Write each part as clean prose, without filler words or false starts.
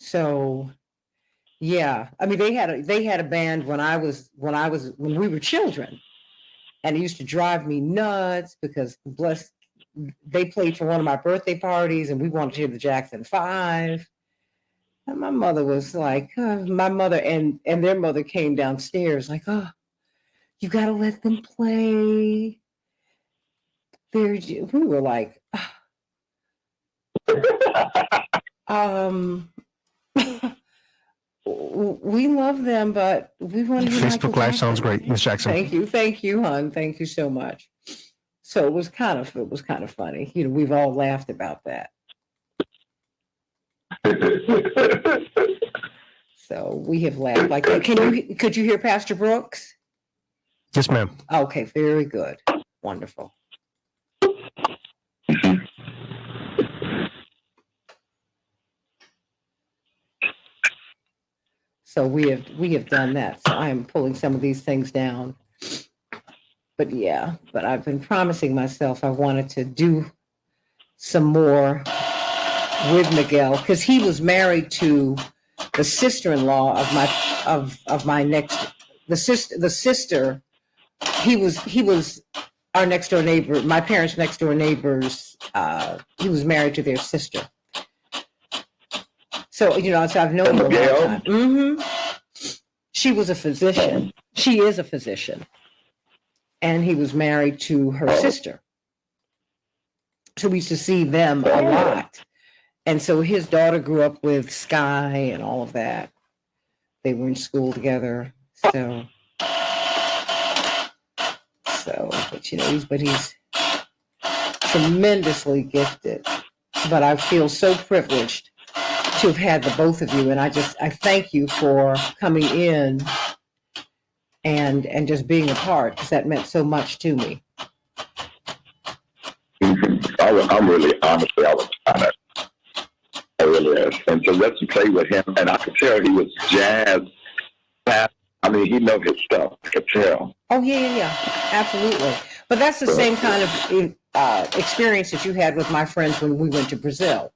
So yeah, I mean they had a band when we were children, and it used to drive me nuts because they played for one of my birthday parties, and we wanted to hear the Jackson Five. And my mother was like, my mother and their mother came downstairs like, oh, you got to let them play. We were like, um, we love them, but we want to hear Michael Facebook Live Jackson. sounds great, Miss Jackson. Thank you, hon. Thank you so much. So it was kind of funny. We've all laughed about that. So we have laughed like that. Could you hear Pastor Brooks? Yes, ma'am. Okay, very good. Wonderful. So we have done that. So I am pulling some of these things down. But I've been promising myself I wanted to do some more with Miguel because he was married to the sister-in-law of my next the sister. He was our next door neighbor, my parents' next door neighbors. He was married to their sister. So so I've known him a long time. Mm-hmm. She was a physician. She is a physician, and he was married to her sister. So we used to see them a lot. And so his daughter grew up with Sky and all of that. They were in school together. So but he's tremendously gifted. But I feel so privileged to have had the both of you. And I thank you for coming in and just being a part, because that meant so much to me. I'm really, honestly, I was honored. I really is. And so let's play with him. And I could tell he was jazz. I mean, he knows his stuff. I could tell. Oh, yeah. Absolutely. But that's the same kind of experience that you had with my friends when we went to Brazil.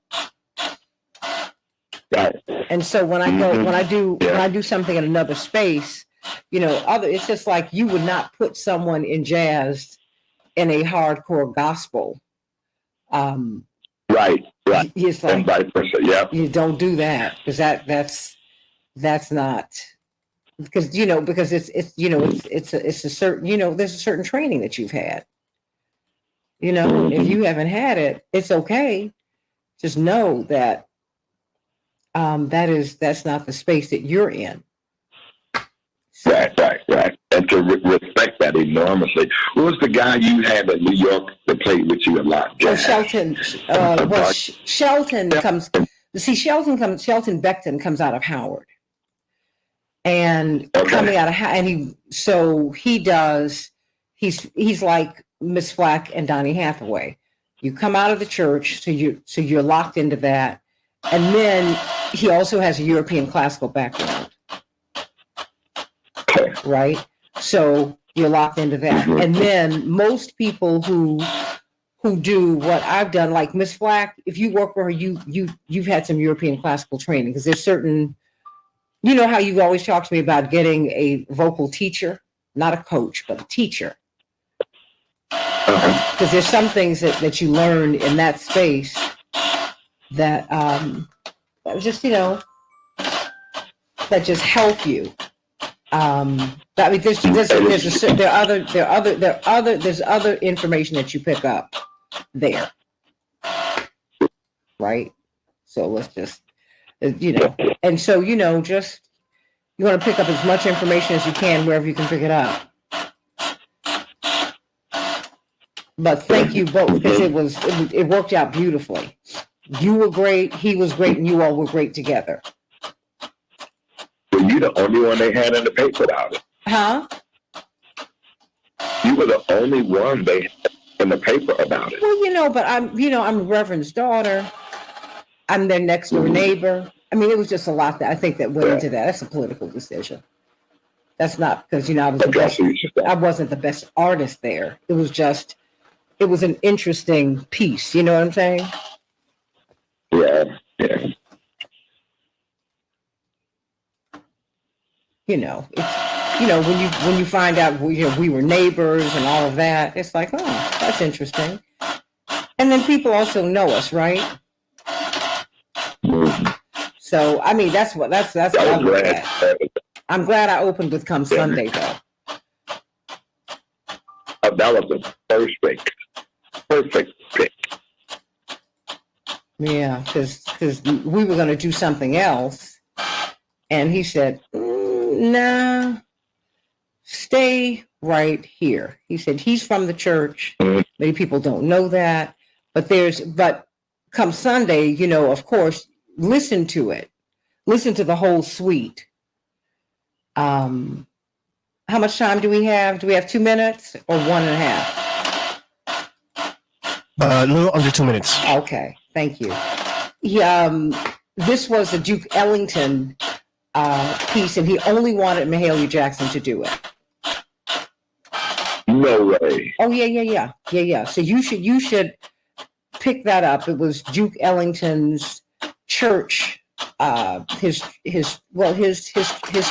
Right. And so when I go, when I do something in another space, it's just like you would not put someone in jazz in a hardcore gospel. Right. It's like, and vice versa. Yeah. You don't do that because that's not, because it's a certain, there's a certain training that you've had. If you haven't had it, it's okay. Just know that that's not the space that you're in. Right. And to respect that enormously. Who was the guy you had in New York that played with you a lot? Shelton. Shelton comes. See, Shelton Beckton comes out of Howard, and coming out of and he does. He's like Miss Flack and Donny Hathaway. You come out of the church, so you're locked into that, and then he also has a European classical background. Right, so you're locked into that, and then most people who do what I've done, like Miss Flack, if you work for her, you've had some European classical training, because there's certain, how you always talk to me about getting a vocal teacher, not a coach, but a teacher, because there's some things that you learn in that space that just that just help you. There's other information that you pick up there, right? So let's just, and so just you want to pick up as much information as you can wherever you can pick it up. But thank you both, because it worked out beautifully. You were great, he was great, and you all were great together. Were you the only one they had in the paper about it? Huh? You were the only one they had in the paper about it. Well, but I'm the Reverend's daughter. I'm their next door neighbor. I mean, it was just a lot that I think that went into that. That's a political decision. That's not because I wasn't the best artist there. It was an interesting piece. You know what I'm saying? Yeah. when you find out we were neighbors and all of that, it's like, oh, that's interesting. And then people also know us, right? So I mean, that's what I look at. I'm glad I opened with "Come Sunday" though. That was a perfect pick. Yeah, because we were going to do something else, and he said, "Nah, stay right here." He said he's from the church. Many people don't know that, but come Sunday, of course, listen to it. Listen to the whole suite. How much time do we have? Do we have 2 minutes or 1.5? A little under 2 minutes. Okay, thank you. This was a Duke Ellington piece, and he only wanted Mahalia Jackson to do it. No way. Oh yeah. So you should pick that up. It was Duke Ellington's church, his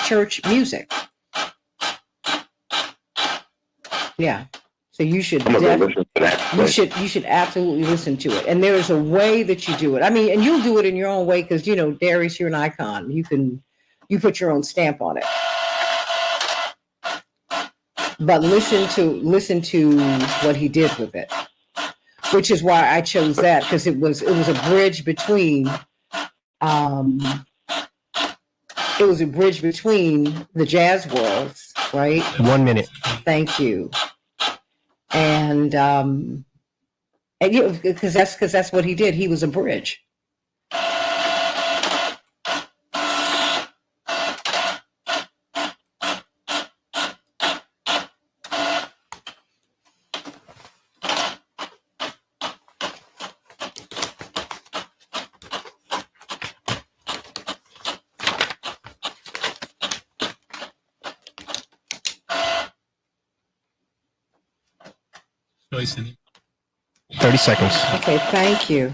church music. Yeah. So you should you should absolutely listen to it. And there is a way that you do it. I mean, and you'll do it in your own way because Darius, you're an icon. You put your own stamp on it. But listen to what he did with it, which is why I chose that, because it was a bridge between the jazz worlds, right? 1 minute. Thank you. And because that's what he did. He was a bridge. Choice in it. 30 seconds. Okay, thank you.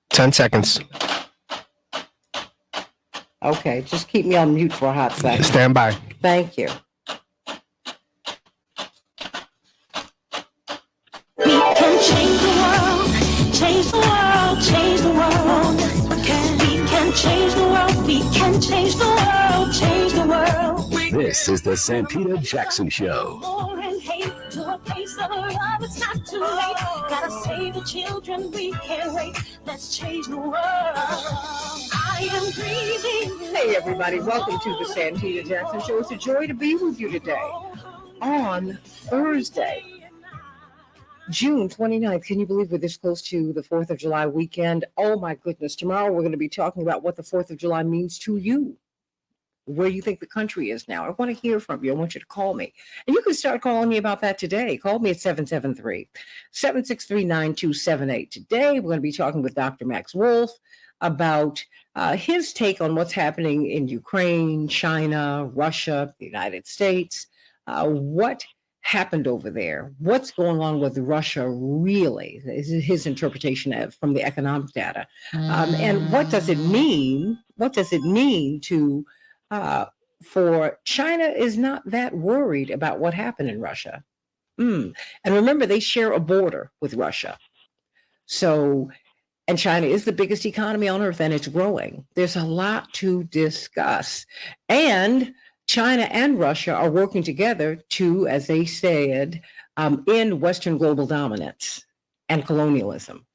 Ten seconds. Okay, just keep me on mute for a hot second. Stand by. Thank you. We can change the world, change the world, change the world. Yes, we can change the world, we can change the world, change the world. This is the Santita Jackson Show. War and hate to a place of love, it's not too late. Gotta save the children, we can't wait. Let's change the world. I am breathing. Hey everybody, welcome to the Santita Jackson Show. It's a joy to be with you today on Thursday, June 29th. Can you believe we're this close to the 4th of July weekend? Oh my goodness. Tomorrow we're going to be talking about what the 4th of July means to you, where you think the country is now. I want to hear from you. I want you to call me. And you can start calling me about that today. Call me at 773-763-9278. Today we're going to be talking with Dr. Max Wolf about his take on what's happening in Ukraine, China, Russia, the United States. What happened over there? What's going on with Russia really? This is his interpretation from the economic data. And what does it mean? What does it mean to for China is not that worried about what happened in Russia. And remember, they share a border with Russia. So, and China is the biggest economy on earth, and it's growing. There's a lot to discuss. And China and Russia are working together to, as they said, end Western global dominance and colonialism.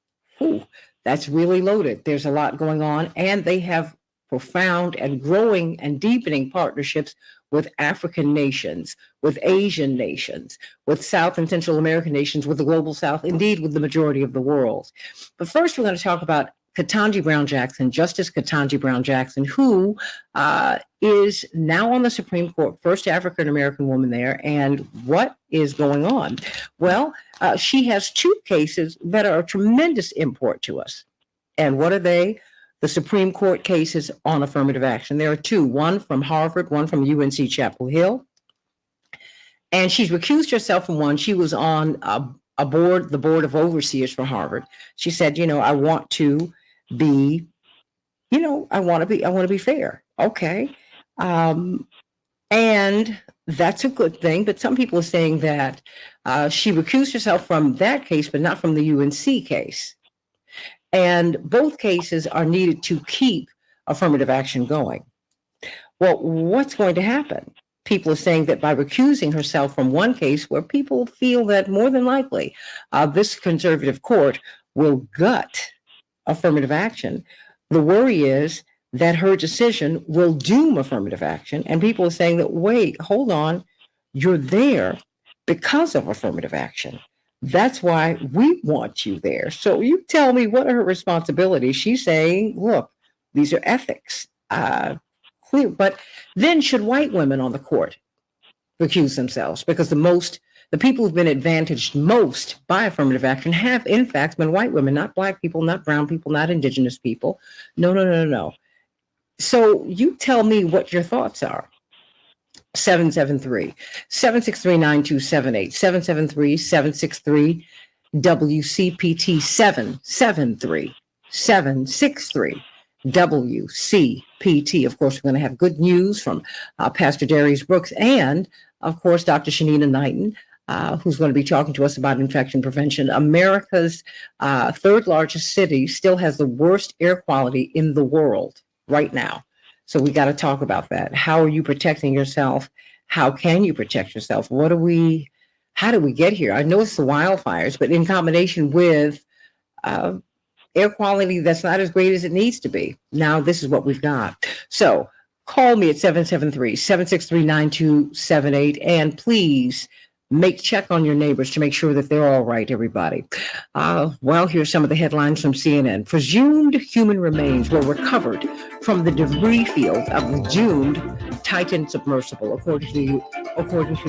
Ooh, that's really loaded. There's a lot going on, and they have profound and growing and deepening partnerships with African nations, with Asian nations, with South and Central American nations, with the global South, indeed with the majority of the world. But first, we're going to talk about Ketanji Brown Jackson, Justice Ketanji Brown Jackson, who is now on the Supreme Court, first African American woman there. And what is going on? Well, she has two cases that are of tremendous import to us. And what are they? The Supreme Court cases on affirmative action. There are two, one from Harvard, one from UNC Chapel Hill. And she's recused herself from one. She was on a board, the board of overseers for Harvard. She said, I want to be, I want to be fair. Okay. And that's a good thing. But some people are saying that she recused herself from that case, but not from the UNC case. And both cases are needed to keep affirmative action going. Well, what's going to happen? People are saying that by recusing herself from one case where people feel that more than likely this conservative court will gut affirmative action, the worry is that her decision will doom affirmative action. And people are saying that, wait, hold on, you're there because of affirmative action. That's why we want you there. So you tell me, what are her responsibilities? She's saying, look, these are ethics. Clear. But then should white women on the court recuse themselves? Because the people who've been advantaged most by affirmative action have, in fact, been white women, not black people, not brown people, not indigenous people. No. So you tell me what your thoughts are. 773-763-9278, 773-763 WCPT, 773-763-WCPT. Of course, we're going to have good news from Pastor Darius Brooks and, of course, Dr. Shanina Knighton, who's going to be talking to us about infection prevention. America's third largest city still has the worst air quality in the world right now. So we got to talk about that. How are you protecting yourself? How can you protect yourself? How do we get here? I know it's the wildfires, but in combination with air quality that's not as great as it needs to be. Now, this is what we've got. So call me at 773-763-9278, and please check on your neighbors to make sure that they're all right, everybody. Well, here's some of the headlines from CNN. Presumed human remains were recovered from the debris field of the doomed Titan submersible, according to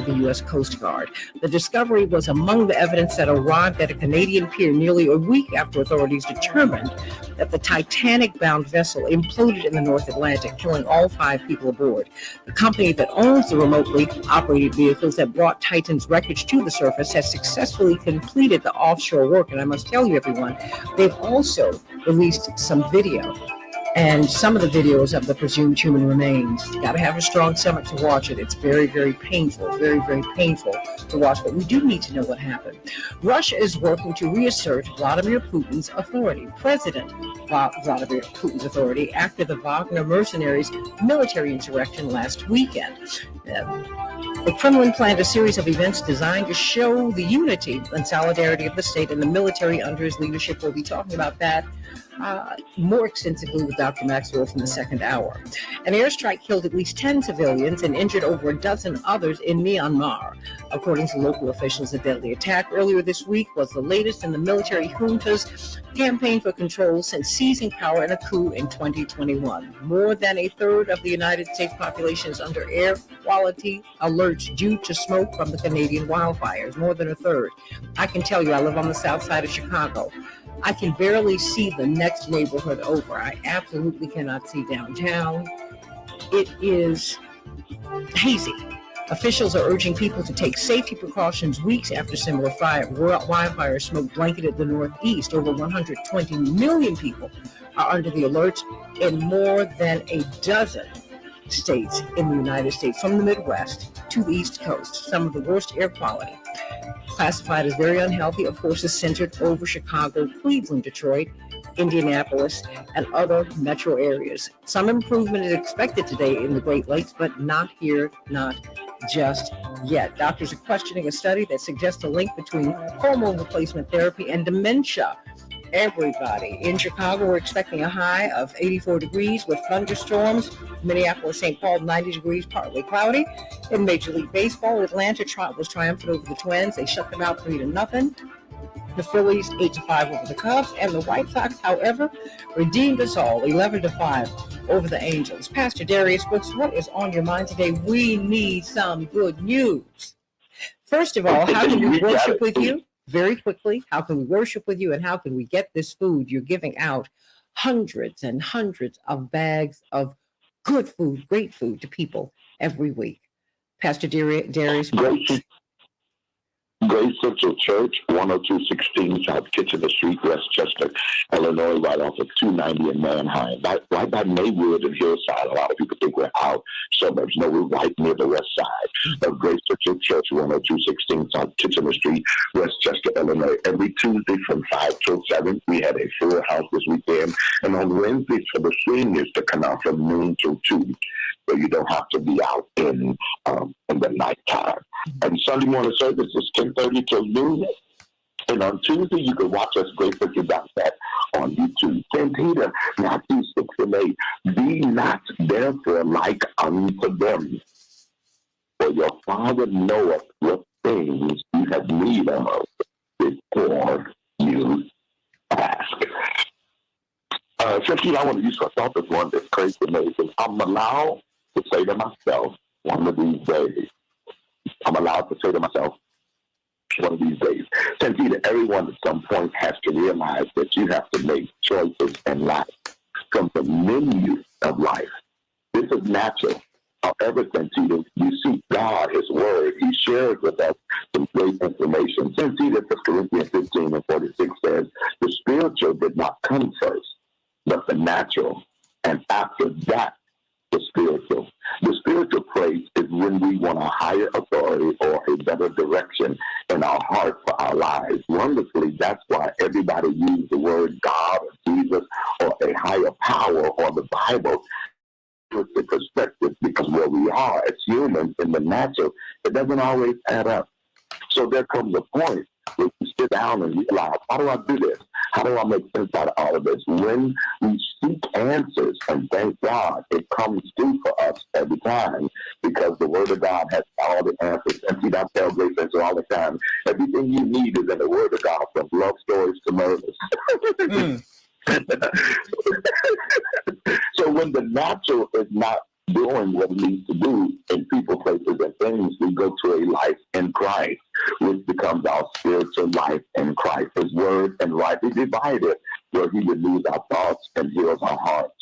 the U.S. Coast Guard. The discovery was among the evidence that arrived at a Canadian pier nearly a week after authorities determined that the Titanic-bound vessel imploded in the North Atlantic, killing all 5 people aboard. The company that owns the remotely operated vehicles that brought Titan's wreckage to the surface has successfully completed the offshore work. And I must tell you, everyone, they've also released some video. And some of the videos of the presumed human remains, you got to have a strong stomach to watch it. It's very, very painful, very, very painful to watch. But we do need to know what happened. Russia is working to reassert Vladimir Putin's authority, President Vladimir Putin's authority, after the Wagner mercenaries' military insurrection last weekend. The Kremlin planned a series of events designed to show the unity and solidarity of the state and the military under his leadership. We'll be talking about that more extensively with Dr. Maxwell from the second hour. An airstrike killed at least 10 civilians and injured over a dozen others in Myanmar. According to local officials, the deadly attack earlier this week was the latest in the military junta's campaign for control since seizing power in a coup in 2021. More than a third of the United States population is under air quality alerts due to smoke from the Canadian wildfires. More than a third. I can tell you, I live on the south side of Chicago. I can barely see the next neighborhood over. I absolutely cannot see downtown. It is hazy. Officials are urging people to take safety precautions weeks after similar wildfire smoke blanketed the Northeast. Over 120 million people are under the alert in more than a dozen states in the United States, from the Midwest to the East Coast. Some of the worst air quality, classified as very unhealthy, of course, is centered over Chicago, Cleveland, Detroit, Indianapolis, and other metro areas. Some improvement is expected today in the Great Lakes, but not here, not just yet. Doctors are questioning a study that suggests a link between hormone replacement therapy and dementia. Everybody in Chicago, we're expecting a high of 84 degrees with thunderstorms. Minneapolis, St. Paul, 90 degrees, partly cloudy. In Major League Baseball, Atlanta was triumphant over the Twins. They shut them out 3-0. The Phillies 8-5 over the Cubs, and the White Sox, however, redeemed us all 11-5 over the Angels. Pastor Darius Brooks, what is on your mind today? We need some good news. First of all, how can we worship with you? Very quickly, how can we worship with you, and how can we get this food? You're giving out hundreds and hundreds of bags of good food, great food to people every week. Pastor Darius. Grace Central Church, 10216 South Kitchener Street, Westchester, Illinois, right off of 290 in Manheim, right by Maywood and Hillside. A lot of people think we're out suburbs. No, we're right near the west side of Grace Central Church, 10216 South Kitchener Street, Westchester, Illinois. Every Tuesday from 5 till 7, we had a full house this weekend. And on Wednesdays for the seniors to come out from noon till 2. So you don't have to be out in the nighttime. And Sunday morning service is 10:30 till noon. And on Tuesday, you can watch us gracefully.net on YouTube. Santita, Matthew 6:8. Be not therefore like unto them, for your Father knoweth what things you have need of before you ask. Santita, I want to use a thought this one that's crazy amazing. I'm allowed to say to myself one of these days. I'm allowed to say to myself one of these days. Santita, everyone at some point has to realize that you have to make choices in life from the menu of life. This is natural. However, Santita, you see God, His Word. He shares with us some great information. Santita, 1 Corinthians 15:46 says, the spiritual did not come first, but the natural. And after that, the spiritual. The spiritual place is when we want a higher authority or a better direction in our heart for our lives. Wonderfully, that's why everybody uses the word God or Jesus or a higher power or the Bible with the perspective, because where we are as humans in the natural, it doesn't always add up. So there comes a point where we sit down and realize, how do I do this? How do I make sense out of all of this? When we seek answers, and thank God, it comes through for us every time, because the Word of God has all the answers. And see, I tell Grace Central all the time, everything you need is in the Word of God, from love stories to murders. So when the natural is not doing what it needs to do in people, places, and things, we go to a life in Christ, which becomes our spiritual life in Christ. His word and rightly divided, where He renews our thoughts and heals our hearts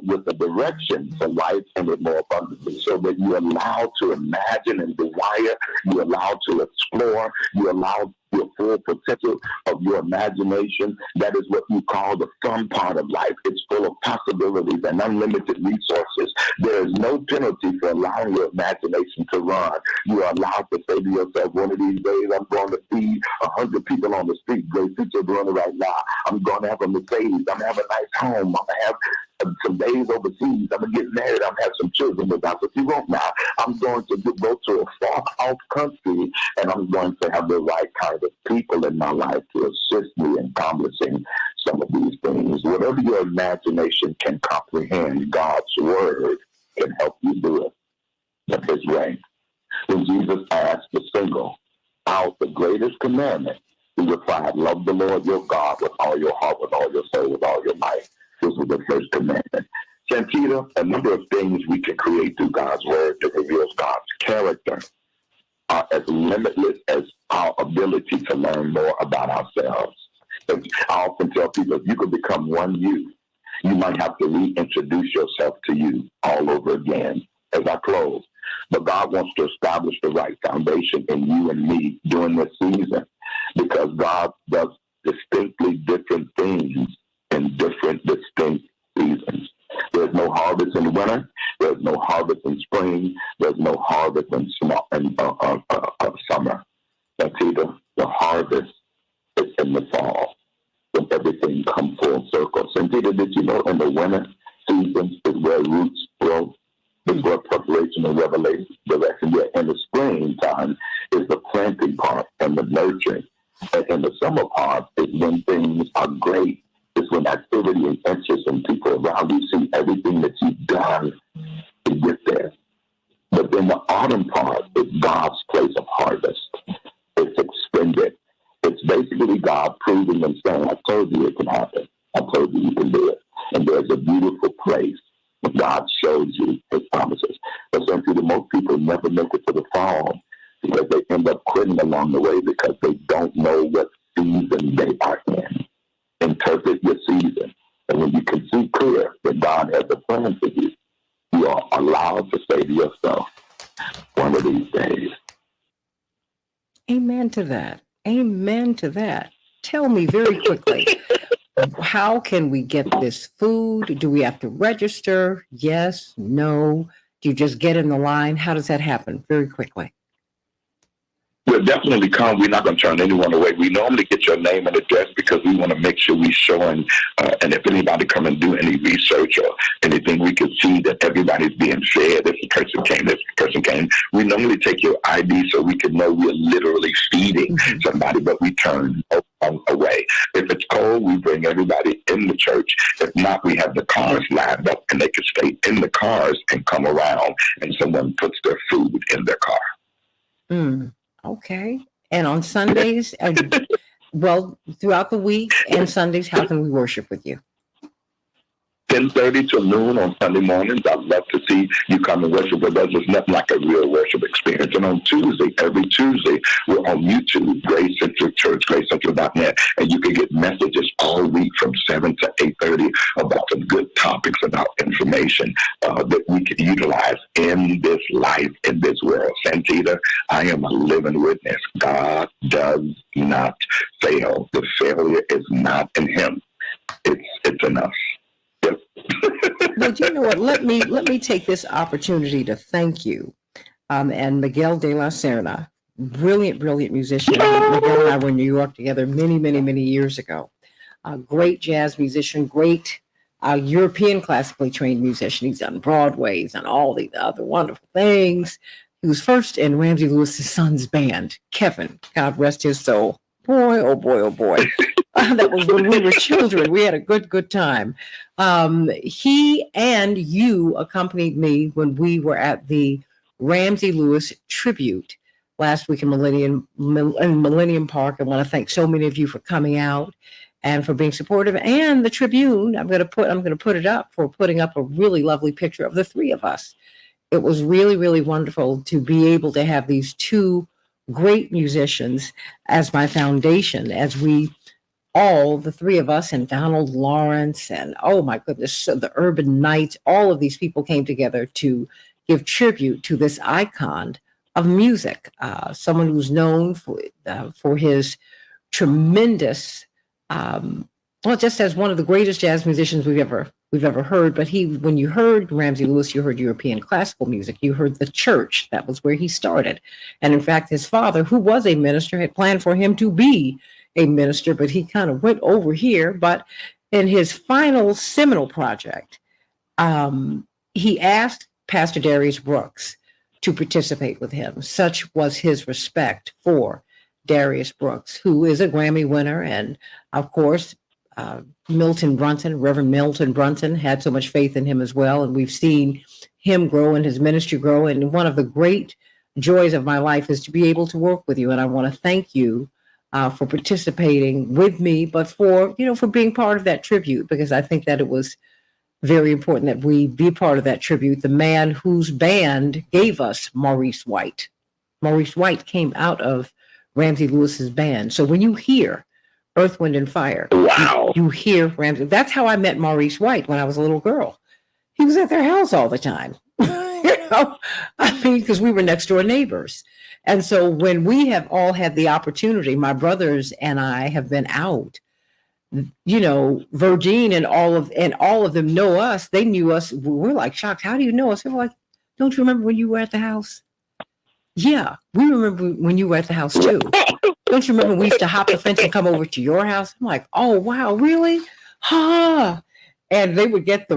with the direction for life and it more abundantly, so that you're allowed to imagine and desire, you're allowed to explore, you're allowed your full potential of your imagination. That is what you call the fun part of life. It's full of possibilities and unlimited resources. There is no penalty for allowing your imagination to run. You are allowed to say to yourself, one of these days I'm going to feed 100 people on the street. Great picture doing it right now. I'm going to have a Mercedes. I'm going to have a nice home. I'm going to have some days overseas. I'm going to get married. I'm going to have some children, but that's what you want now. I'm going to go to a far out country, and I'm going to have the right kind of people in my life to assist me in accomplishing some of these things. Whatever your imagination can comprehend, God's word can help you do it in His way. When Jesus asked the single out the greatest commandment, He replied, love the Lord your God with all your heart, with all your soul, with all your might. This was the first commandment. Santita, a number of things we can create through God's word that reveals God's character are as limitless as our ability to learn more about ourselves. I often tell people, if you could become one you might have to reintroduce yourself to you all over again. As I close, but God wants to establish the right foundation in you and me during this season, because God does distinctly different things in different distinct seasons. There's no harvest in winter. There's no harvest in spring. There's no harvest in summer. Santita, the harvest is in the fall, when everything comes full circle. Santita, did you know in the winter seasons is where roots grow? Is where preparation and revelation direction. Yet in the springtime is the planting part and the nurturing. And in the summer part is when things are great. It's when activity and interest and people around you see everything that you've done to get there. But then the autumn part is God's place of harvest. It's expended. It's basically God proving and saying, I told you it can happen. I told you you can do it. And there's a beautiful place where God shows you His promises. But simply, most people never make it to the fall because they end up quitting along the way because they don't know what season they are in. Interpret your season. And when you can see clear that God has a plan for you, you are allowed to say to yourself, one one of these days. Amen to that. Amen to that. Tell me very quickly, how can we get this food? Do we have to register? Yes, no. Do you just get in the line? How does that happen? Very quickly. We'll definitely come. We're not going to turn anyone away. We normally get your name and address because we want to make sure we're showing, and if anybody come and do any research or anything, we can see that everybody's being fed. This person came, this person came. We normally take your ID so we can know we're literally feeding somebody, but we turn away. If it's cold, we bring everybody in the church. If not, we have the cars lined up and they can stay in the cars and come around and someone puts their food in their car. Okay. And on Sundays, well, throughout the week and Sundays, how can we worship with you? 10:30 to noon on Sunday mornings. I'd love to see you come and worship with us. It's nothing like a real worship experience. And on Tuesday, every Tuesday, we're on YouTube, Grace Central Church, gracecentral.net, and you can get messages all week from 7 to 8:30 about some good topics, about information that we can utilize in this life, in this world. Santita, I am a living witness. God does not fail. The failure is not in him. It's in us. Well, you know what? Let me take this opportunity to thank you, and Miguel de la Serna, brilliant musician. Miguel and I were in New York together many years ago. Great jazz musician, great European classically trained musician. He's done Broadway, he's done all the other wonderful things. He was first in Ramsey Lewis's son's band, Kevin. God rest his soul. Boy, oh boy, oh boy. That was when we were children. We had a good time. He and you accompanied me when we were at the Ramsey Lewis tribute last week in Millennium Park. I want to thank so many of you for coming out and for being supportive. And the Tribune, I'm going to put it up for putting up a really lovely picture of the three of us. It was really wonderful to be able to have these two great musicians as my foundation, as we all, the three of us, and Donald Lawrence, and oh my goodness, so the Urban Knights, all of these people came together to give tribute to this icon of music, someone who's known for his tremendous, just as one of the greatest jazz musicians we've ever heard. But when you heard Ramsey Lewis, you heard European classical music. You heard the church. That was where he started. And in fact, his father, who was a minister, had planned for him to be a minister, but he kind of went over here. But in his final seminal project, he asked Pastor Darius Brooks to participate with him. Such was his respect for Darius Brooks, who is a Grammy winner. And of course, Reverend Milton Brunson had so much faith in him as well. And we've seen him grow and his ministry grow. And one of the great joys of my life is to be able to work with you. And I want to thank you for participating with me, but for being part of that tribute, because I think that it was very important that we be part of that tribute. The man whose band gave us Maurice White. Maurice White came out of Ramsey Lewis's band. So when you hear Earth, Wind, and Fire, wow, you hear Ramsey. That's how I met Maurice White when I was a little girl. He was at their house all the time. Because we were next door neighbors. And so when we have all had the opportunity, my brothers and I have been out, Virgin and all of them know us. They knew us. We're like shocked. How do you know us? They were like, don't you remember when you were at the house? Yeah, we remember when you were at the house too. Don't you remember we used to hop the fence and come over to your house? I'm like, oh wow, really? And they would get the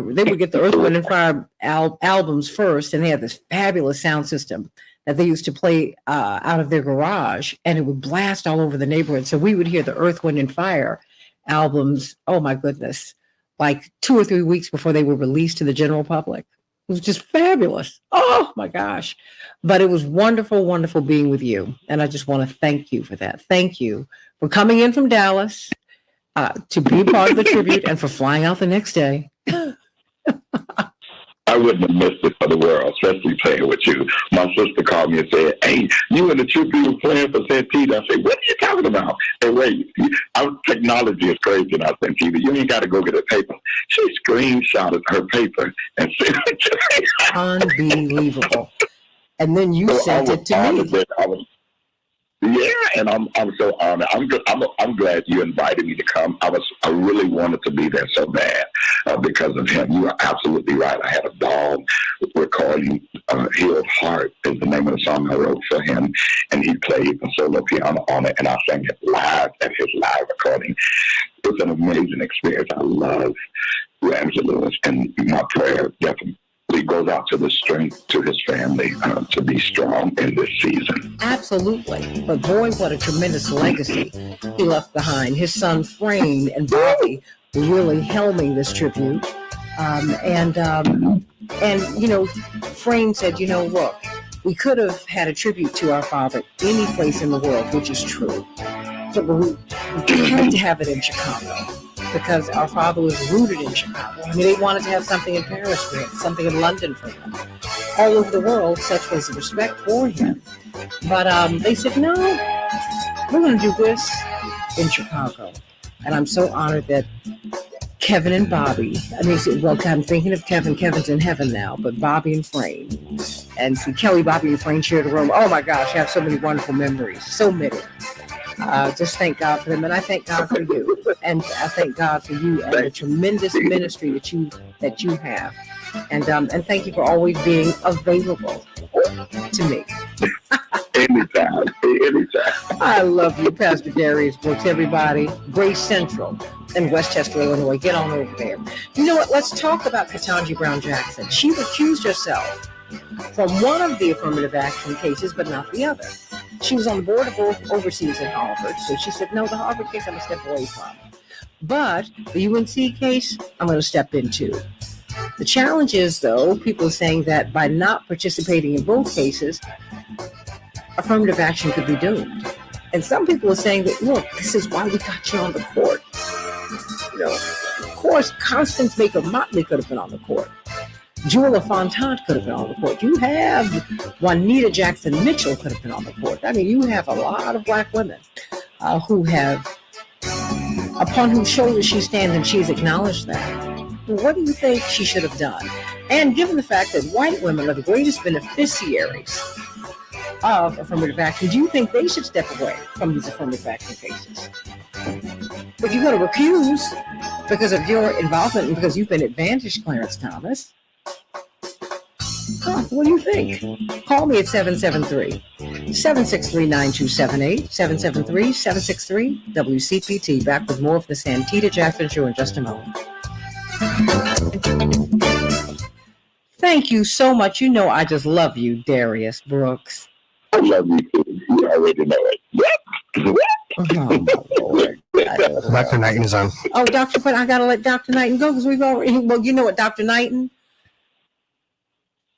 Earth, Wind, and Fire albums first, and they had this fabulous sound system that they used to play out of their garage, and it would blast all over the neighborhood. So we would hear the Earth, Wind, and Fire albums, oh my goodness, like 2 or 3 weeks before they were released to the general public. It was just fabulous. Oh my gosh. But it was wonderful being with you. And I just want to thank you for that. Thank you for coming in from Dallas to be part of the tribute and for flying out the next day. I wouldn't have missed it for the world, especially playing with you. My sister called me and said, hey, you and the tribute playing for Santita. I said, what are you talking about? Hey, wait, our technology is crazy now, Santita. You ain't got to go get a paper. She screenshotted her paper and sent it to me. Unbelievable. And then you So sent it to me. Yeah, and I'm so honored. I'm glad you invited me to come. I really wanted to be there so bad because of him. You are absolutely right. I had a dog. We're calling "Healed Heart" is the name of the song I wrote for him, and he played the solo piano on it, and I sang it live at his live recording. It was an amazing experience. I love Ramsey Lewis, and my prayer definitely goes out to the strength to his family to be strong in this season. Absolutely. But boy, what a tremendous legacy he left behind. His son Frame and Bobby really helming this tribute. And you know, Frame said, you know, look, we could have had a tribute to our father any place in the world, which is true. But we had to have it in Chicago because our father was rooted in Chicago. I mean, they wanted to have something in Paris for him, something in London for him. All over the world, such was the respect for him. But they said, no, we're going to do this in Chicago. And I'm so honored that Kevin and Bobby, I mean, well, I'm thinking of Kevin. Kevin's in heaven now, but Bobby and Frame. And see, Kelly, Bobby, and Frame shared a room. Oh my gosh, I have so many wonderful memories. So many. Just thank God for them, and I thank God for you, and I thank God for you and the tremendous ministry that you have, and thank you for always being available to me. Anytime. I love you, Pastor Darius Brooks. Everybody, Grace Central in Westchester, Illinois. Get on over there. You know what? Let's talk about Ketanji Brown Jackson. She recused herself from one of the affirmative action cases, but not the other. She was on the board of overseas at Harvard, so she said, no, the Harvard case I'm going to step away from. But the UNC case, I'm going to step into. The challenge is, though, people are saying that by not participating in both cases, affirmative action could be doomed. And some people are saying that, look, this is why we got you on the court. You know, of course, Constance Baker Motley could have been on the court. Jewel Fontant could have been on the court. You have Juanita Jackson Mitchell could have been on the court. I mean, you have a lot of black women who have, upon whose shoulders she stands, and she's acknowledged that. What do you think she should have done? And given the fact that white women are the greatest beneficiaries of affirmative action, do you think they should step away from these affirmative action cases? If you're going to recuse because of your involvement and because you've been advantaged, Clarence Thomas, what do you think? Call me at 773-763-9278, 773-763-WCPT. Back with more of the Santita Jackson Show in just a moment. Thank you so much. You know I just love you, Darius Brooks. I love you too. You already know it. Oh, my Lord. Dr. Knighton is on. Oh, but I got to let Dr. Knighton go because we've already, well, you know what, Dr. Knighton?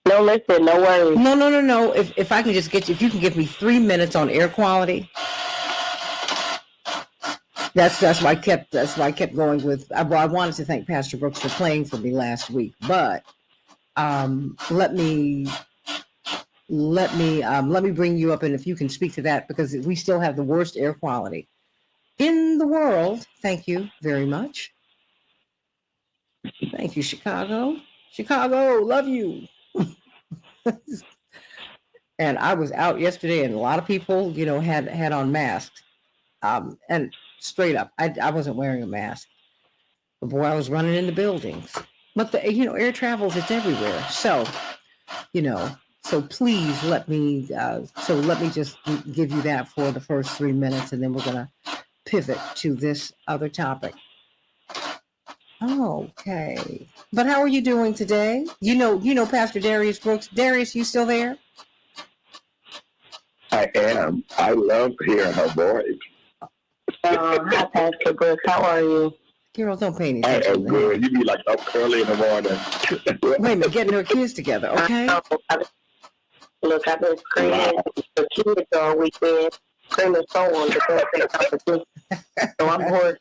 No, listen, no worries. No. If I can just get you, if you can give me 3 minutes on air quality. That's why I kept going with. Well, I wanted to thank Pastor Brooks for playing for me last week, but let me bring you up, and if you can speak to that, because we still have the worst air quality in the world. Thank you very much. Thank you, Chicago. Chicago, love you. And I was out yesterday, and a lot of people, you know, had on masks. And straight up, I wasn't wearing a mask. But boy, I was running into buildings. But air travels, it's everywhere. So, so please let me just give you that for the first 3 minutes, and then we're gonna pivot to this other topic. Okay. But how are you doing today? You know Pastor Darius Brooks. Darius, you still there? I am. I love hearing her voice. Hi, Pastor Brooks. How are you? Girl, don't pay any I attention. am good. You be like up early in the morning. Wait a minute, getting her kids together, okay? Look, I've been screaming the kids all weekend, screaming so on the competition. So I'm bored.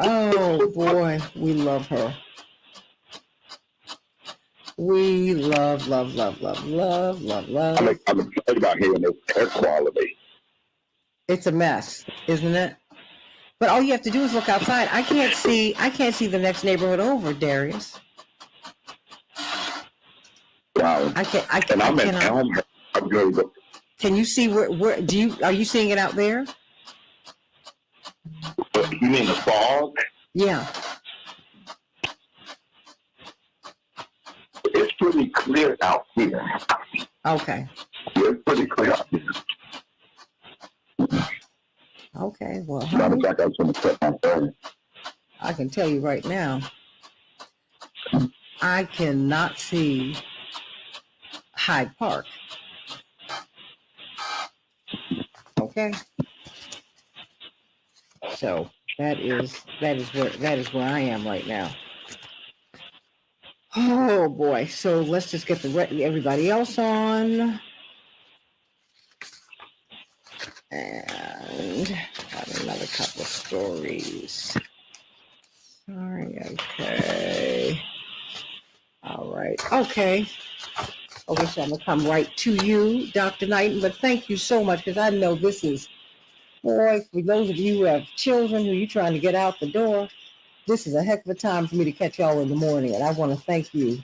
Oh boy, we love her. We love. I'm excited about hearing this air quality. It's a mess, isn't it? But all you have to do is look outside. I can't see the next neighborhood over, Darius. And I'm in Elm. I'm good. Can you see where are you seeing it out there? You mean the fog? Yeah. It's pretty clear out here. Okay. It's pretty clear out here. Okay. Well, Matter of fact, I was going to set my phone. I can tell you right now, I cannot see Hyde Park. Okay. So that is where I am right now. Oh boy. So let's just get everybody else on. And have another couple of stories. Sorry, okay. All right. Okay. Okay, so I'm gonna come right to you, Dr. Knighton, but thank you so much because I know this is, boy, for those of you who have children who you're trying to get out the door, this is a heck of a time for me to catch y'all in the morning, and I want to thank you.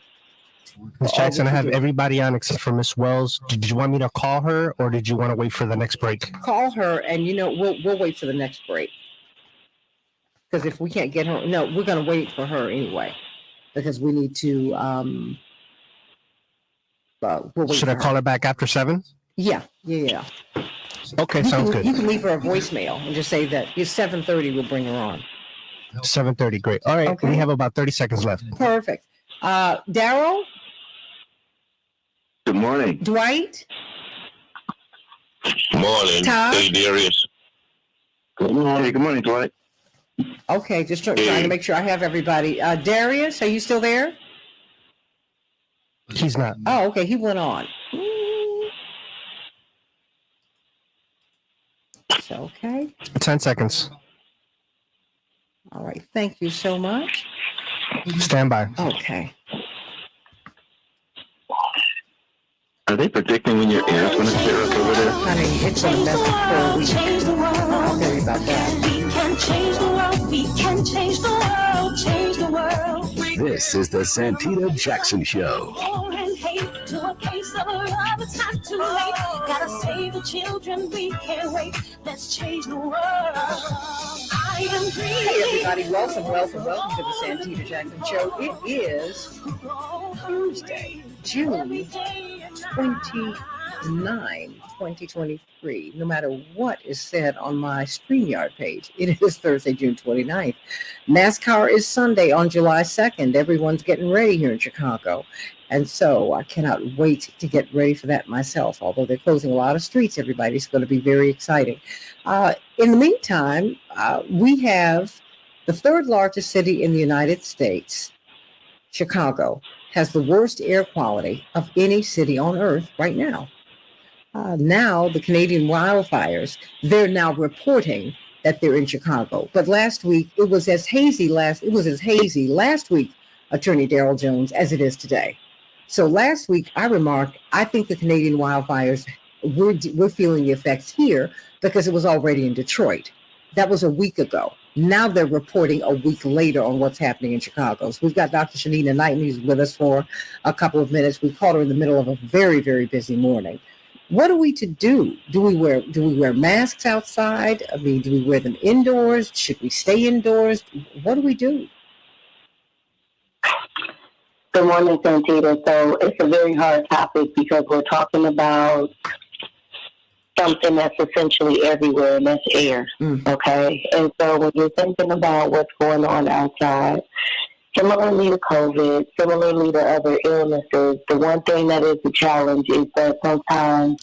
Miss Jackson, I have everybody on except for Miss Wells. Did you want me to call her, or did you want to wait for the next break? Call her, and we'll wait for the next break. Because if we can't get her, no, we're gonna wait for her anyway, because we need to. We'll wait Should I call her back after 7? Yeah. Okay, sounds good. You can leave her a voicemail and just say that it's 7:30. We'll bring her on. 7:30, great. All right, Okay. We have about 30 seconds left. Perfect. Daryl. Good morning. Dwight. Morning. Todd? Hey, Darius. Good morning. Good morning, Dwight. Okay, just trying to make sure I have everybody. Darius, are you still there? He's not. Oh, okay, he went on. It's okay. 10 seconds. All right, thank you so much. Stand by. Okay. Are they predicting when your air's going to clear up over there? Honey, it's a mess for a week. I'll tell you about that. We can change the world. We can change the world. Change the world. This is the Santita Jackson Show. War and hate to a place of love. It's not too late. Gotta save the children. We can't wait. Let's change the world. I am breathing. Hey, everybody, welcome to the Santita Jackson Show. It is Tuesday, June 29, 2023. No matter what is said on my StreamYard page, it is Thursday, June 29th. NASCAR is Sunday on July 2nd. Everyone's getting ready here in Chicago. And so I cannot wait to get ready for that myself. Although they're closing a lot of streets, everybody's going to be very exciting. In the meantime, we have the third largest city in the United States, Chicago, has the worst air quality of any city on earth right now. Now the Canadian wildfires, they're now reporting that they're in Chicago. But last week, it was as hazy last week, Attorney Darrell Jones, as it is today. So last week, I remarked, I think the Canadian wildfires, we're feeling the effects here because it was already in Detroit. That was a week ago. Now they're reporting a week later on what's happening in Chicago. So we've got Dr. Shanina Knighton, who's with us for a couple of minutes. We caught her in the middle of a very, very busy morning. What are we to do? Do we wear masks outside? I mean, do we wear them indoors? Should we stay indoors? What do we do? Good morning, Santita. So it's a very hard topic because we're talking about something that's essentially everywhere, and that's air. Okay? And so when you're thinking about what's going on outside, similarly to COVID, similarly to other illnesses, the one thing that is the challenge is that sometimes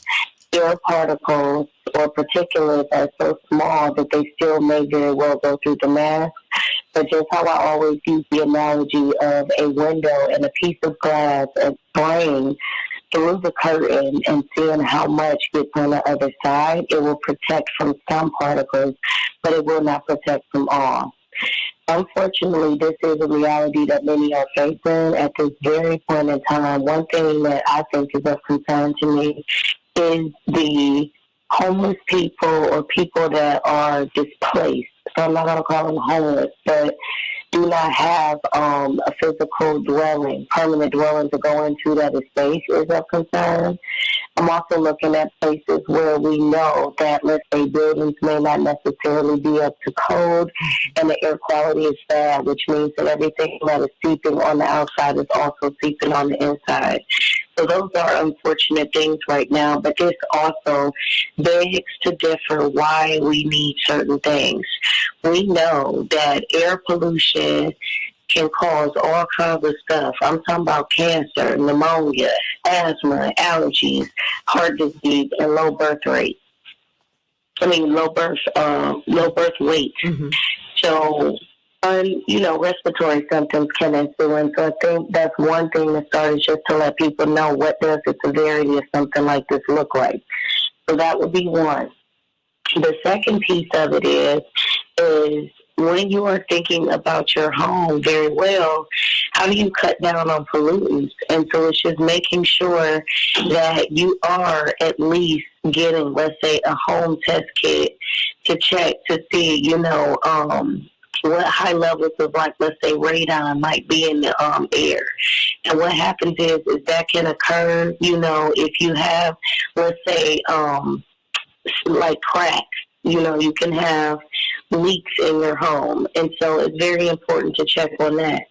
air particles or particulates are so small that they still may very well go through the mask. But just how I always use the analogy of a window and a piece of glass and spraying through the curtain and seeing how much gets on the other side, it will protect from some particles, but it will not protect from all. Unfortunately, this is a reality that many are facing at this very point in time. One thing that I think is of concern to me is the homeless people or people that are displaced. So I'm not going to call them homeless, but do not have a physical dwelling, permanent dwelling to go into that is safe is of concern. I'm also looking at places where we know that, let's say, buildings may not necessarily be up to code and the air quality is bad, which means that everything that is seeping on the outside is also seeping on the inside. So those are unfortunate things right now, but this also begs to differ why we need certain things. We know that air pollution can cause all kinds of stuff. I'm talking about cancer, pneumonia, asthma, allergies, heart disease, and low birth rate. Low birth weight. Mm-hmm. So, respiratory symptoms can influence. So I think that's one thing to start, is just to let people know what does the severity of something like this look like. So that would be one. The second piece of it is when you are thinking about your home very well, how do you cut down on pollutants? And so it's just making sure that you are at least getting, let's say, a home test kit to check to see, what high levels of, like, let's say, radon might be in the air. And what happens is that can occur, if you have, let's say, like cracks, you can have leaks in your home. And so it's very important to check on that.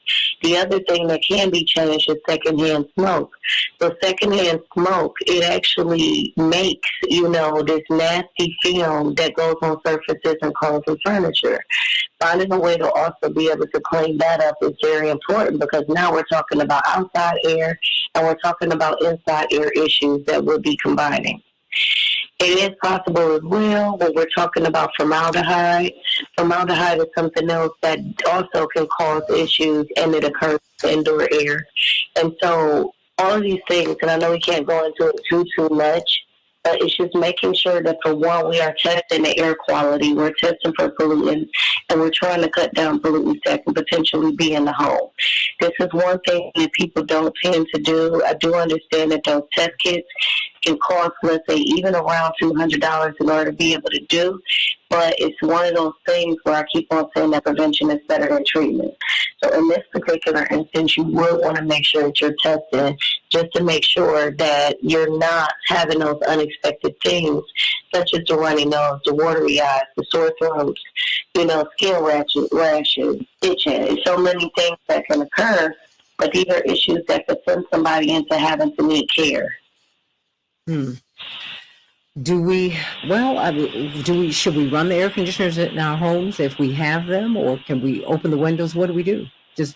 The other thing that can be changed is secondhand smoke. So secondhand smoke, it actually makes, this nasty film that goes on surfaces and clothes and furniture. Finding a way to also be able to clean that up is very important, because now we're talking about outside air and we're talking about inside air issues that we'll be combining. It is possible as well when we're talking about formaldehyde. Formaldehyde is something else that also can cause issues, and it occurs in indoor air. And so all of these things, and I know we can't go into it too much, but it's just making sure that, for one, we are testing the air quality, we're testing for pollutants, and we're trying to cut down pollutants that can potentially be in the home. This is one thing that people don't tend to do. I do understand that those test kits can cost, let's say, even around $200 in order to be able to do. But it's one of those things where I keep on saying that prevention is better than treatment. So in this particular instance, you would want to make sure that you're testing, just to make sure that you're not having those unexpected things, such as the runny nose, the watery eyes, the sore throats, skin rashes, itching. So many things that can occur, but these are issues that could send somebody into having to need care. Should we run the air conditioners in our homes if we have them, or can we open the windows? What do we do? Just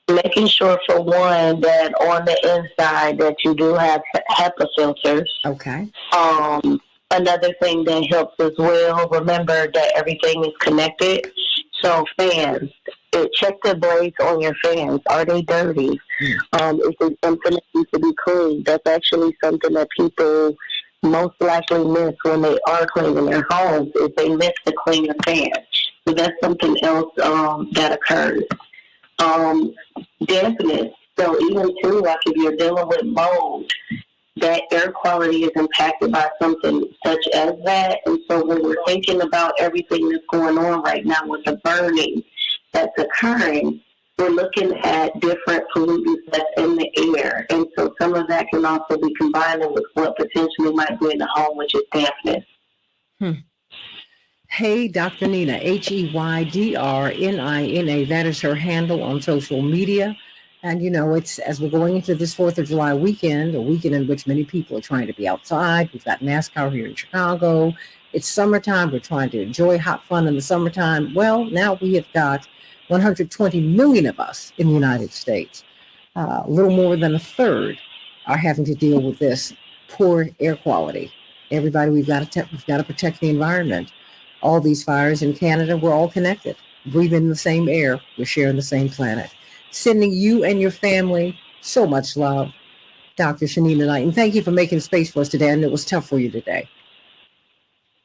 making sure, for one, that on the inside that you do have HEPA filters. Okay. Another thing that helps as well, remember that everything is connected. So fans, check the blades on your fans. Are they dirty? Is it something that needs to be cleaned? That's actually something that people most likely miss when they are cleaning their homes, is they miss to clean the fans. So that's something else that occurs. Dampness. So even too, like if you're dealing with mold, that air quality is impacted by something such as that. And so when we're thinking about everything that's going on right now with the burning that's occurring, we're looking at different pollutants that's in the air. And so some of that can also be combined with what potentially might be in the home, which is dampness. Hey, Dr. Nina, HEYDRNINA. That is her handle on social media. And, it's, as we're going into this 4th of July weekend, a weekend in which many people are trying to be outside. We've got NASCAR here in Chicago. It's summertime. We're trying to enjoy hot fun in the summertime. Well, now we have got 120 million of us in the United States. A little more than a third are having to deal with this poor air quality. Everybody, we've got to protect the environment. All these fires in Canada, we're all connected. Breathing the same air. We're sharing the same planet. Sending you and your family so much love, Dr. Shanina Knight. And thank you for making space for us today. And it was tough for you today.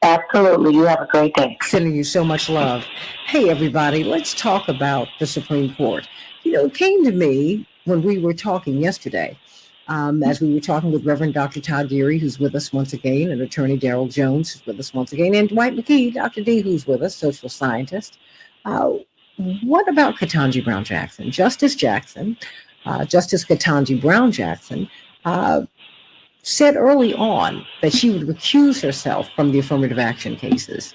Absolutely. You have a great day. Sending you so much love. Hey, everybody, let's talk about the Supreme Court. It came to me when we were talking yesterday, as we were talking with Reverend Dr. Todd Deary, who's with us once again, and Attorney Darrell Jones, who's with us once again, and Dwight McKee, Dr. D, who's with us, social scientist. what about Ketanji Brown Jackson? Justice Ketanji Brown Jackson, said early on that she would recuse herself from the affirmative action cases.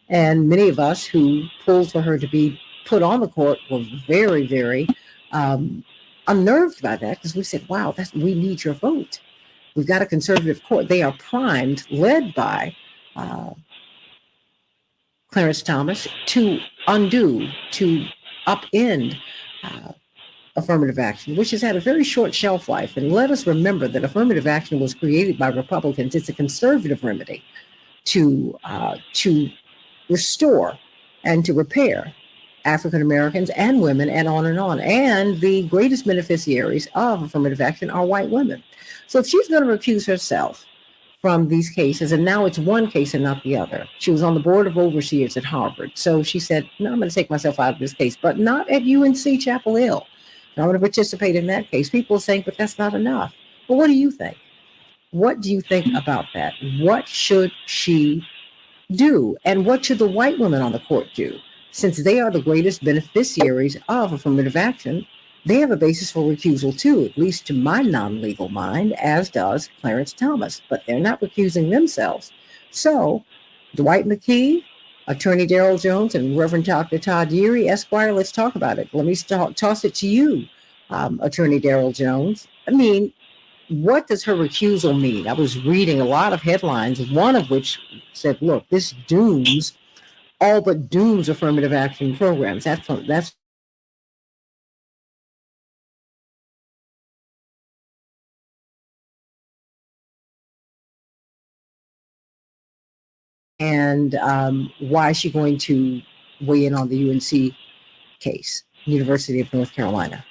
And many of us who pulled for her to be put on the court were very, very unnerved by that, because we said, wow, we need your vote. We've got a conservative court. They are primed, led by Clarence Thomas, to undo, to upend affirmative action, which has had a very short shelf life. And let us remember that affirmative action was created by Republicans. It's a conservative remedy to restore and to repair African Americans and women, and on and on. And the greatest beneficiaries of affirmative action are white women. So if she's going to recuse herself from these cases, and now it's one case and not the other. She was on the board of overseers at Harvard. So she said, no, I'm going to take myself out of this case, but not at UNC Chapel Hill. I'm going to participate in that case. People are saying, but that's not enough. But what do you think? What do you think about that? What should she do? And what should the white women on the court do? Since they are the greatest beneficiaries of affirmative action, they have a basis for recusal too, at least to my non-legal mind, as does Clarence Thomas. But they're not recusing themselves. So Dwight McKee, Attorney Darrell Jones, and Reverend Dr. Todd Yeary, Esquire, let's talk about it. Let me toss it to you, Attorney Darrell Jones. I mean, what does her recusal mean? I was reading a lot of headlines, one of which said, look, this dooms, all but dooms affirmative action programs. That's and why is she going to weigh in on the UNC case, University of North Carolina?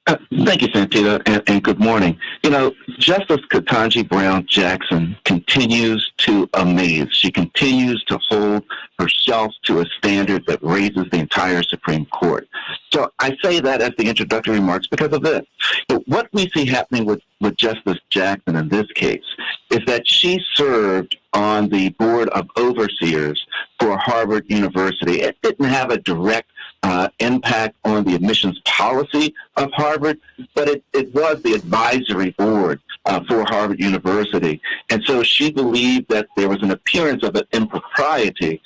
Thank you, Santita, and good morning. You know, Justice Ketanji Brown Jackson continues to amaze. She continues to hold herself to a standard that raises the entire Supreme Court. So I say that as the introductory remarks because of this. What we see happening with Justice Jackson in this case is that she served on the board of overseers for Harvard University. It didn't have a direct impact on the admissions policy of Harvard, but it was the advisory board for Harvard University. And so she believed that there was an appearance of an impropriety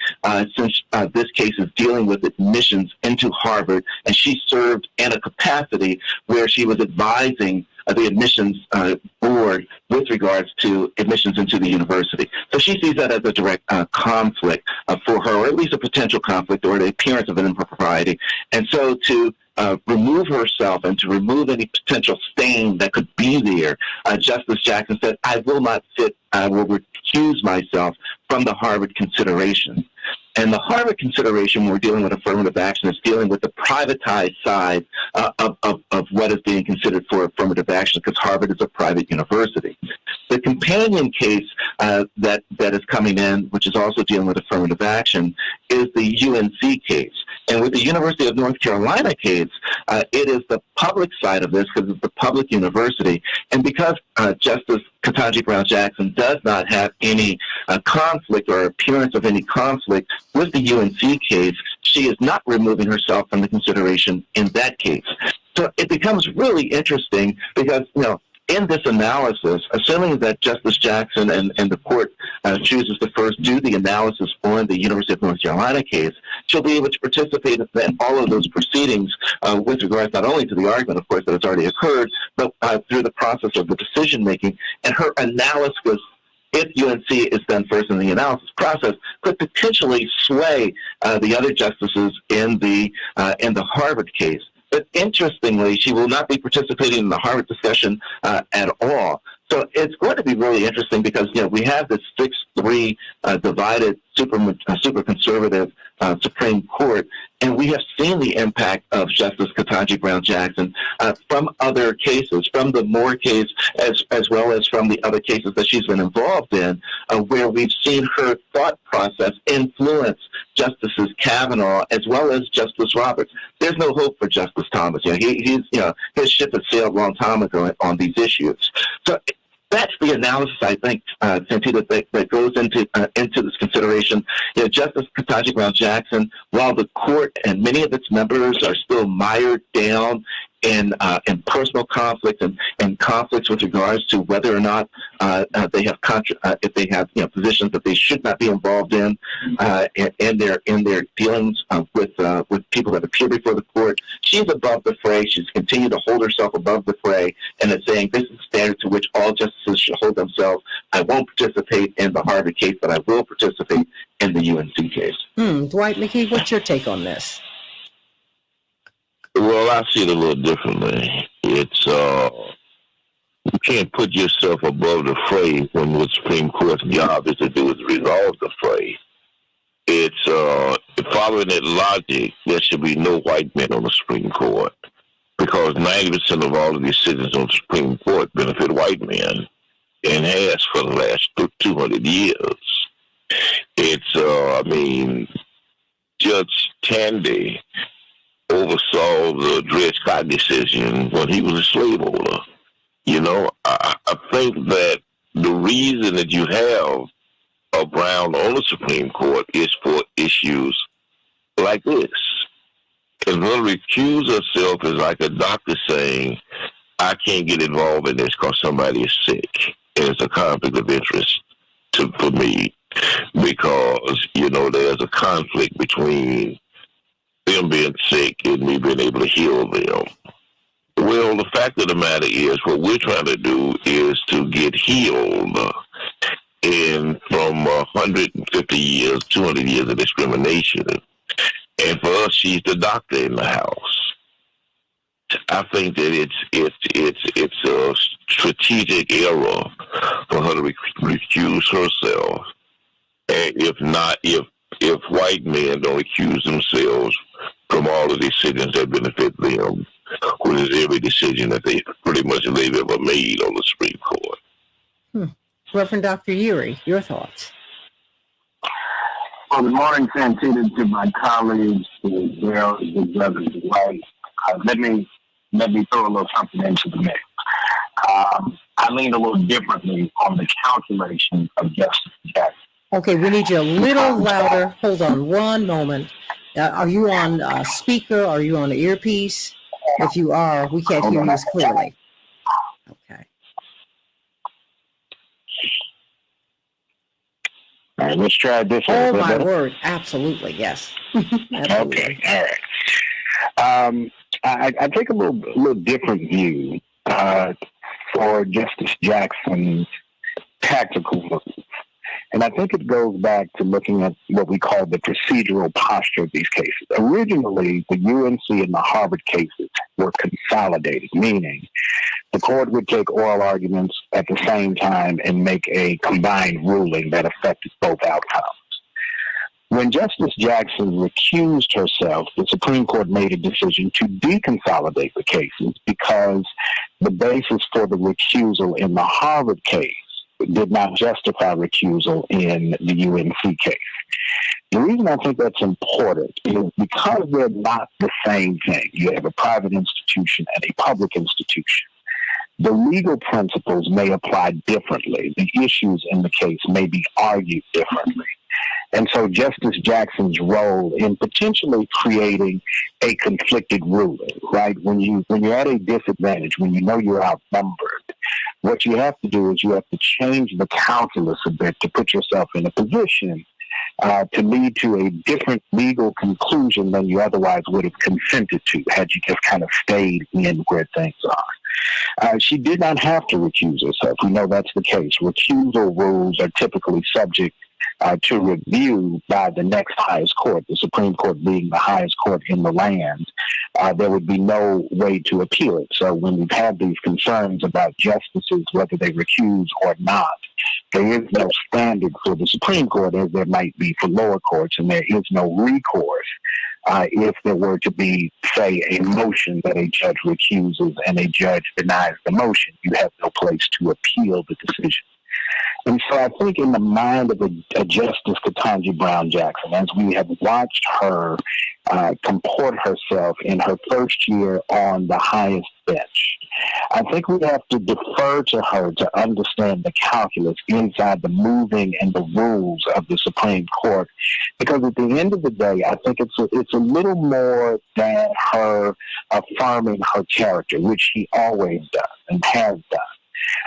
since this case is dealing with admissions into Harvard, and she served in a capacity where she was advising the admissions board with regards to admissions into the university. So she sees that as a direct conflict for her, or at least a potential conflict, or the appearance of an impropriety. And so to remove herself and to remove any potential stain that could be there, Justice Jackson said, I will not sit, I will recuse myself from the Harvard consideration. And the Harvard consideration, when we're dealing with affirmative action, is dealing with the privatized side of what is being considered for affirmative action, because Harvard is a private university. The companion case that is coming in, which is also dealing with affirmative action, is the UNC case. And with the University of North Carolina case, it is the public side of this, because it's the public university. And because Justice Ketanji Brown Jackson does not have any conflict or appearance of any conflict with the UNC case, she is not removing herself from the consideration in that case. So it becomes really interesting because, you know, in this analysis, assuming that Justice Jackson and the court chooses to first do the analysis on the University of North Carolina case, she'll be able to participate in all of those proceedings with regards not only to the argument, of course, that has already occurred, but through the process of the decision-making. And her analysis, if UNC is done first in the analysis process, could potentially sway the other justices in the Harvard case. But interestingly, she will not be participating in the Harvard discussion at all. So it's going to be really interesting because, you know, we have this 6-3 divided super conservative Supreme Court, and we have seen the impact of Justice Ketanji Brown Jackson from other cases, from the Moore case as well as from the other cases that she's been involved in, where we've seen her thought process influence Justices Kavanaugh as well as Justice Roberts. There's no hope for Justice Thomas. You know, he's his ship had sailed a long time ago on these issues. So that's the analysis, I think, Santita, that goes into this consideration. You know, Justice Ketanji Brown Jackson, while the court and many of its members are still mired down in personal conflict and conflicts with regards to whether or not they have if they have positions that they should not be involved in their dealings with people that appear before the court. She's above the fray. She's continued to hold herself above the fray, and is saying this is the standard to which all justices should hold themselves. I won't participate in the Harvard case, but I will participate in the UNC case. Dwight McKee, what's your take on this? Well, I see it a little differently. It's you can't put yourself above the fray when the Supreme Court's job is to do is resolve the fray. It's following that logic, there should be no white men on the Supreme Court because 90% of all the decisions on the Supreme Court benefit white men and has for the last 200 years. It's, Judge Tandy oversaw the Dred Scott decision when he was a slave owner. You know, I think that the reason that you have a Brown on the Supreme Court is for issues like this. And when recuse herself is like a doctor saying, I can't get involved in this because somebody is sick. And it's a conflict of interest for me because, there's a conflict between them being sick and me being able to heal them. Well, the fact of the matter is what we're trying to do is to get healed in from 150 years, 200 years of discrimination. And for us, she's the doctor in the house. I think that it's a strategic error for her to recuse herself. And if white men don't accuse themselves from all the decisions that benefit them, which is every decision that they've ever made on the Supreme Court. Reverend Dr. Urey, your thoughts? Well, good morning, Santita, to my colleagues, to Bill, to Brother Dwight. Let me throw a little something into the mix. I lean a little differently on the calculation of Justice Jackson. Okay, we need you a little louder. Hold on one moment. Are you on speaker? Are you on the earpiece? If you are, we can't hear you as clearly. Okay. All right, let's try this. Oh, my word. Absolutely, yes. Absolutely. Okay, all right. I take a little different view for Justice Jackson's tactical move. And I think it goes back to looking at what we call the procedural posture of these cases. Originally, the UNC and the Harvard cases were consolidated, meaning the court would take oral arguments at the same time and make a combined ruling that affected both outcomes. When Justice Jackson recused herself, the Supreme Court made a decision to deconsolidate the cases because the basis for the recusal in the Harvard case did not justify recusal in the UNC case. The reason I think that's important is because they're not the same thing. You have a private institution and a public institution. The legal principles may apply differently. The issues in the case may be argued differently. And so Justice Jackson's role in potentially creating a conflicted ruling, right? When you're at a disadvantage, when you know you're outnumbered, what you have to do is you have to change the calculus a bit to put yourself in a position to lead to a different legal conclusion than you otherwise would have consented to had you just kind of stayed in where things are. She did not have to recuse herself. We know that's the case. Recusal rules are typically subject to review by the next highest court, the Supreme Court being the highest court in the land. There would be no way to appeal it. So when we've had these concerns about justices, whether they recuse or not, there is no standard for the Supreme Court as there might be for lower courts, and there is no recourse if there were to be, say, a motion that a judge recuses and a judge denies the motion. You have no place to appeal the decision. And so I think in the mind of a Justice Ketanji Brown Jackson, as we have watched her comport herself in her first year on the highest bench. I think we have to defer to her to understand the calculus inside the moving and the rules of the Supreme Court, because at the end of the day, I think it's a little more than her affirming her character, which she always does and has done.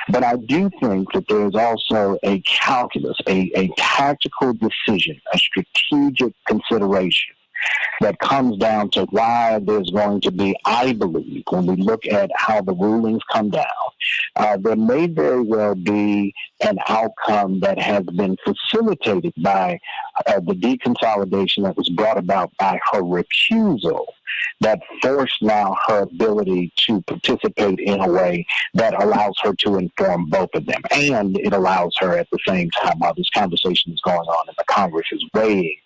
But I do think that there is also a calculus, a tactical decision, a strategic consideration that comes down to why there's going to be, I believe, when we look at how the rulings come down, there may very well be an outcome that has been facilitated by the deconsolidation that was brought about by her recusal, that forced now her ability to participate in a way that allows her to inform both of them. And it allows her at the same time, while this conversation is going on and the Congress is weighing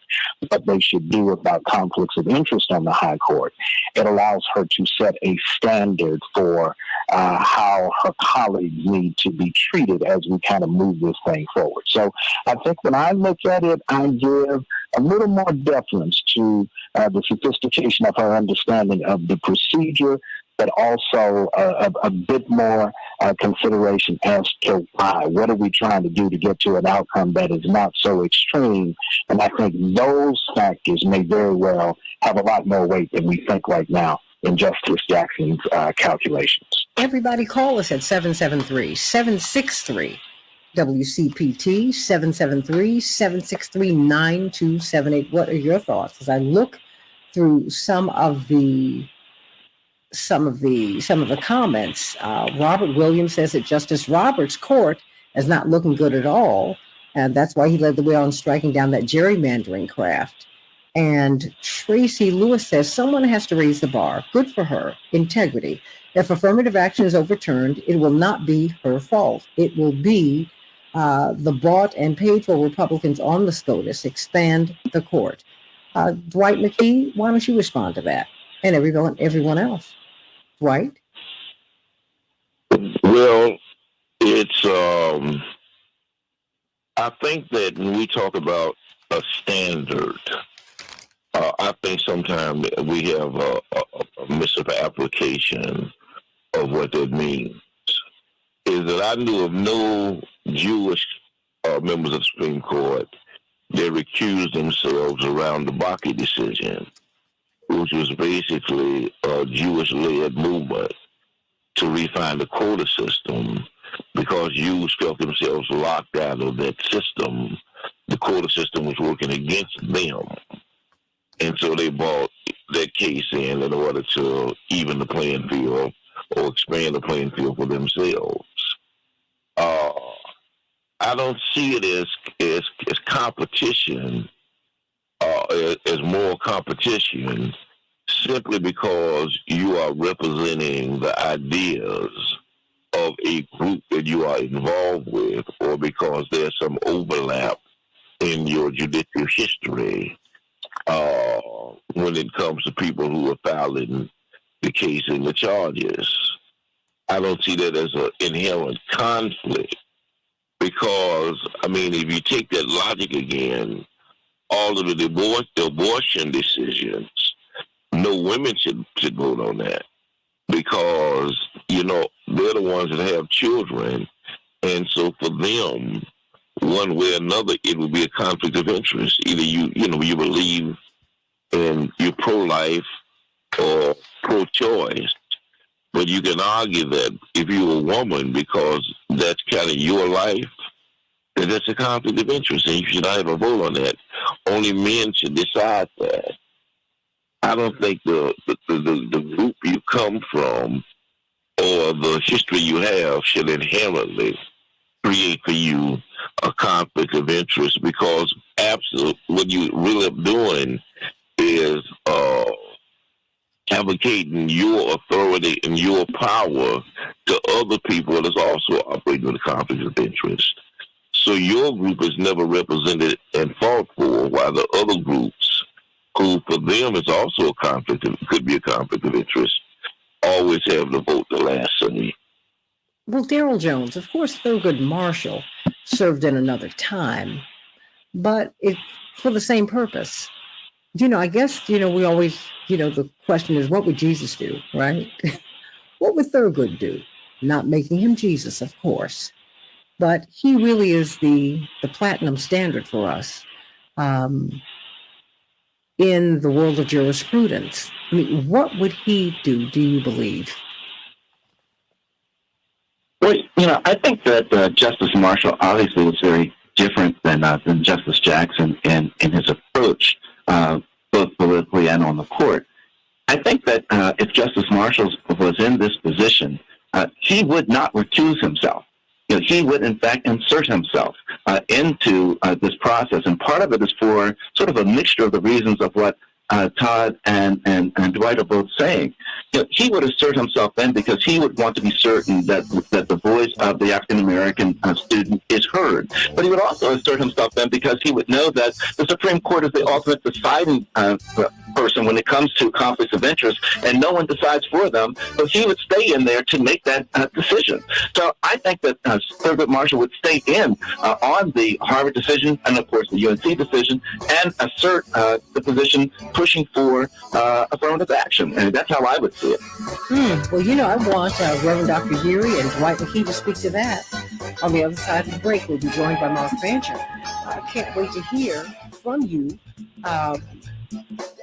what they should do about conflicts of interest on the high court, it allows her to set a standard for how her colleagues need to be treated as we kind of move this thing forward. So I think when I look at it, I give a little more deference to the sophistication of her understanding of the procedure, but also a bit more consideration as to why. What are we trying to do to get to an outcome that is not so extreme? And I think those factors may very well have a lot more weight than we think right now in Justice Jackson's calculations. Everybody call us at 773-763. WCPT 773-763-9278. What are your thoughts? As I look through some of the comments, Robert Williams says that Justice Roberts' court is not looking good at all, and that's why he led the way on striking down that gerrymandering craft. And Tracy Lewis says someone has to raise the bar. Good for her. Integrity. If affirmative action is overturned, it will not be her fault. It will be the bought and paid for Republicans on the SCOTUS. Expand the court. Dwight McKee, why don't you respond to that? And everyone else. Dwight? Well, it's I think that when we talk about a standard, I think sometimes we have a misapplication of what that means. Is that I knew of no Jewish members of the Supreme Court that recused themselves around the Bakke decision, which was basically a Jewish-led movement to refine the quota system, because Jews felt themselves locked out of that system. The quota system was working against them. And so they brought that case in order to even the playing field or expand the playing field for themselves. I don't see it as competition, as moral competition, simply because you are representing the ideas of a group that you are involved with, or because there's some overlap in your judicial history when it comes to people who are filing the case and the charges. I don't see that as an inherent conflict, because, I mean, if you take that logic again, all of the abortion decisions, no women should vote on that, because, you know, they're the ones that have children. And so for them, one way or another, it would be a conflict of interest. Either you believe in you're pro-life or pro-choice, but you can argue that if you're a woman, because that's kind of your life, that that's a conflict of interest, and you should not have a vote on that. Only men should decide that. I don't think the group you come from or the history you have should inherently create for you a conflict of interest, because absolutely what you really are doing is advocating your authority and your power to other people that's also operating with a conflict of interest. So your group is never represented and fought for, while the other groups, who for them is also could be a conflict of interest, always have the vote the last say. Well, Daryl Jones, of course, Thurgood Marshall served in another time, but it for the same purpose. I guess, we always, the question is, what would Jesus do, right? What would Thurgood do? Not making him Jesus, of course, but he really is the platinum standard for us in the world of jurisprudence. I mean, what would he do you believe? Well, I think that Justice Marshall obviously is very different than Justice Jackson in his approach, both politically and on the court. I think that if Justice Marshall was in this position, he would not recuse himself. He would, in fact, insert himself into this process. And part of it is for sort of a mixture of the reasons of what Todd and Dwight are both saying. He would assert himself then because he would want to be certain that the voice of the African American student is heard. But he would also assert himself then because he would know that the Supreme Court is the ultimate deciding person when it comes to conflicts of interest, and no one decides for them. So he would stay in there to make that decision. So I think that Thurgood Marshall would stay in on the Harvard decision and, of course, the UNC decision and assert the position pushing for affirmative action. And that's how I would see it. Well, I want Reverend Dr. Geary and Dwight McKee to speak to that. On the other side of the break, we'll be joined by Mark Fancher. I can't wait to hear from you.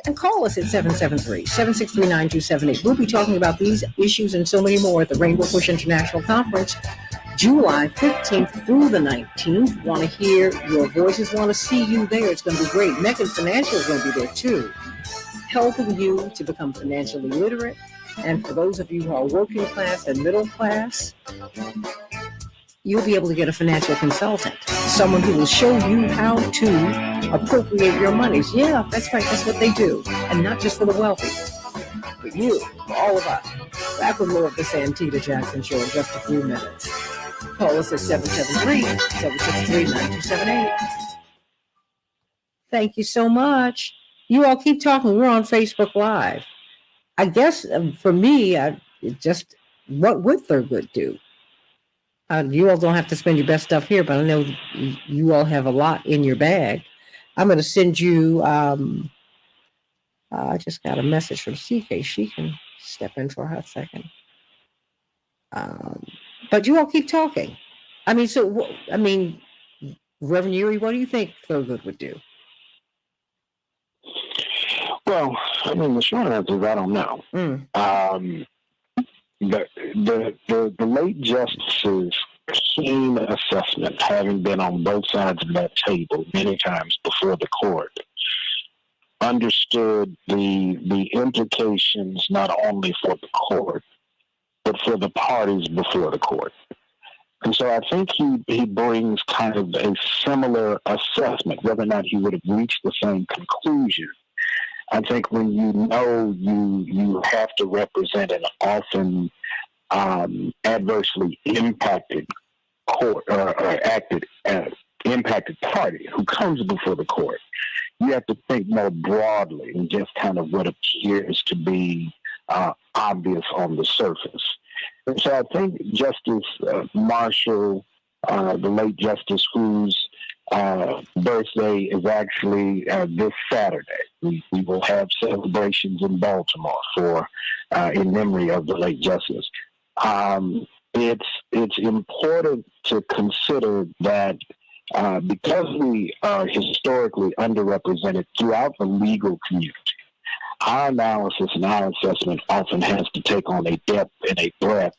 And call us at 773-763-9278. We'll be talking about these issues and so many more at the Rainbow Push International Conference, July 15th through the 19th. Want to hear your voices, want to see you there. It's going to be great. Meccan Financial is going to be there too, helping you to become financially literate. And for those of you who are working class and middle class, you'll be able to get a financial consultant, someone who will show you how to appropriate your monies. Yeah, that's right. That's what they do. And not just for the wealthy, but you, for all of us. Back with more of the Santita Jackson Show in just a few minutes. Call us at 773-763-9278. Thank you so much. You all keep talking. We're on Facebook Live. I guess for me, what would Thurgood do? You all don't have to spend your best stuff here, but I know you all have a lot in your bag. I'm going to send you, I just got a message from CK. She can step in for a hot second. But you all keep talking. Reverend Uri, what do you think Thurgood would do? Well, the short answer is I don't know. The late justice's keen assessment, having been on both sides of that table many times before the court, understood the implications not only for the court, but for the parties before the court. And so I think he brings kind of a similar assessment, whether or not he would have reached the same conclusion. I think when you have to represent an often adversely impacted court or impacted party who comes before the court, you have to think more broadly than just kind of what appears to be obvious on the surface. And so I think Justice Marshall, the late justice whose birthday is actually this Saturday. We will have celebrations in Baltimore in memory of the late justice. It's important to consider that because we are historically underrepresented throughout the legal community, our analysis and our assessment often has to take on a depth and a breadth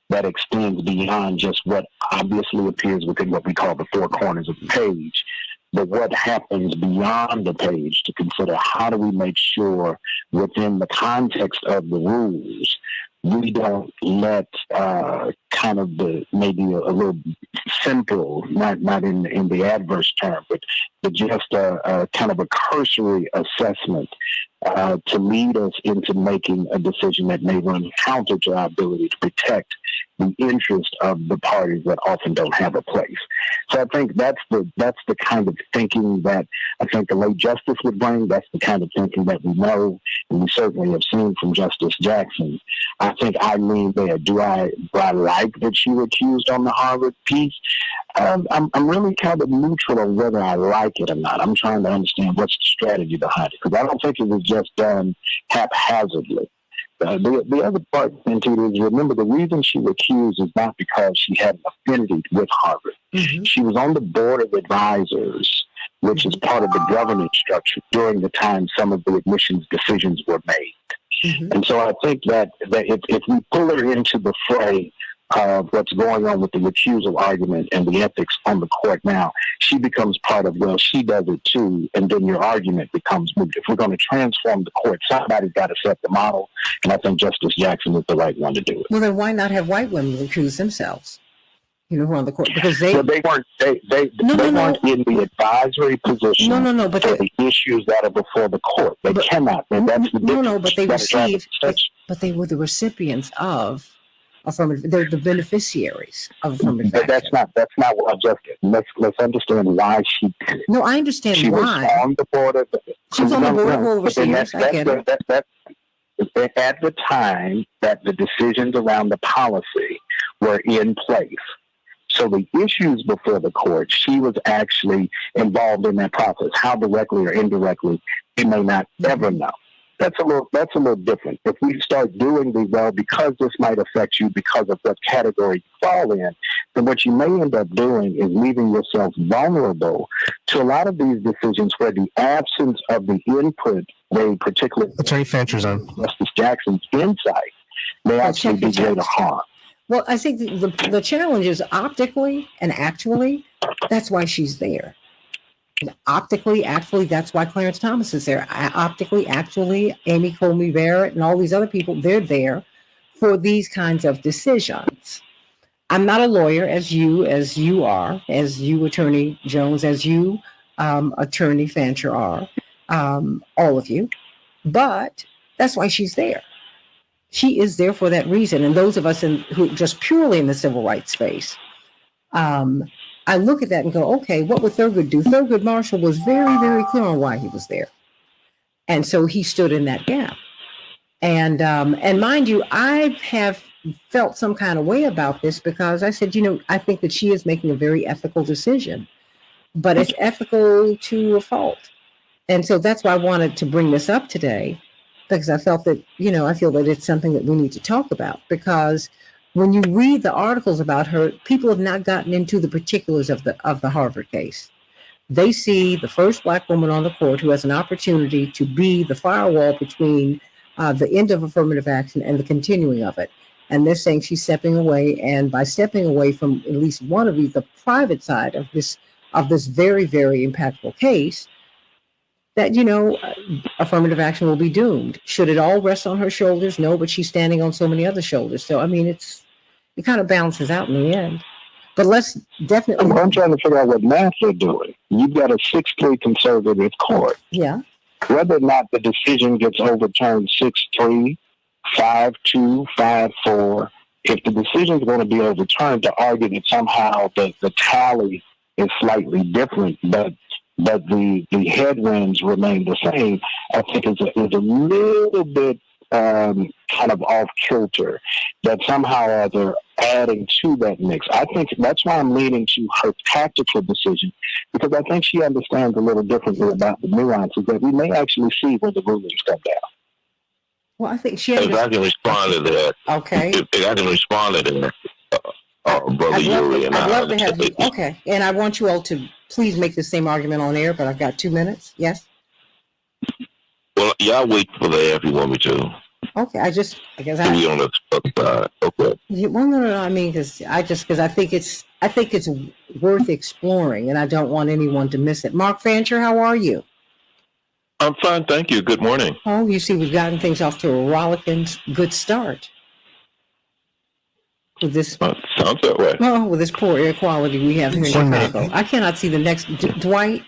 that extends beyond just what obviously appears within what we call the four corners of the page, but what happens beyond the page, to consider how do we make sure within the context of the rules we don't let kind of maybe a little simple, not in the adverse term, but just a kind of a cursory assessment to lead us into making a decision that may run counter to our ability to protect the interest of the parties that often don't have a place. So I think that's the kind of thinking that I think the late justice would bring. That's the kind of thinking that we know and we certainly have seen from Justice Jackson. I think I lean there. Do I like that she recused on the Harvard piece? I'm really kind of neutral on whether I like it or not. I'm trying to understand what's the strategy behind it, because I don't think it was just done haphazardly. The other part, Santita, is remember the reason she recused is not because she had an affinity with Harvard. Mm-hmm. She was on the board of advisors, which is part of the governance structure during the time some of the admissions decisions were made. Mm-hmm. And so I think that if we pull her into the fray of what's going on with the recusal argument and the ethics on the court now, she becomes part of, well, she does it too, and then your argument becomes moot. If we're going to transform the court, somebody's got to set the model, and I think Justice Jackson is the right one to do it. Well, then why not have white women recuse themselves? You know, who are on the court, because they weren't in the advisory position. No, but for the issues that are before the court, they cannot. And that's the but they received, but they were the recipients of affirmative. They're the beneficiaries of affirmative action. That's not what I just did. Let's understand why she did it. No, I understand she why. Was on the board of. She was on the board of overseers. I get it. At the time that the decisions around the policy were in place. So the issues before the court, she was actually involved in that process. How directly or indirectly, we may not ever know. That's a little different. If we start doing because this might affect you because of what category you fall in, then what you may end up doing is leaving yourself vulnerable to a lot of these decisions where the absence of the input, particularly Attorney Fancher's on. Justice Jackson's insight, may actually be greater harm. Well, I think the challenge is optically and actually, that's why she's there. Optically, actually, that's why Clarence Thomas is there. Optically, actually, Amy Coney Barrett and all these other people, they're there for these kinds of decisions. I'm not a lawyer as you are, as you, Attorney Jones, as you, Attorney Fancher are, all of you. But that's why she's there. She is there for that reason. And those of us who just purely in the civil rights space, I look at that and go, okay, what would Thurgood do? Thurgood Marshall was very, very clear on why he was there. And so he stood in that gap. And mind you, I have felt some kind of way about this because I said, I think that she is making a very ethical decision, but it's ethical to a fault. And so that's why I wanted to bring this up today, because I felt that, I feel that it's something that we need to talk about, because when you read the articles about her, people have not gotten into the particulars of the Harvard case. They see the first Black woman on the court who has an opportunity to be the firewall between the end of affirmative action and the continuing of it. And they're saying she's stepping away, and by stepping away from at least one of the private side of this very, very impactful case, that, affirmative action will be doomed. Should it all rest on her shoulders? No, but she's standing on so many other shoulders. So, it kind of balances out in the end. But let's definitely... I'm trying to figure out what math they're doing. You've got a 6-3 conservative court. Yeah. Whether or not the decision gets overturned 6-3, 5-2, 5-4, if the decision is going to be overturned, to argue that somehow the tally is slightly different, but the headwinds remain the same, I think is a little bit kind of off kilter, that somehow or other adding to that mix. I think that's why I'm leaning to her tactical decision, because I think she understands a little differently about the nuances that we may actually see when the rulings come down. Well, I think she... If I can respond to that. Okay. If I can respond to that, Brother Yuri and I'd love to I. have you. Okay. And I want you all to please make the same argument on air, but I've got 2 minutes. Yes? Well, y'all wait for that if you want me to. Okay. I guess we on the other side. Okay. Well, no. I mean, because I think it's worth exploring, and I don't want anyone to miss it. Mark Fancher, how are you? I'm fine, thank you. Good morning. Oh, you see, we've gotten things off to a rollicking good start. With this, sounds that way. Oh, with this poor air quality we have here in Chicago, I cannot see the next Dwight.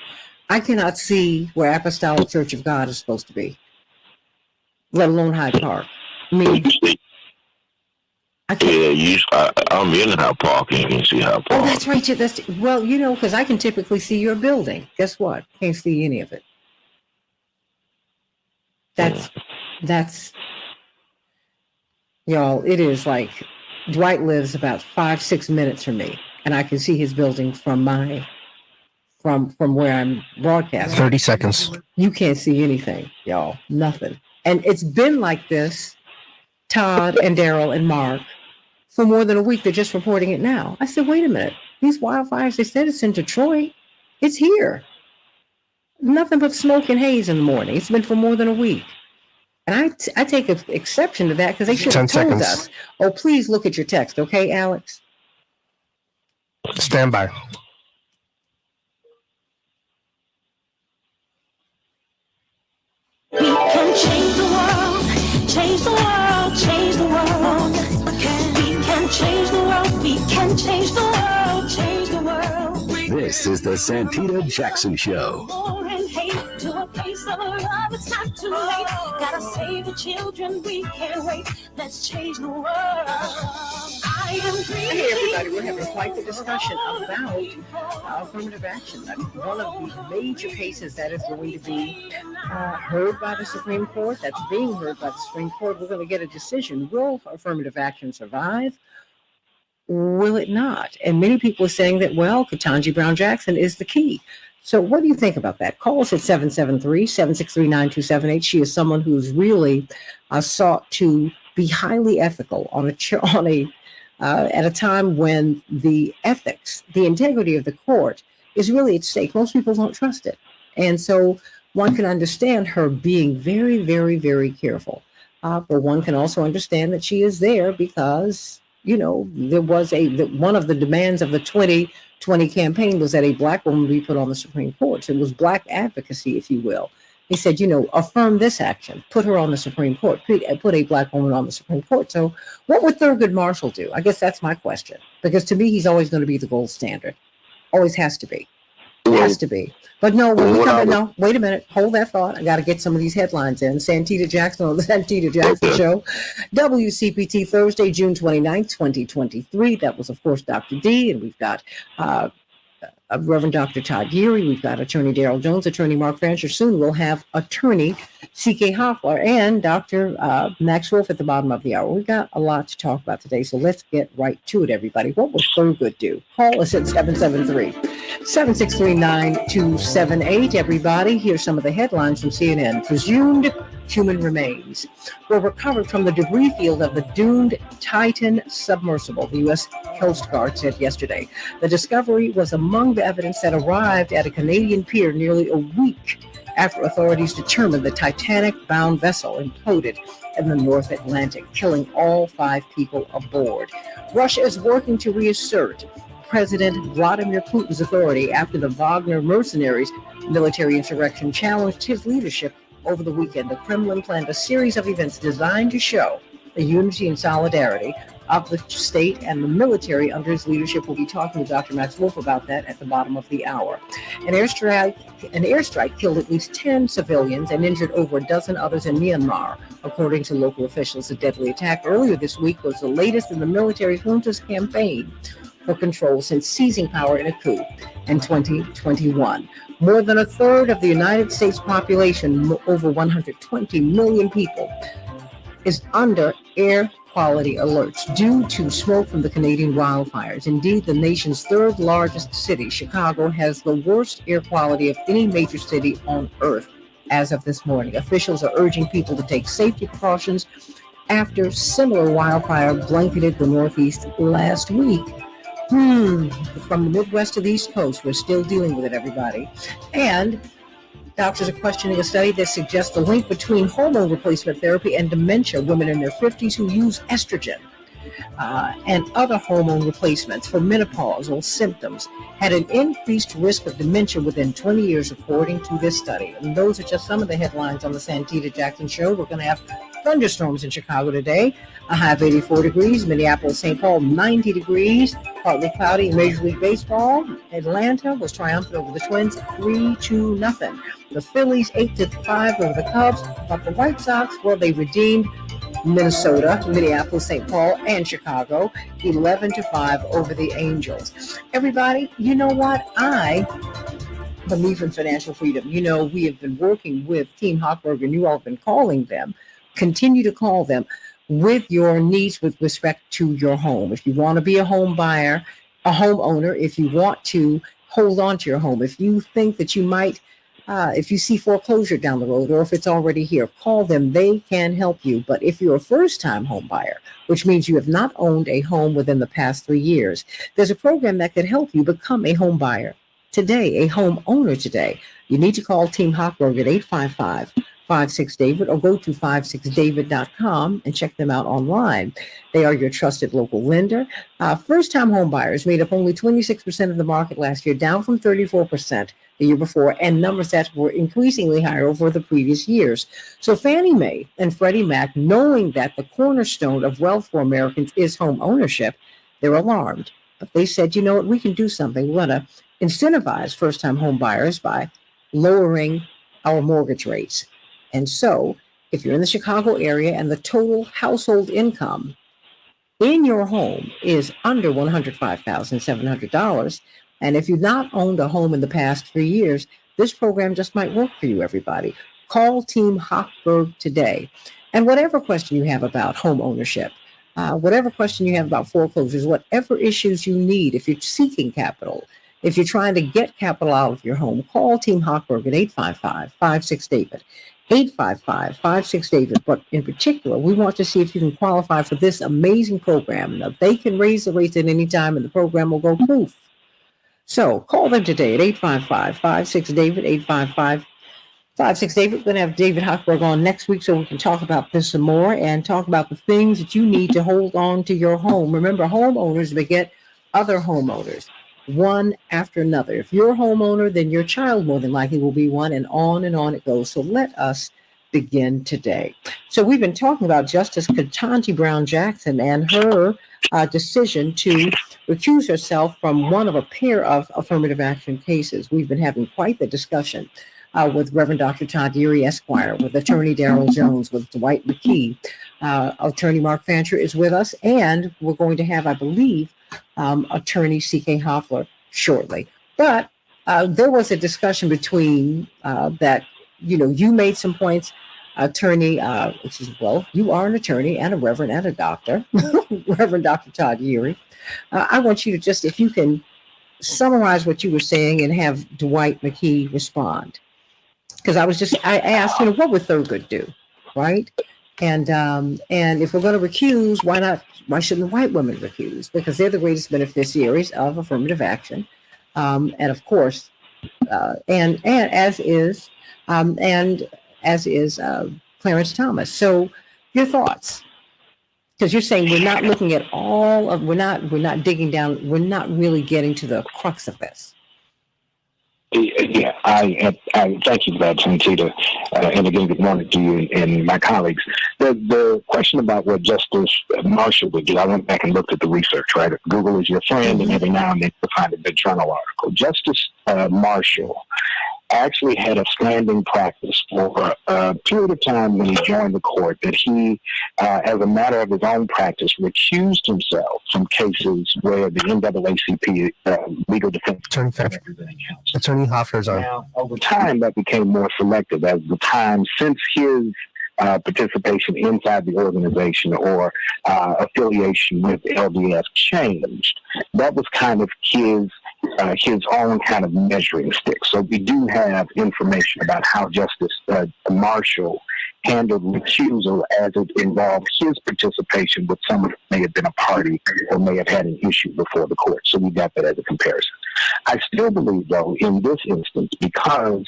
I cannot see where Apostolic Church of God is supposed to be, let alone Hyde Park. I mean, I'm in Hyde Park, and you can see Hyde Park. Oh, that's right. Well, because I can typically see your building. Guess what? Can't see any of it. That's y'all. It is like Dwight lives about 5-6 minutes from me, and I can see his building from where I'm broadcasting. 30 seconds. You can't see anything, y'all. Nothing. And it's been like this Todd and Daryl and Mark for more than a week. They're just reporting it now. I said, wait a minute. These wildfires, they said it's in Detroit. It's here. Nothing but smoke and haze in the morning. It's been for more than a week. And I take exception to that because they should have 10 told seconds. us. Oh, please look at your text, okay, Alex? Stand by. We can change the world, change the world, change the world. We can change the world, we can change the world, change the world. This is the Santita Jackson Show. War and hate to a place of love, it's not too late. Gotta save the children, we can't wait. Let's change the world. I am breathing. Hey, everybody, we're having quite the discussion about affirmative action. I mean, one of the major cases that is going to be heard by the Supreme Court, that's being heard by the Supreme Court. We're going to get a decision. Will affirmative action survive? Will it not? And many people are saying that, well, Ketanji Brown Jackson is the key. So what do you think about that? Call us at 773-763-9278. She is someone who's really sought to be highly ethical at a time when the ethics, the integrity of the court is really at stake. Most people don't trust it. And so one can understand her being very, very, very careful. But one can also understand that she is there because, you know, there was one of the demands of the 2020 campaign was that a Black woman be put on the Supreme Court. So it was Black advocacy, if you will. He said, you know, affirm this action, put her on the Supreme Court, put a Black woman on the Supreme Court. So what would Thurgood Marshall do? I guess that's my question, because to me, he's always going to be the gold standard. Always has to be. Has to be. But no, when we come in, no, wait a minute. Hold that thought. I got to get some of these headlines in. Santita Jackson on the Santita Jackson Show. WCPT Thursday, June 29th, 2023. That was, of course, Dr. D. And we've got Reverend Dr. Todd Geary. We've got Attorney Daryl Jones, Attorney Mark Fancher. Soon we'll have Attorney C.K. Hoffler and Dr. Max Wolf at the bottom of the hour. We've got a lot to talk about today, so let's get right to it, everybody. What will Thurgood do? Call us at 773-763-9278. Everybody, here's some of the headlines from CNN. Presumed human remains were recovered from the debris field of the doomed Titan submersible, the U.S. Coast Guard said yesterday. The discovery was among the evidence that arrived at a Canadian pier nearly a week after authorities determined the Titanic-bound vessel imploded in the North Atlantic, killing all 5 people aboard. Russia is working to reassert President Vladimir Putin's authority after the Wagner mercenaries' military insurrection challenged his leadership over the weekend. The Kremlin planned a series of events designed to show the unity and solidarity of the state and the military under his leadership. We'll be talking to Dr. Max Wolf about that at the bottom of the hour. An airstrike killed at least 10 civilians and injured over a dozen others in Myanmar, according to local officials. The deadly attack earlier this week was the latest in the military junta's campaign for control since seizing power in a coup in 2021. More than a third of the United States population, over 120 million people, is under air quality alerts due to smoke from the Canadian wildfires. Indeed, the nation's third largest city, Chicago, has the worst air quality of any major city on earth as of this morning. Officials are urging people to take safety precautions after similar wildfire blanketed the Northeast last week. From the Midwest to the East Coast, we're still dealing with it, everybody. And doctors are questioning a study that suggests a link between hormone replacement therapy and dementia. Women in their 50s who use estrogen and other hormone replacements for menopausal symptoms had an increased risk of dementia within 20 years, according to this study. And those are just some of the headlines on the Santita Jackson Show. We're going to have thunderstorms in Chicago today, a high of 84 degrees. Minneapolis, St. Paul, 90 degrees. Partly cloudy in Major League Baseball. Atlanta was triumphant over the Twins, 3-0. The Phillies, 8-5 over the Cubs. But the White Sox, well, they redeemed Minnesota, Minneapolis, St. Paul, and Chicago, 11-5 over the Angels. Everybody, you know what? I believe in financial freedom. You know, we have been working with Team Hochberg, and you all have been calling them. Continue to call them with your needs with respect to your home. If you want to be a home buyer, a homeowner, if you want to hold on to your home, if you think that you might If you see foreclosure down the road or if it's already here, call them. They can help you. But if you're a first-time home buyer, which means you have not owned a home within the past 3 years, there's a program that could help you become a home buyer today, a home owner today. You need to call Team Hochberg at 855-56-DAVID or go to 56david.com and check them out online. They are your trusted local lender. First-time home buyers made up only 26% of the market last year, down from 34% the year before, and numbers that were increasingly higher over the previous years. So Fannie Mae and Freddie Mac, knowing that the cornerstone of wealth for Americans is home ownership, they're alarmed. But they said, you know what, we can do something. We want to incentivize first-time home buyers by lowering our mortgage rates. And so if you're in the Chicago area and the total household income in your home is under $105,700, and if you've not owned a home in the past 3 years, this program just might work for you, everybody. Call Team Hochberg today. And whatever question you have about home ownership, whatever question you have about foreclosures, whatever issues you need, if you're seeking capital, if you're trying to get capital out of your home, call Team Hochberg at 855-56-DAVID. 855-56-DAVID. But in particular, we want to see if you can qualify for this amazing program. Now, they can raise the rates at any time and the program will go poof. So call them today at 855-56-DAVID, 855-56-DAVID. We're going to have David Hochberg on next week so we can talk about this some more and talk about the things that you need to hold on to your home. Remember, homeowners beget other homeowners, one after another. If you're a homeowner, then your child more than likely will be one, and on it goes. So let us begin today. So we've been talking about Justice Ketanji Brown Jackson and her decision to recuse herself from one of a pair of affirmative action cases. We've been having quite the discussion with Reverend Dr. Todd Erie Esquire, with Attorney Darrell Jones, with Dwight McKee. Attorney Mark Fancher is with us, and we're going to have, I believe, Attorney C.K. Hoffler shortly. But there was a discussion between that, you made some points, Attorney, well, you are an attorney and a reverend and a doctor, Reverend Dr. Todd Erie. I want you to just, if you can summarize what you were saying and have Dwight McKee respond. Because I asked, what would Thurgood do, right? And if we're going to recuse, why shouldn't white women recuse? Because they're the greatest beneficiaries of affirmative action. And of course, and as is Clarence Thomas. So your thoughts, because you're saying we're not looking at we're not digging down, we're not really getting to the crux of this. Yeah, I thank you for that, Santita. And again, good morning to you and my colleagues. The question about what Justice Marshall would do, I went back and looked at the research, right? Google is your friend, and every now and then you find a good journal article. Justice Marshall actually had a standing practice for a period of time when he joined the court that he, as a matter of his own practice, recused himself from cases where the NAACP legal defense Attorney Hoffler's on. Now, over time, that became more selective as the time since his participation inside the organization or affiliation with LDS changed. That was kind of his own kind of measuring stick. So we do have information about how Justice Marshall handled recusal as it involved his participation with someone who may have been a party or may have had an issue before the court. So we got that as a comparison. I still believe, though, in this instance, because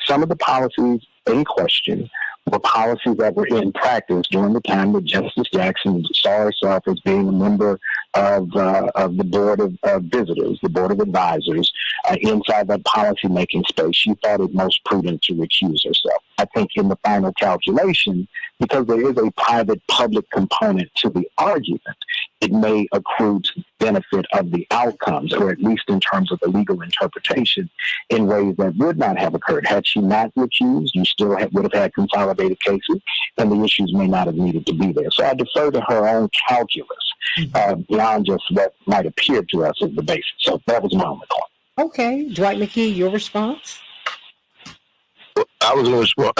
some of the policies in question were policies that were in practice during the time that Justice Jackson saw herself as being a member of the Board of Visitors, the Board of Advisors, inside that policy-making space. She thought it most prudent to recuse herself. I think in the final calculation, because there is a private-public component to the argument, it may accrue to the benefit of the outcomes, or at least in terms of the legal interpretation, in ways that would not have occurred. Had she not recused, you still would have had consolidated cases, and the issues may not have needed to be there. So I defer to her own calculus beyond just what might appear to us as the basis. So that was my only point. Okay. Dwight McKee, your response? I was going to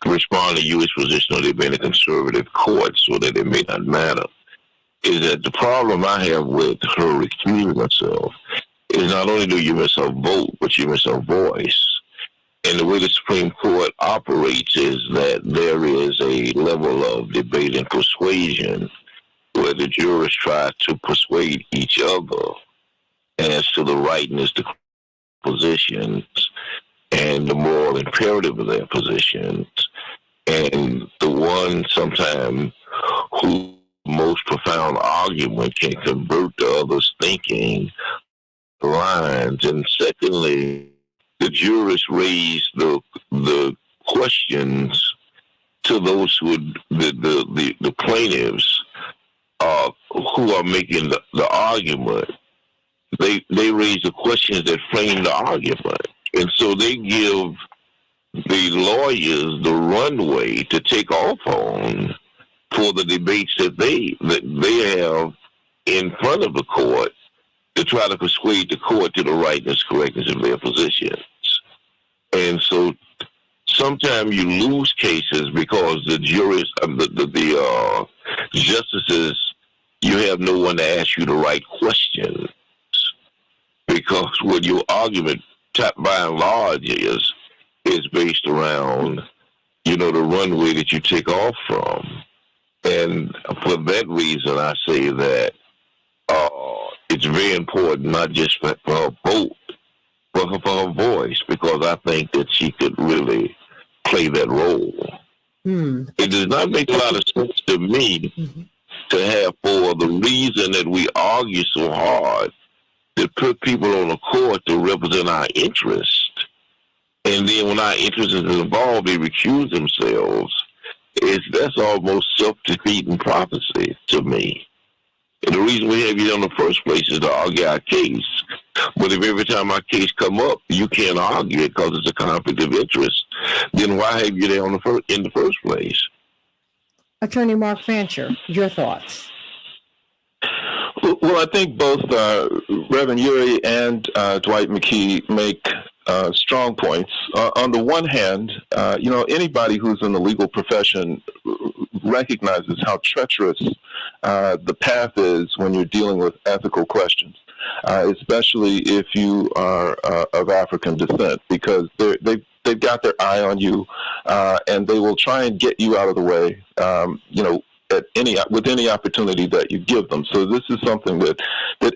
respond to you position on it being a conservative court so that it may not matter. Is that the problem I have with her recusing herself is not only do you miss her vote, but you miss her voice. And the way the Supreme Court operates is that there is a level of debate and persuasion where the jurors try to persuade each other as to the rightness of the positions and the moral imperative of their positions. And the one sometimes whose most profound argument can convert the other's thinking lines. And secondly, the jurors raise the questions to those who the plaintiffs who are making the argument. They raise the questions that frame the argument, and so they give the lawyers the runway to take off on for the debates that they have in front of the court to try to persuade the court to the rightness, correctness of their positions. And so sometimes you lose cases because the juries, the justices, you have no one to ask you the right questions. Because what your argument, by and large, is based around, the runway that you take off from. And for that reason, I say that it's very important, not just for her vote, but for her voice, because I think that she could really play that role. It does not make a lot of sense to me to have, for the reason that we argue so hard, to put people on the court to represent our interest. And then when our interest is involved, they recuse themselves. That's almost self-defeating prophecy to me. And the reason we have you in the first place is to argue our case. But if every time our case come up, you can't argue it because it's a conflict of interest, then why have you there in the first place? Attorney Mark Fancher, your thoughts? Well, I think both Reverend Urey and Dwight McKee make strong points. On the one hand, anybody who's in the legal profession recognizes how treacherous the path is when you're dealing with ethical questions, especially if you are of African descent, because they've got their eye on you, and they will try and get you out of the way, with any opportunity that you give them. So this is something that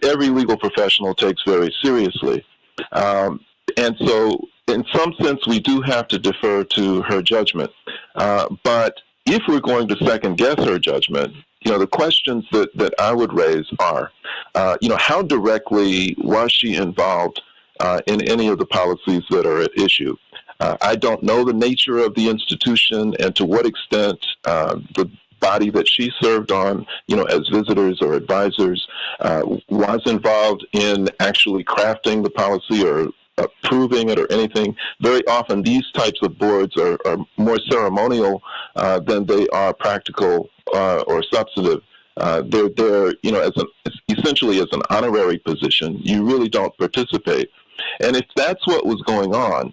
every legal professional takes very seriously. And so in some sense, we do have to defer to her judgment. But if we're going to second guess her judgment, the questions that I would raise are, how directly was she involved in any of the policies that are at issue? I don't know the nature of the institution and to what extent the body that she served on, as visitors or advisors, was involved in actually crafting the policy or approving it or anything. Very often these types of boards are more ceremonial than they are practical or substantive. They're there, essentially as an honorary position. You really don't participate. And if that's what was going on,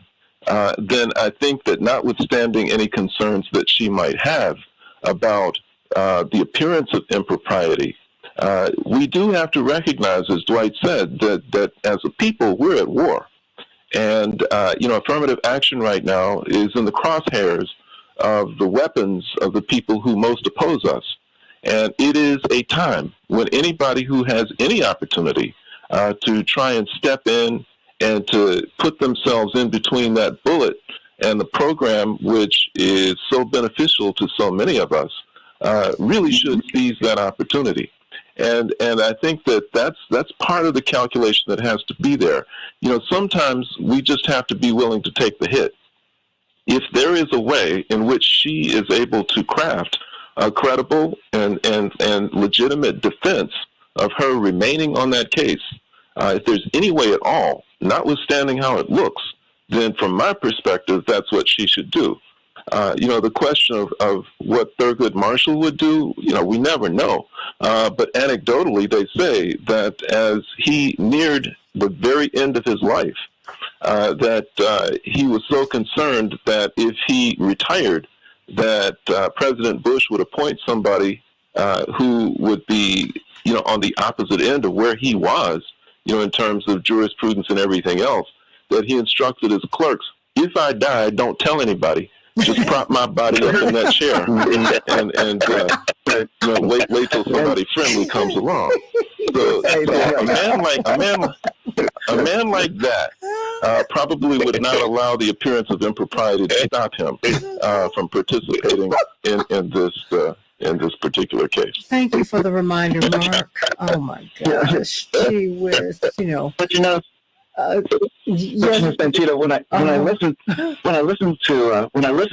then I think that notwithstanding any concerns that she might have about the appearance of impropriety, we do have to recognize, as Dwight said, that as a people, we're at war. And, affirmative action right now is in the crosshairs of the weapons of the people who most oppose us. And it is a time when anybody who has any opportunity to try and step in and to put themselves in between that bullet and the program, which is so beneficial to so many of us, really should seize that opportunity. And I think that's part of the calculation that has to be there. Sometimes we just have to be willing to take the hit. If there is a way in which she is able to craft a credible and legitimate defense of her remaining on that case, if there's any way at all, notwithstanding how it looks, then from my perspective, that's what she should do. The question of what Thurgood Marshall would do, we never know. But anecdotally, they say that as he neared the very end of his life, that he was so concerned that if he retired, that President Bush would appoint somebody who would be, on the opposite end of where he was, in terms of jurisprudence and everything else, that he instructed his clerks, if I die, don't tell anybody. Just prop my body up in that chair and wait till somebody friendly comes along. So a man like that probably would not allow the appearance of impropriety to stop him from participating in this particular case. Thank you for the reminder, Mark. Oh my gosh, gee whiz, But yes. Santita, when I listen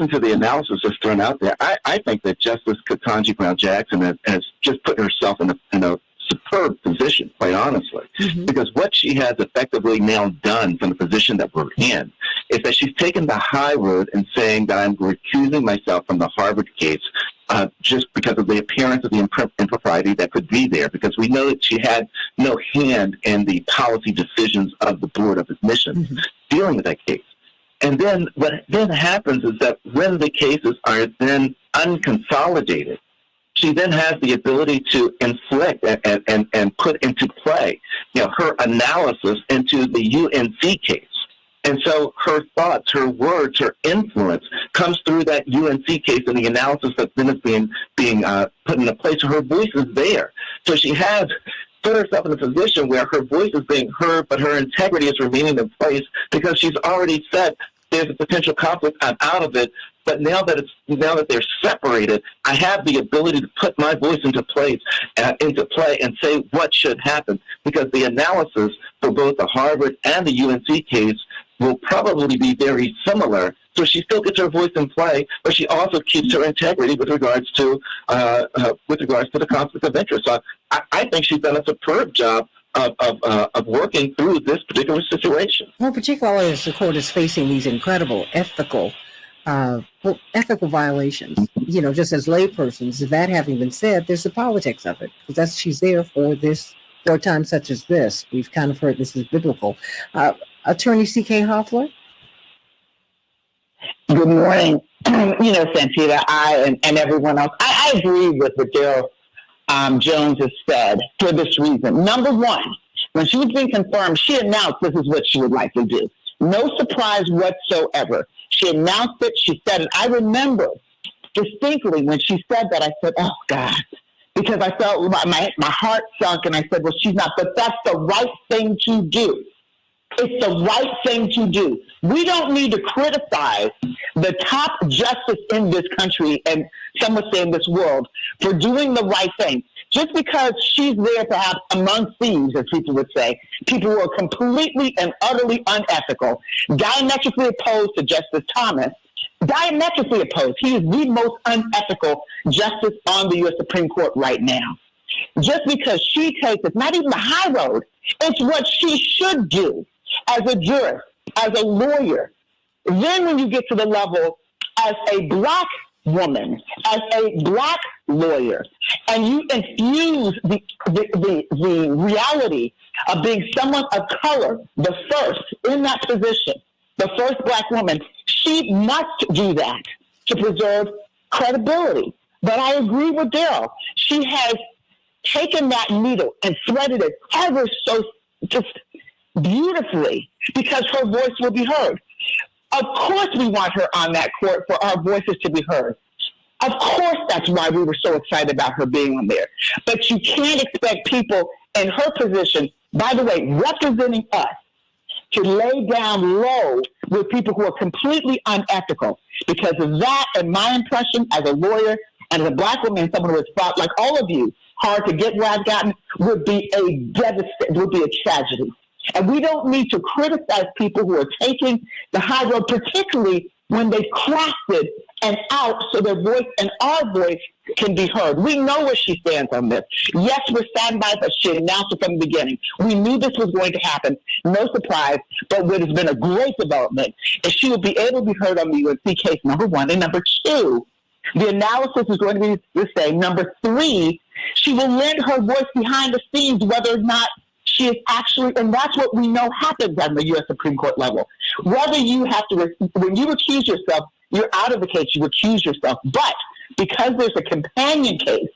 to the analysis that's thrown out there, I think that Justice Ketanji Brown Jackson has just put herself in a superb position, quite honestly, because what she has effectively now done from the position that we're in is that she's taken the high road and saying that I'm recusing myself from the Harvard case just because of the appearance of the impropriety that could be there, because we know that she had no hand in the policy decisions of the Board of Admissions dealing with that case. And then what then happens is that when the cases are then unconsolidated, she then has the ability to inflict and put into play, her analysis into the UNC case. And so her thoughts, her words, her influence comes through that UNC case and the analysis that then is being put into place. So her voice is there. So she has put herself in a position where her voice is being heard, but her integrity is remaining in place because she's already said there's a potential conflict. I'm out of it. But now that they're separated, I have the ability to put my voice into play and say what should happen, because the analysis for both the Harvard and the UNC case will probably be very similar. So she still gets her voice in play, but she also keeps her integrity with regards to the conflict of interest. So I think she's done a superb job of working through this particular situation. Well, particularly as the court is facing these incredible ethical violations. Just as laypersons, that having been said, there's the politics of it, because she's there for a time such as this. We've kind of heard this is biblical. Attorney C.K. Hoffler. Good morning. Santita, and everyone else, I agree with what Daryl Jones has said for this reason. Number one, when she was being confirmed, she announced this is what she would like to do. No surprise whatsoever. She announced it. She said it. I remember distinctly when she said that, I said, oh, God, because I felt my heart sunk, and I said, well, she's not. But that's the right thing to do. It's the right thing to do. We don't need to criticize the top justice in this country, and some would say in this world, for doing the right thing. Just because she's there perhaps among thieves, as people would say, people who are completely and utterly unethical, diametrically opposed to Justice Thomas, diametrically opposed. He is the most unethical justice on the U.S. Supreme Court right now. Just because she takes it, not even the high road, it's what she should do as a jurist, as a lawyer. Then when you get to the level as a black woman, as a black lawyer, and you infuse the reality of being someone of color, the first in that position, the first black woman, she must do that to preserve credibility. But I agree with Daryl. She has taken that needle and threaded it ever so just beautifully, because her voice will be heard. Of course we want her on that court for our voices to be heard. Of course that's why we were so excited about her being on there. But you can't expect people in her position, by the way, representing us, to lay down low with people who are completely unethical. Because of that, and my impression as a lawyer and as a black woman and someone who has fought, like all of you, hard to get where I've gotten, would be a tragedy. And we don't need to criticize people who are taking the high road, particularly when they've crafted an out so their voice and our voice can be heard. We know where she stands on this. Yes, we're standing by, but she announced it from the beginning. We knew this was going to happen. No surprise. But what has been a great development is she will be able to be heard on the UNC case, number one. And number two, the analysis is going to be the same. Number three, she will lend her voice behind the scenes, whether or not she is actually, and that's what we know happens on the U.S. Supreme Court level. Whether you have to, when you accuse yourself, you're out of the case, you accuse yourself. But because there's a companion case,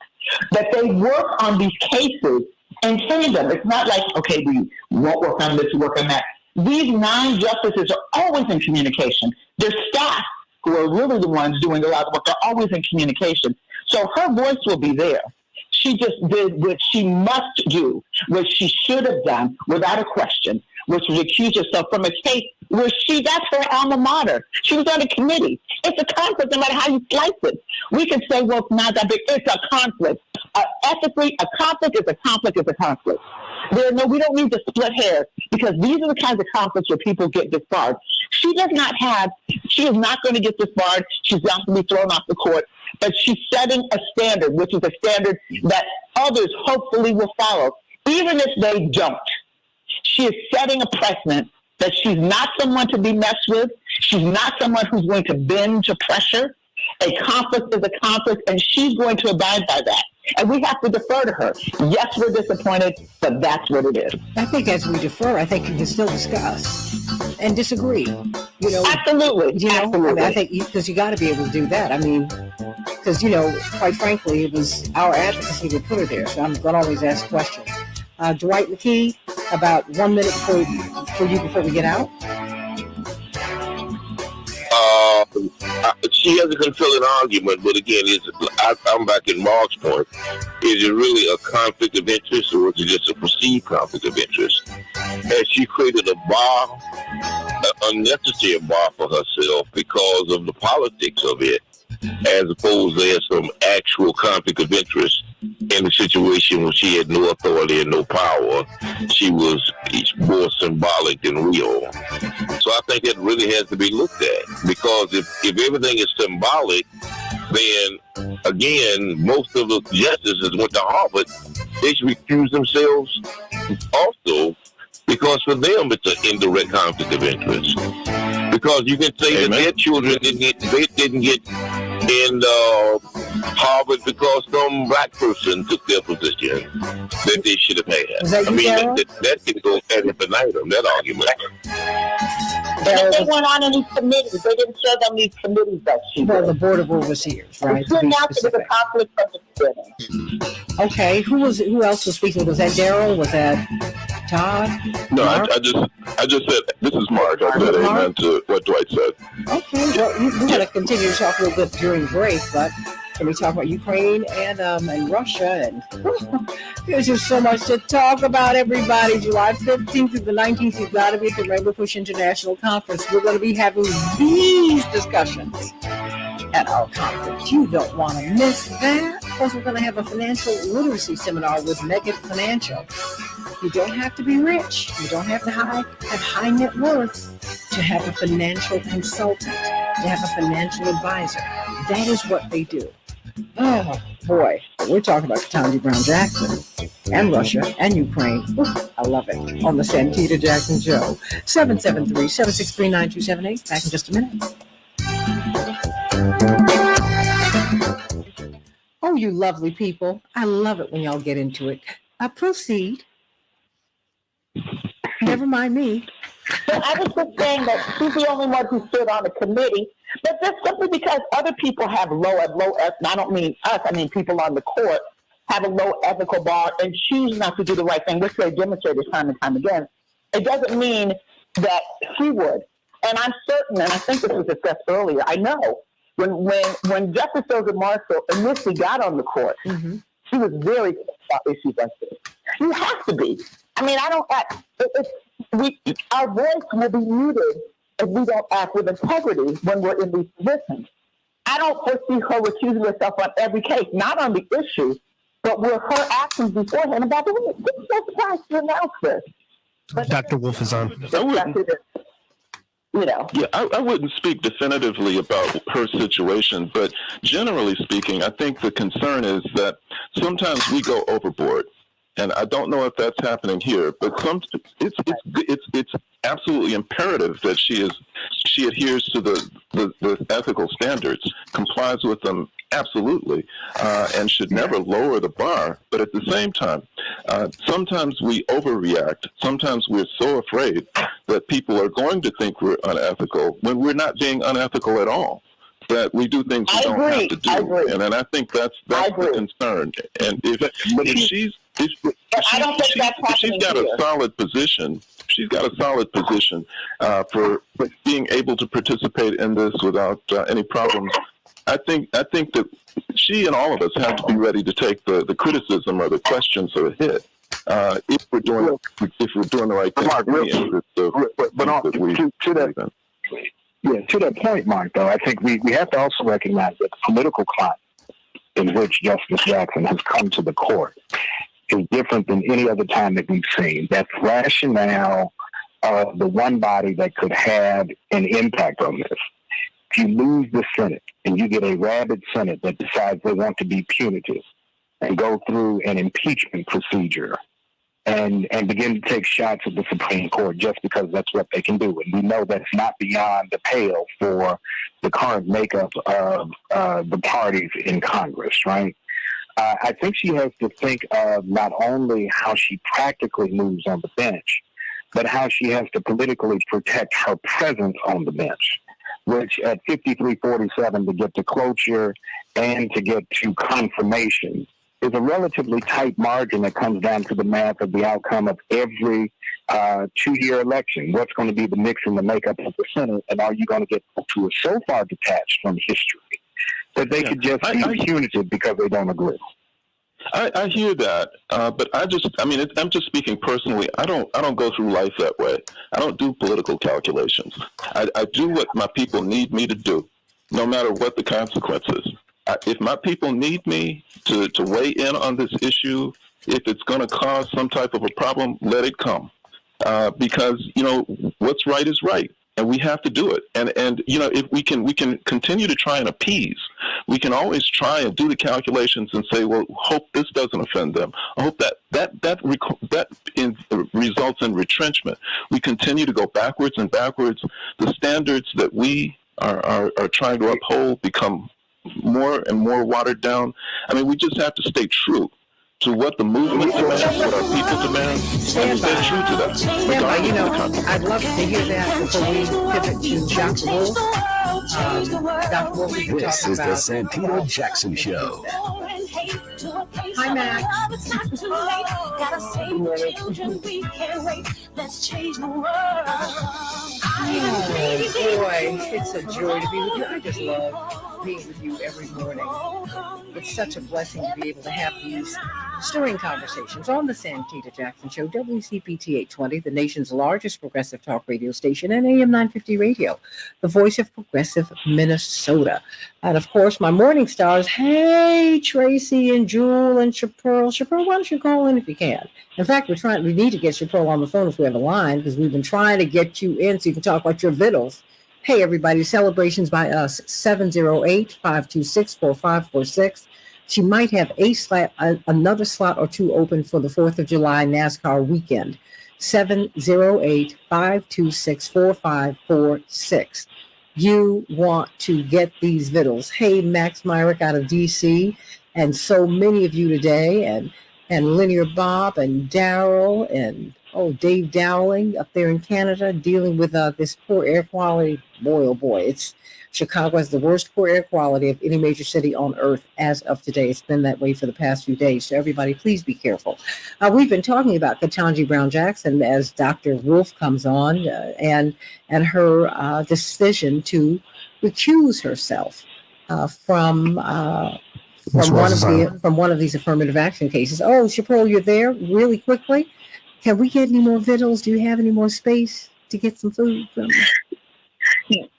that they work on these cases in tandem. It's not like, okay, we won't work on this, we work on that. These 9 justices are always in communication. Their staff, who are really the ones doing a lot of work, are always in communication. So her voice will be there. She just did what she must do, what she should have done without a question, which was accuse herself from a case where that's her alma mater. She was on a committee. It's a conflict no matter how you slice it. We can say, well, it's not that big. It's a conflict. Ethically, a conflict is a conflict is a conflict. We don't need to split hairs because these are the kinds of conflicts where people get disbarred. She is not going to get disbarred. She's not going to be thrown off the court. But she's setting a standard, which is a standard that others hopefully will follow, even if they don't. She is setting a precedent that she's not someone to be messed with. She's not someone who's going to bend to pressure. A conflict is a conflict, and she's going to abide by that. And we have to defer to her. Yes, we're disappointed, but that's what it is. I think as we defer, I think you can still discuss and disagree. Absolutely. Absolutely. I mean, I think because you got to be able to do that. I mean, because quite frankly, it was our advocacy that put her there. So I'm going to always ask questions. Dwight McKee, about 1 minute for you before we get out. She has a compelling argument, but again, I'm back in Mark's point. Is it really a conflict of interest, or is it just a perceived conflict of interest? Has she created a bar, an unnecessary bar for herself because of the politics of it, as opposed to there's some actual conflict of interest in the situation where she had no authority and no power? She was more symbolic than real. So I think that really has to be looked at, because if everything is symbolic, then again, most of the justices went to Harvard. They should recuse themselves also, because for them it's an indirect conflict of interest. Because you can say that their children didn't get in Harvard because some black person took their position that they should have had. That can go ad infinitum, that argument. And they weren't on any committees. They didn't serve on these committees that she did. Well, the Board of Overseers, right? It turned out to be a conflict from the beginning. Okay, who else was speaking? Was that Daryl? Was that Todd? No, I just said, this is Mark. I said amen to what Dwight said. Okay, well, we're going to continue to talk a little bit during break, but can we talk about Ukraine and Russia? And there's just so much to talk about, everybody. July 15th through the 19th, you've got to be at the Rainbow Push International Conference. We're going to be having these discussions at our conference. You don't want to miss that. Plus, we're going to have a financial literacy seminar with Megan Financial. You don't have to be rich. You don't have to have high net worth to have a financial consultant, to have a financial advisor. That is what they do. Oh, boy. We're talking about Ketanji Brown Jackson and Russia and Ukraine. Ooh, I love it. On the Santita Jackson Show. 773-763-9278. Back in just a minute. Oh, you lovely people. I love it when y'all get into it. Proceed. Never mind me. So I was just saying that she's the only one who stood on the committee, but just simply because other people have and I don't mean us, I mean people on the court, have a low ethical bar and choose not to do the right thing, which they demonstrated time and time again. It doesn't mean that she would. And I'm certain, and I think this was discussed earlier, I know when Justice Joseph Marshall initially got on the court, she was very clear about issues like this. You have to be. I mean, our voice will be muted if we don't act with integrity when we're in these positions. I don't foresee her recusing herself on every case, not on the issue, but with her actions beforehand. And by the way, it's no surprise to announce this. But Dr. Wolf is on. I wouldn't speak definitively about her situation, but generally speaking, I think the concern is that sometimes we go overboard. And I don't know if that's happening here, but it's absolutely imperative that she adheres to the ethical standards, complies with them absolutely, and should never lower the bar. But at the same time, sometimes we overreact. Sometimes we're so afraid that people are going to think we're unethical when we're not being unethical at all. That we do things we don't have to do, and I think that's the concern. And if she's got a solid position she's got a solid position for being able to participate in this without any problems. I think that she and all of us have to be ready to take the criticism or the questions or the hit if we're doing the right thing. Mark, to that point, Mark, though, I think we have to also recognize that the political climate in which Justice Jackson has come to the court is different than any other time that we've seen. That rationale of the one body that could have an impact on this. If you lose the Senate and you get a rabid Senate that decides they want to be punitive and go through an impeachment procedure and begin to take shots at the Supreme Court just because that's what they can do. And we know that's not beyond the pale for the current makeup of the parties in Congress, right? I think she has to think of not only how she practically moves on the bench, but how she has to politically protect her presence on the bench, which at 53-47 to get to cloture and to get to confirmation is a relatively tight margin that comes down to the math of the outcome of every 2-year election. What's going to be the mix and the makeup of the Senate, and are you going to get to so far detached from history that they could just be punitive because they don't agree? I hear that, but I'm just speaking personally. I don't go through life that way. I don't do political calculations. I do what my people need me to do, no matter what the consequences. If my people need me to weigh in on this issue, if it's going to cause some type of a problem, let it come. Because, what's right is right, and we have to do it. And if we can continue to try and appease. We can always try and do the calculations and say, well, hope this doesn't offend them. I hope that results in retrenchment. We continue to go backwards and backwards. The standards that we are trying to uphold become more and more watered down. I mean, we just have to stay true to what the movement demands, what our people demand, and stay true to that. I'd love to hear that before we pivot to Dr. Wolf. Dr. Wolf, we can This talk is the about Santita Jackson Show. Hi, Max. Oh, boy, it's a joy to be with you. I just love being with you every morning. It's such a blessing to be able to have these stirring conversations on the Santita Jackson Show, WCPT 820, the nation's largest progressive talk radio station, and AM 950 radio, the voice of progressive Minnesota. And of course, my morning stars, hey, Tracy and Jewel and Chapearl. Chapearl, why don't you call in if you can? In fact, we need to get Chapearl on the phone if we have a line, because we've been trying to get you in so you can talk about your vittles. Hey, everybody, celebrations by us, 708-526-4546. She might have another slot or two open for the 4th of July NASCAR weekend, 708-526-4546. You want to get these vittles. Hey, Max Myrick out of D.C., and so many of you today, and Linear Bob and Daryl and Dave Dowling up there in Canada dealing with this poor air quality. Boy, oh boy, Chicago has the worst poor air quality of any major city on earth as of today. It's been that way for the past few days. So everybody, please be careful. We've been talking about Ketanji Brown Jackson as Dr. Wolf comes on and her decision to recuse herself from one of these affirmative action cases. Oh, Chapeau, you're there really quickly. Can we get any more vittles? Do you have any more space to get some food from?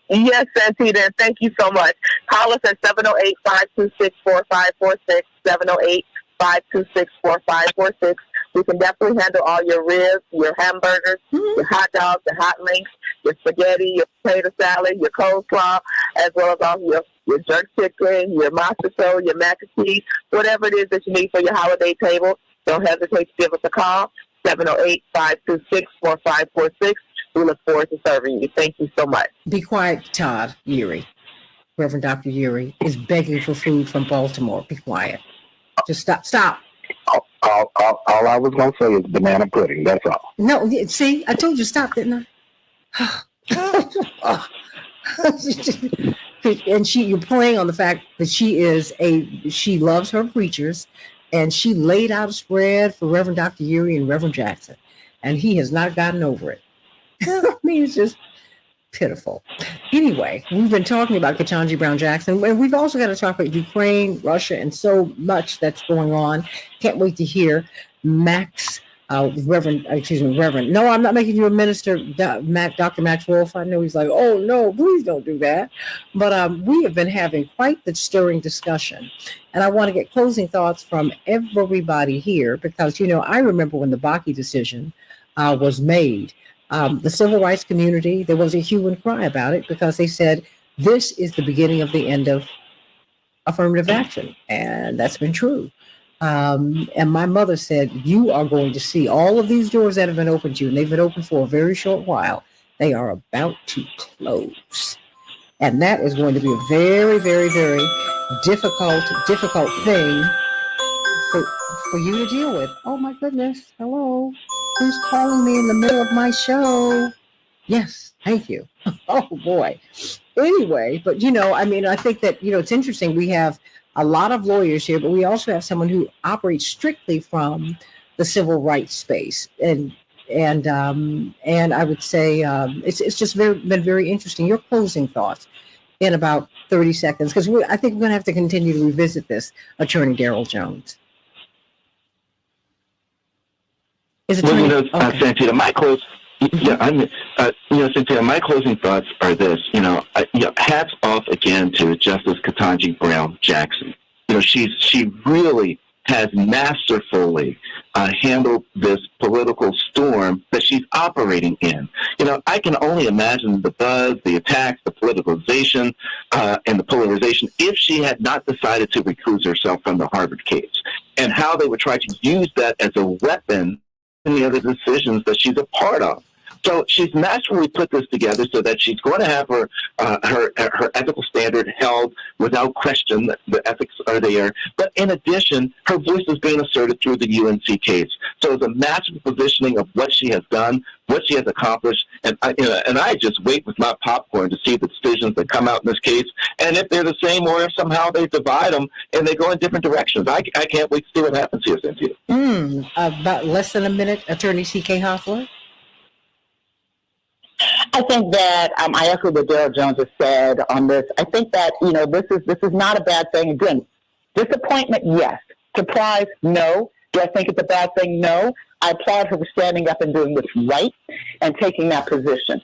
Yes, Santita, thank you so much. Call us at 708-526-4546, 708-526-4546. We can definitely handle all your ribs, your hamburgers, your hot dogs, your hot links, your spaghetti, your potato salad, your coleslaw, as well as all your jerk chicken, your monster show, your mac and cheese, whatever it is that you need for your holiday table. Don't hesitate to give us a call, 708-526-4546. We look forward to serving you. Thank you so much. Be quiet, Todd Urey. Reverend Dr. Urey is begging for food from Baltimore. Be quiet. Just stop. All I was going to say is banana pudding. That's all. No, see, I told you stop, didn't I? And you're playing on the fact that she loves her preachers, and she laid out a spread for Reverend Dr. Urey and Reverend Jackson. and he has not gotten over it. I mean, it's just pitiful. Anyway, we've been talking about Ketanji Brown Jackson, and we've also got to talk about Ukraine, Russia, and so much that's going on. Can't wait to hear Reverend. No, I'm not making you a minister, Dr. Max Wolf. I know he's like, oh no, please don't do that. But we have been having quite the stirring discussion, and I want to get closing thoughts from everybody here because I remember when the Bakke decision was made. The civil rights community, there was a hue and cry about it because they said this is the beginning of the end of affirmative action, and that's been true. And my mother said, you are going to see all of these doors that have been opened to you, and they've been open for a very short while. They are about to close. And that is going to be a very, very, very difficult thing for you to deal with. Oh my goodness. Hello. Who's calling me in the middle of my show? Yes, thank you. Oh boy. Anyway, but I think that, it's interesting. We have a lot of lawyers here, but we also have someone who operates strictly from the civil rights space. And I would say it's just been very interesting. Your closing thoughts in about 30 seconds, because I think we're going to have to continue to revisit this, Attorney Daryl Jones. Santita, my closing thoughts are this. Hats off again to Justice Ketanji Brown Jackson. She really has masterfully handled this political storm that she's operating in. I can only imagine the buzz, the attacks, the politicalization, and the polarization if she had not decided to recuse herself from the Harvard case, and how they would try to use that as a weapon in the other decisions that she's a part of. So she's naturally put this together so that she's going to have her ethical standard held without question. The ethics are there. But in addition, her voice is being asserted through the UNC case. So it's a massive positioning of what she has done, what she has accomplished. And I just wait with my popcorn to see the decisions that come out in this case. And if they're the same or if somehow they divide them and they go in different directions. I can't wait to see what happens here, Cynthia. About less than a minute, Attorney C.K. Hoffler. I think that I echo what Daryl Jones has said on this. I think that this is not a bad thing. Again, disappointment, yes. Surprise, no. Do I think it's a bad thing? No. I applaud her for standing up and doing what's right and taking that position.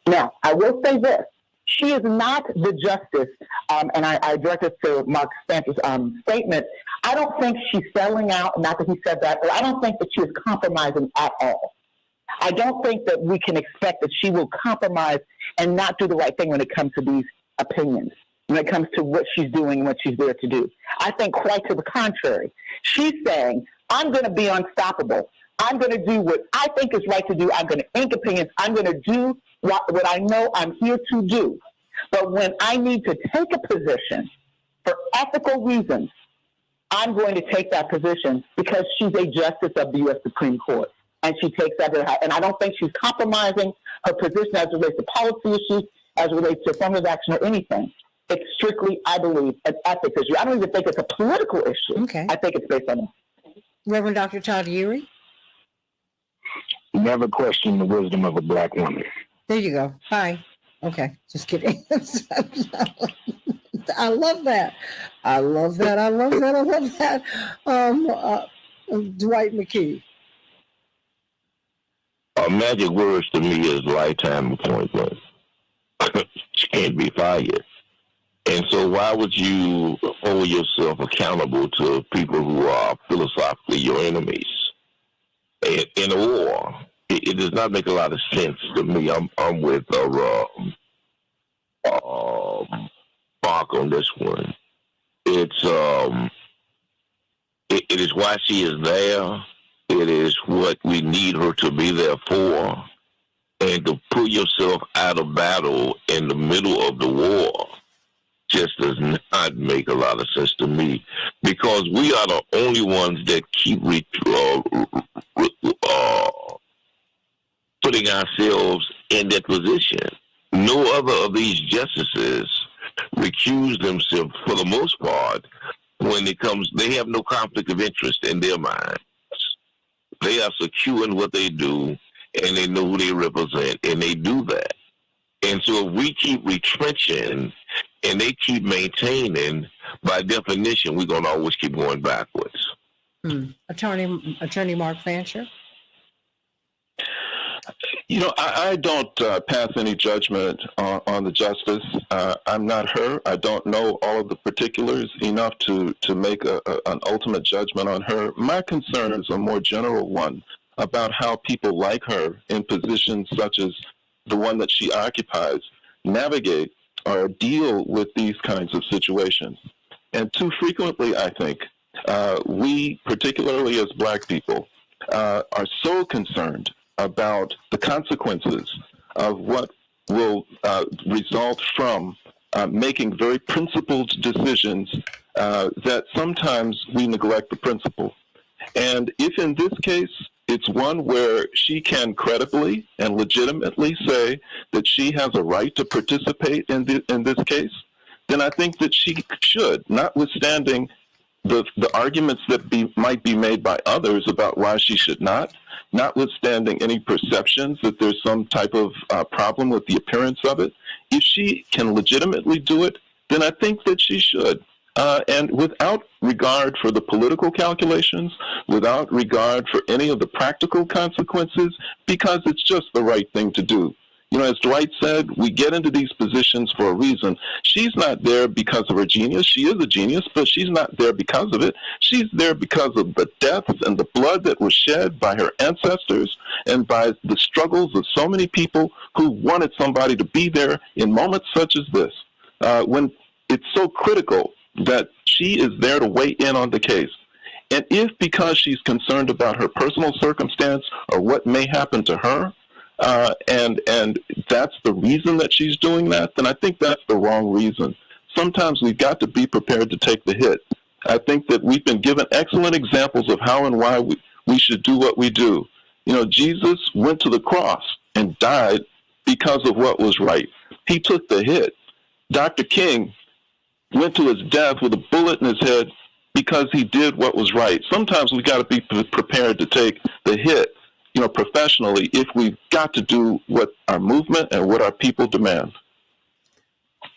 Now, I will say this: she is not the justice, and I direct this to Mark Spencer's statement. I don't think she's selling out. Not that he said that, but I don't think that she is compromising at all. I don't think that we can expect that she will compromise and not do the right thing when it comes to these opinions, when it comes to what she's doing and what she's there to do. I think quite to the contrary. She's saying, I'm going to be unstoppable. I'm going to do what I think is right to do. I'm going to ink opinions. I'm going to do what I know I'm here to do. But when I need to take a position for ethical reasons, I'm going to take that position because she's a justice of the U.S. Supreme Court. And she takes that very high. And I don't think she's compromising her position as it relates to policy issues, as it relates to affirmative action or anything. It's strictly, I believe, an ethics issue. I don't even think it's a political issue. Okay. I think it's based on it. Reverend Dr. Todd Urey. Never question the wisdom of a black woman. There you go. Hi. Okay. Just kidding. I love that. I love that. I love that. I love that. Dwight McKee. Magic words to me is lifetime appointment. She can't be fired. And so why would you hold yourself accountable to people who are philosophically your enemies? In a war, it does not make a lot of sense to me. I'm with Mark on this one. It is why she is there. It is what we need her to be there for. And to put yourself out of battle in the middle of the war just does not make a lot of sense to me, because we are the only ones that keep putting ourselves in that position. No other of these justices recuse themselves for the most part when it comes. They have no conflict of interest in their minds. They are secure in what they do, and they know who they represent, and they do that. And so if we keep retrenching and they keep maintaining, by definition, we're going to always keep going backwards. Attorney Mark Fancher? You know, I don't pass any judgment on the justice. I'm not her. I don't know all of the particulars enough to make an ultimate judgment on her. My concern is a more general one about how people like her in positions such as the one that she occupies navigate or deal with these kinds of situations. And too frequently, I think, we, particularly as Black people, are so concerned about the consequences of what will result from making very principled decisions that sometimes we neglect the principle. And if in this case, it's one where she can credibly and legitimately say that she has a right to participate in this case, then I think that she should, notwithstanding the arguments that might be made by others about why she should not, notwithstanding any perceptions that there's some type of problem with the appearance of it. If she can legitimately do it, then I think that she should. And without regard for the political calculations, without regard for any of the practical consequences, because it's just the right thing to do. You know, as Dwight said, we get into these positions for a reason. She's not there because of her genius. She is a genius, but she's not there because of it. She's there because of the deaths and the blood that was shed by her ancestors and by the struggles of so many people who wanted somebody to be there in moments such as this, when it's so critical that she is there to weigh in on the case. And if because she's concerned about her personal circumstance or what may happen to her, and that's the reason that she's doing that, then I think that's the wrong reason. Sometimes we've got to be prepared to take the hit. I think that we've been given excellent examples of how and why we should do what we do. You know, Jesus went to the cross and died because of what was right. He took the hit. Dr. King went to his death with a bullet in his head because he did what was right. Sometimes we got to be prepared to take the hit, you know, professionally, if we've got to do what our movement and what our people demand.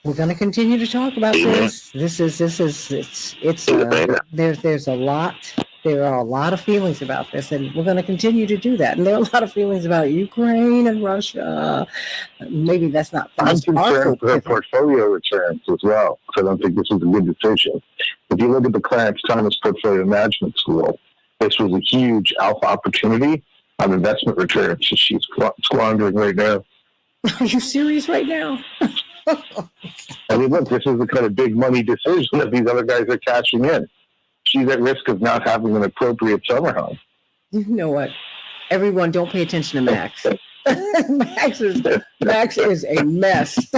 We're going to continue to talk about this. There's a lot. There are a lot of feelings about this, and we're going to continue to do that. And there are a lot of feelings about Ukraine and Russia. Maybe that's not. I'm concerned for portfolio returns as well, because I don't think this was a good decision. If you look at the Clarence Thomas Portfolio Management School, this was a huge alpha opportunity on investment returns that she's squandering right now. Are you serious right now? I mean, look, this is the kind of big money decision that these other guys are cashing in. She's at risk of not having an appropriate summer home. You know what? Everyone, don't pay attention to Max. Max is a mess.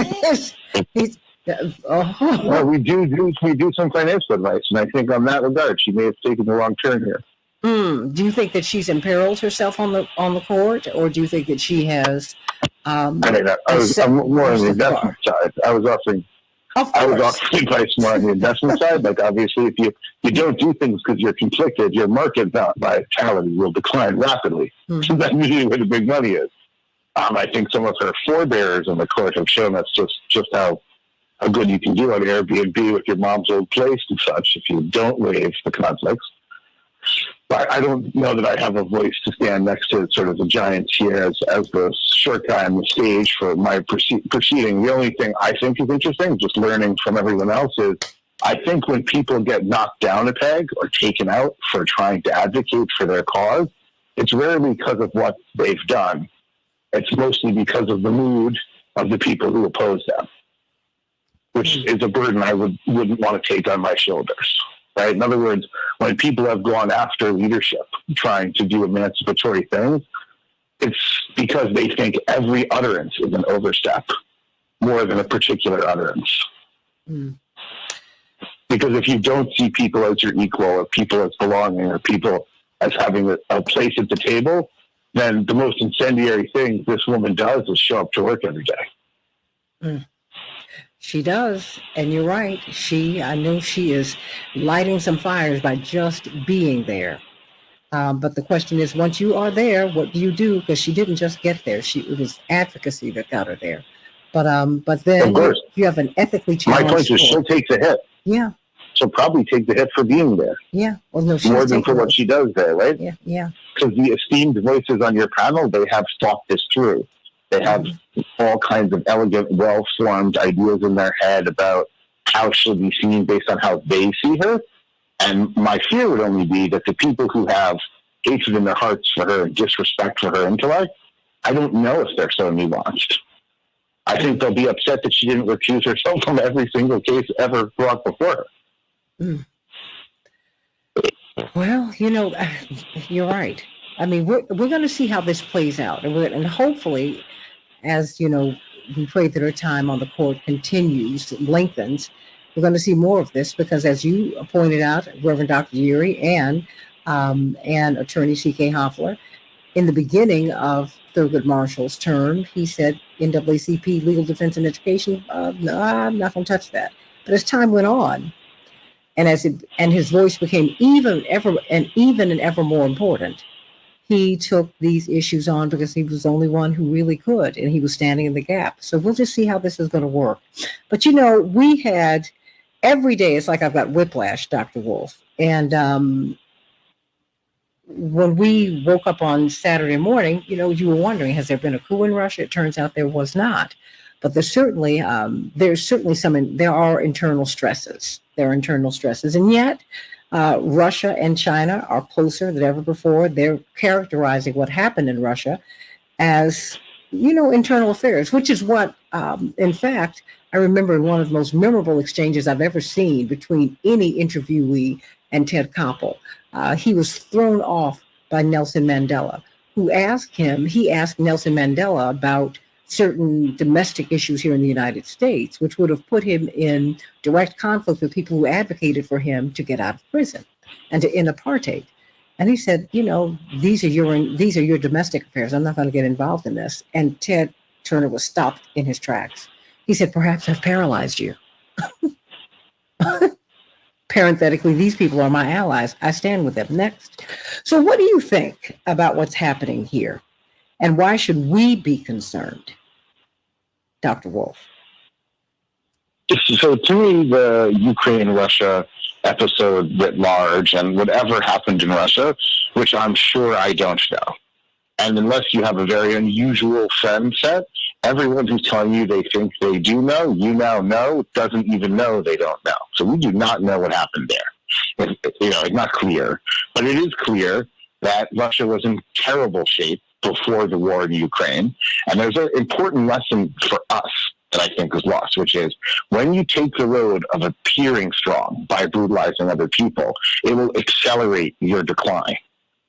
Well, we do some financial advice, and I think on that regard, she may have taken the wrong turn here. Do you think that she's imperiled herself on the court, or do you think that she has? I'm more on the investment side. I was offering advice more on the investment side. Like, obviously, if you don't do things because you're conflicted, your market vitality will decline rapidly. So that's usually where the big money is. I think some of her forebears in the court have shown us just how good you can do on Airbnb with your mom's old place and such if you don't waive the conflicts. But I don't know that I have a voice to stand next to sort of the giants here as the short guy on the stage for my proceeding. The only thing I think is interesting, just learning from everyone else, is I think when people get knocked down a peg or taken out for trying to advocate for their cause, it's rarely because of what they've done. It's mostly because of the mood of the people who oppose them, which is a burden I wouldn't want to take on my shoulders. Right? In other words, when people have gone after leadership, trying to do emancipatory things, it's because they think every utterance is an overstep more than a particular utterance. Because if you don't see people as your equal, or people as belonging, or people as having a place at the table, then the most incendiary thing this woman does is show up to work every day. She does, and you're right. I know she is lighting some fires by just being there. But the question is, once you are there, what do you do? Because she didn't just get there; it was advocacy that got her there. But then Of course. you have an ethically My challenged. point is, she'll take the hit. Yeah. She'll probably take the hit for being there. Yeah. Well, no, she's more than for what she does there, right? Yeah. Yeah. Because the esteemed voices on your panel, they have thought this through. They have all kinds of elegant, well-formed ideas in their head about how she'll be seen based on how they see her. And my fear would only be that the people who have hatred in their hearts for her and disrespect for her intellect, I don't know if they're so nuanced. I think they'll be upset that she didn't recuse herself from every single case ever brought before her. Mm. Well, you're right. I mean, we're going to see how this plays out, and hopefully, as we pray that her time on the court continues, lengthens. We're going to see more of this because, as you pointed out, Reverend Dr. Uri and Attorney C.K. Hoffler, in the beginning of Thurgood Marshall's term, he said NAACP, legal defense and education. No, I'm not going to touch that. But as time went on, and his voice became even and ever more important, he took these issues on because he was the only one who really could, and he was standing in the gap. So we'll just see how this is going to work. But we had every day. It's like I've got whiplash, Dr. Wolf, and when we woke up on Saturday morning, you were wondering, has there been a coup in Russia? It turns out there was not. But there are internal stresses. There are internal stresses. And yet, Russia and China are closer than ever before. They're characterizing what happened in Russia as, internal affairs, which is what, in fact, I remember one of the most memorable exchanges I've ever seen between any interviewee and Ted Koppel. He was thrown off by Nelson Mandela, he asked Nelson Mandela about certain domestic issues here in the United States, which would have put him in direct conflict with people who advocated for him to get out of prison and to end apartheid. And he said, these are your domestic affairs. I'm not going to get involved in this. And Ted Turner was stopped in his tracks. He said, perhaps I've paralyzed you. Parenthetically, these people are my allies. I stand with them. Next. So what do you think about what's happening here? And why should we be concerned, Dr. Wolf? So to me, the Ukraine-Russia episode writ large and whatever happened in Russia, which I'm sure I don't know. And unless you have a very unusual friend set, everyone who's telling you they think they do know, you now know, doesn't even know they don't know. So we do not know what happened there. It's not clear. But it is clear that Russia was in terrible shape before the war in Ukraine. And there's an important lesson for us that I think is lost, which is when you take the road of appearing strong by brutalizing other people, it will accelerate your decline.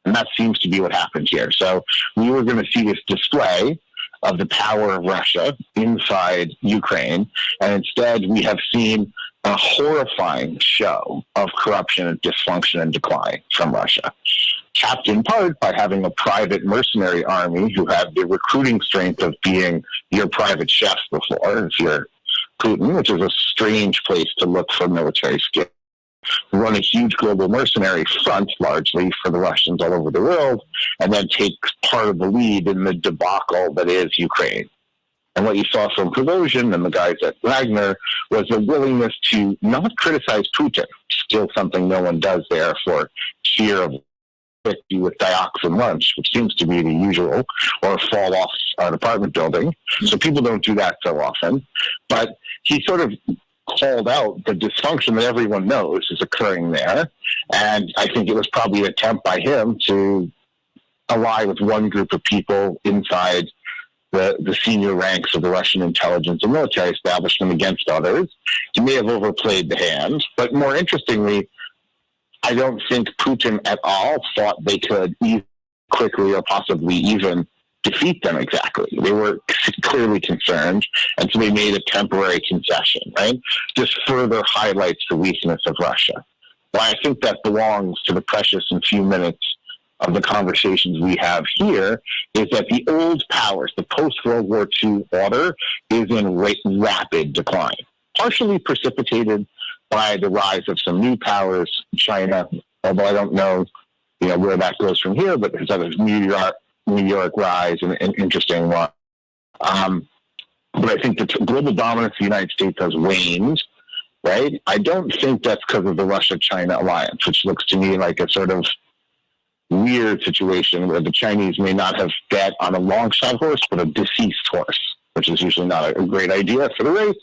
And that seems to be what happened here. So we were going to see this display of the power of Russia inside Ukraine, and instead we have seen a horrifying show of corruption and dysfunction and decline from Russia, capped in part by having a private mercenary army who had the recruiting strength of being your private chef before, if you're Putin, which is a strange place to look for military skill. Run a huge global mercenary front, largely for the Russians all over the world, and then take part of the lead in the debacle that is Ukraine. And what you saw from Prigozhin and the guys at Wagner was a willingness to not criticize Putin, still something no one does there for fear of with dioxin lunch, which seems to be the usual, or fall off an apartment building. So people don't do that so often. But he sort of called out the dysfunction that everyone knows is occurring there. And I think it was probably an attempt by him to ally with one group of people inside the senior ranks of the Russian intelligence and military establishment against others. He may have overplayed the hand, but more interestingly, I don't think Putin at all thought they could quickly or possibly even defeat them exactly. They were clearly concerned, and so they made a temporary concession, right? This further highlights the weakness of Russia. Well, I think that belongs to the precious and few minutes of the conversations we have here, is that the old powers, the post-World War II order, is in rapid decline, partially precipitated by the rise of some new powers, China, although I don't know where that goes from here, but there's other meteoric rise and an interesting one. But I think the global dominance of the United States has waned, right? I don't think that's because of the Russia-China alliance, which looks to me like a sort of weird situation where the Chinese may not have bet on a long shot horse, but a deceased horse, which is usually not a great idea for the race.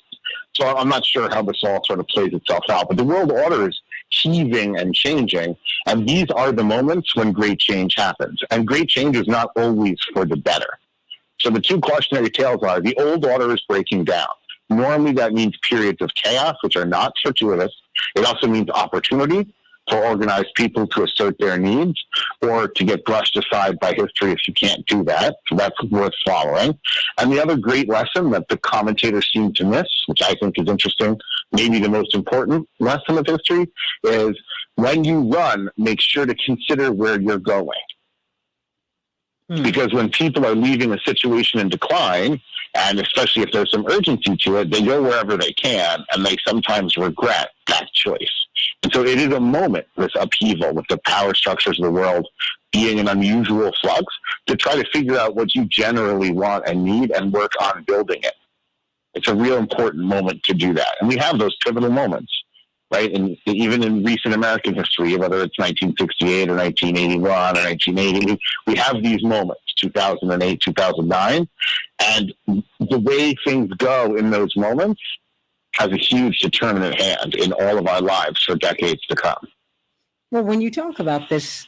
So I'm not sure how this all sort of plays itself out. But the world order is heaving and changing, and these are the moments when great change happens. And great change is not always for the better. So the two cautionary tales are the old order is breaking down. Normally that means periods of chaos, which are not fortuitous. It also means opportunity for organized people to assert their needs or to get brushed aside by history if you can't do that. So that's worth following. And the other great lesson that the commentators seem to miss, which I think is interesting, maybe the most important lesson of history, is when you run, make sure to consider where you're going. Because when people are leaving a situation in decline, and especially if there's some urgency to it, they go wherever they can, and they sometimes regret that choice. And so it is a moment, this upheaval with the power structures of the world being an unusual flux, to try to figure out what you generally want and need and work on building it. It's a real important moment to do that. And we have those pivotal moments, right? And even in recent American history, whether it's 1968 or 1981 or 1980, we have these moments, 2008, 2009. And the way things go in those moments has a huge determinant hand in all of our lives for decades to come. Well, when you talk about this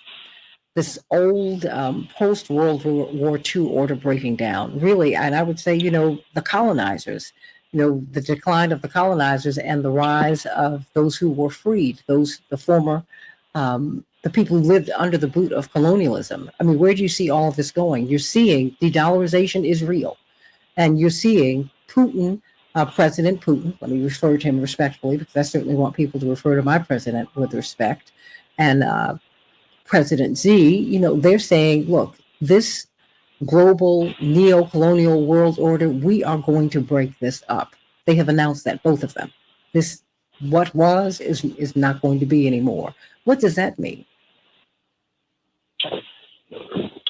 old post-World War II order breaking down, really, and I would say, the colonizers, the decline of the colonizers and the rise of those who were freed, the former, the people who lived under the boot of colonialism. I mean, where do you see all of this going? You're seeing de-dollarization is real, and you're seeing Putin, President Putin, let me refer to him respectfully because I certainly want people to refer to my president with respect, and President Xi, they're saying, look, this global neo-colonial world order, we are going to break this up. They have announced that, both of them. This, what was, is not going to be anymore. What does that mean?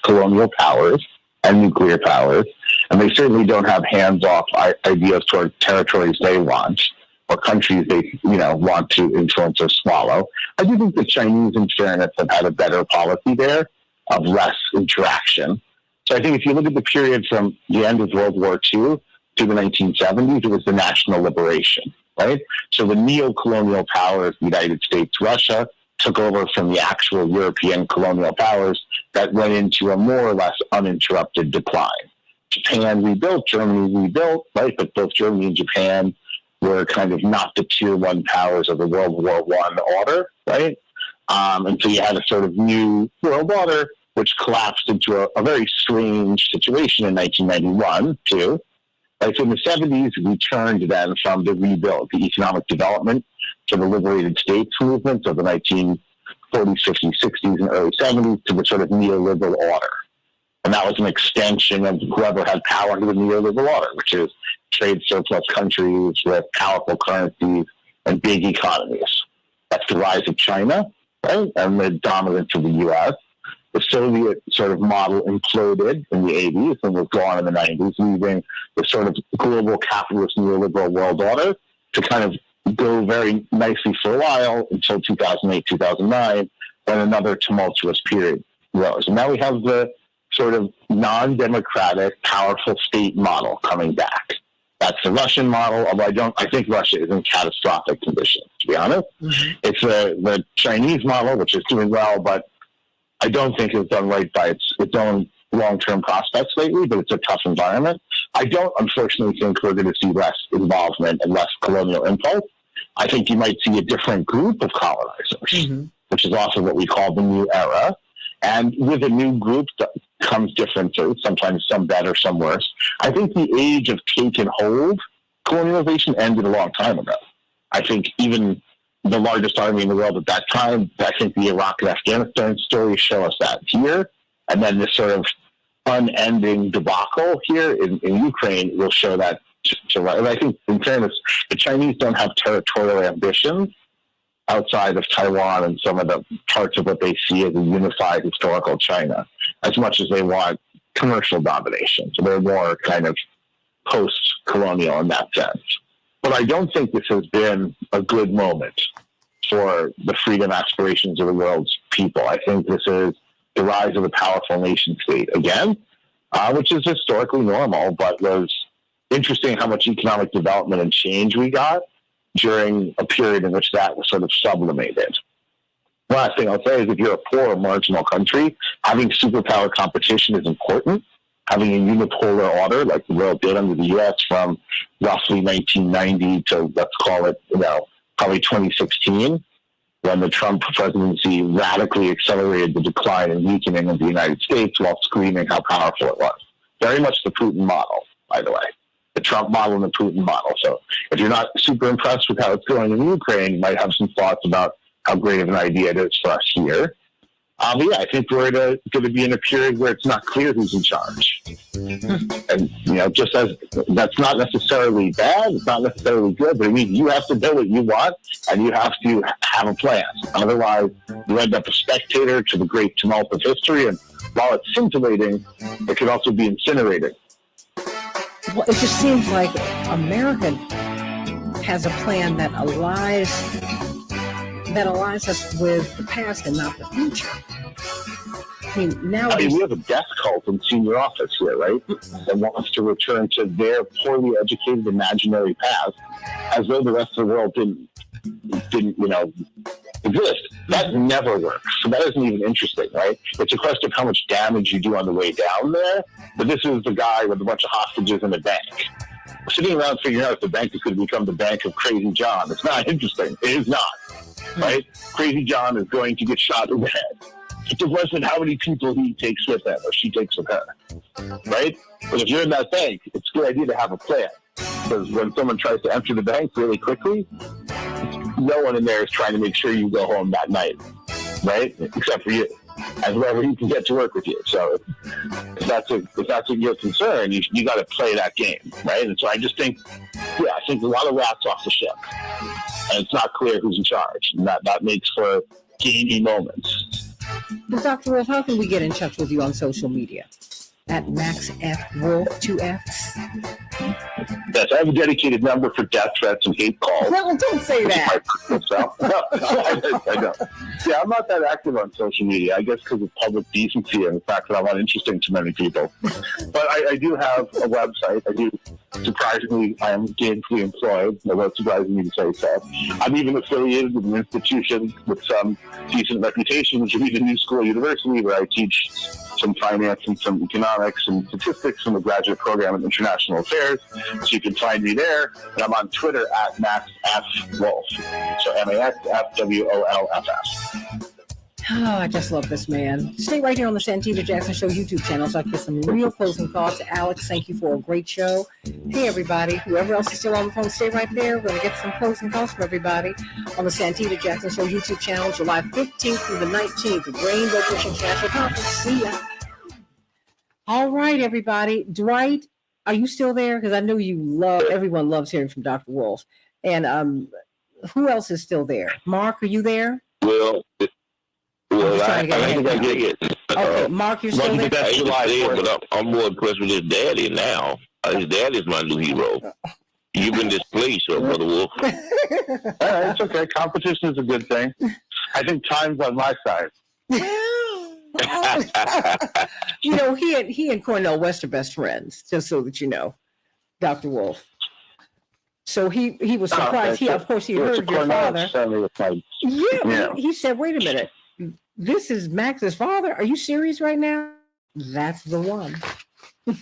Colonial powers and nuclear powers, and they certainly don't have hands-off ideas toward territories they want or countries they want to influence or swallow. I do think the Chinese, in fairness, have had a better policy there of less interaction. So I think if you look at the period from the end of World War II to the 1970s, it was the national liberation, right? So the neo-colonial powers, the United States, Russia, took over from the actual European colonial powers that went into a more or less uninterrupted decline. Japan rebuilt, Germany rebuilt, right? But both Germany and Japan were kind of not the tier one powers of the World War I order, right? And so you had a sort of new world order, which collapsed into a very strange situation in 1991, too. Right? So in the 70s, we turned then from the rebuild, the economic development, to the liberated states movement of the 1940s, 50s, 60s, and early 70s to the sort of neoliberal order. And that was an extension of whoever had power under the neoliberal order, which is trade surplus countries with powerful currencies and big economies. That's the rise of China, right? And the dominance of the U.S. The Soviet sort of model imploded in the 80s and was gone in the 90s, leaving the sort of global capitalist neoliberal world order to kind of go very nicely for a while until 2008, 2009, when another tumultuous period rose. And now we have the sort of non-democratic, powerful state model coming back. That's the Russian model, although I think Russia is in catastrophic condition, to be honest. Mm-hmm. It's the Chinese model, which is doing well, but I don't think it's done right by its own long-term prospects lately, but it's a tough environment. I don't, unfortunately, think we're going to see less involvement and less colonial impulse. I think you might see a different group of colonizers, mm-hmm. which is also what we call the new era. And with a new group comes differences, sometimes some better, some worse. I think the age of take and hold colonialization ended a long time ago. I think even the largest army in the world at that time, I think the Iraq and Afghanistan stories show us that here. And then this sort of unending debacle here in Ukraine will show that. And I think, in fairness, the Chinese don't have territorial ambitions outside of Taiwan and some of the parts of what they see as a unified historical China, as much as they want commercial domination. So they're more kind of post-colonial in that sense. But I don't think this has been a good moment for the freedom aspirations of the world's people. I think this is the rise of a powerful nation state again, which is historically normal, but was interesting how much economic development and change we got during a period in which that was sort of sublimated. Last thing I'll say is if you're a poor or marginal country, having superpower competition is important. Having a unipolar order like the world did under the U.S. from roughly 1990 to, let's call it, probably 2016, when the Trump presidency radically accelerated the decline and weakening of the United States while screaming how powerful it was. Very much the Putin model, by the way. The Trump model and the Putin model. So if you're not super impressed with how it's going in Ukraine, you might have some thoughts about how great of an idea it is for us here. But yeah, I think we're going to be in a period where it's not clear who's in charge. And, just as that's not necessarily bad, it's not necessarily good, but it means you have to know what you want and you have to have a plan. Otherwise, you end up a spectator to the great tumult of history. And while it's scintillating, it could also be incinerating. Well, it just seems like America has a plan that allies us with the past and not the future. I mean, now we have a death cult in senior office here, right? That wants to return to their poorly educated imaginary past, as though the rest of the world didn't exist. That never works. So that isn't even interesting, right? It's a question of how much damage you do on the way down there. But this is the guy with a bunch of hostages in a bank. Sitting around figuring out if the bank is going to become the bank of Crazy John. It's not interesting. It is not, right? Crazy John is going to get shot in the head. It's a question of how many people he takes with him or she takes with her, right? But if you're in that bank, it's a good idea to have a plan. Because when someone tries to enter the bank really quickly, no one in there is trying to make sure you go home that night, right? Except for you, and whoever you can get to work with you. So if that's your concern, you got to play that game, right? And so I just think, I think a lot of rats off the ship, and it's not clear who's in charge, and that makes for gamey moments. Well, Dr. Wolf, how can we get in touch with you on social media? At Max F. Wolf, 2 F's. Yes, I have a dedicated number for death threats and hate calls. Well, don't say that. I know. Yeah, I'm not that active on social media, I guess because of public decency and the fact that I'm not interesting to many people. But I do have a website. Surprisingly, I am gainfully employed. That's surprising me to say so. I'm even affiliated with an institution with some decent reputation, which would be the New School University, where I teach some finance and some economics and statistics in the graduate program in international affairs. So you can find me there. And I'm on Twitter at MaxFWolf. So MaxFWOLFF. Oh, I just love this man. Stay right here on the Santita Jackson Show YouTube channel so I can get some real closing thoughts. Alex, thank you for a great show. Hey, everybody. Whoever else is still on the phone, stay right there. We're going to get some closing thoughts from everybody on the Santita Jackson Show YouTube channel, July 15th through the 19th, the Rainbow Push International Conference. See ya. All right, everybody. Dwight, are you still there? Because I know everyone loves hearing from Dr. Wolf. And who else is still there? Mark, are you there? Well, I think I get it. Okay, Mark, you're still there? But I'm more impressed with his daddy now. His daddy's my new hero. You've been displaced, Brother Wolf. All right, it's okay. Competition is a good thing. I think time's on my side. He and Cornel West are best friends, just so that you know, Dr. Wolf. So he was surprised. He heard your father. He said, wait a minute. This is Max's father? Are you serious right now? That's the one. I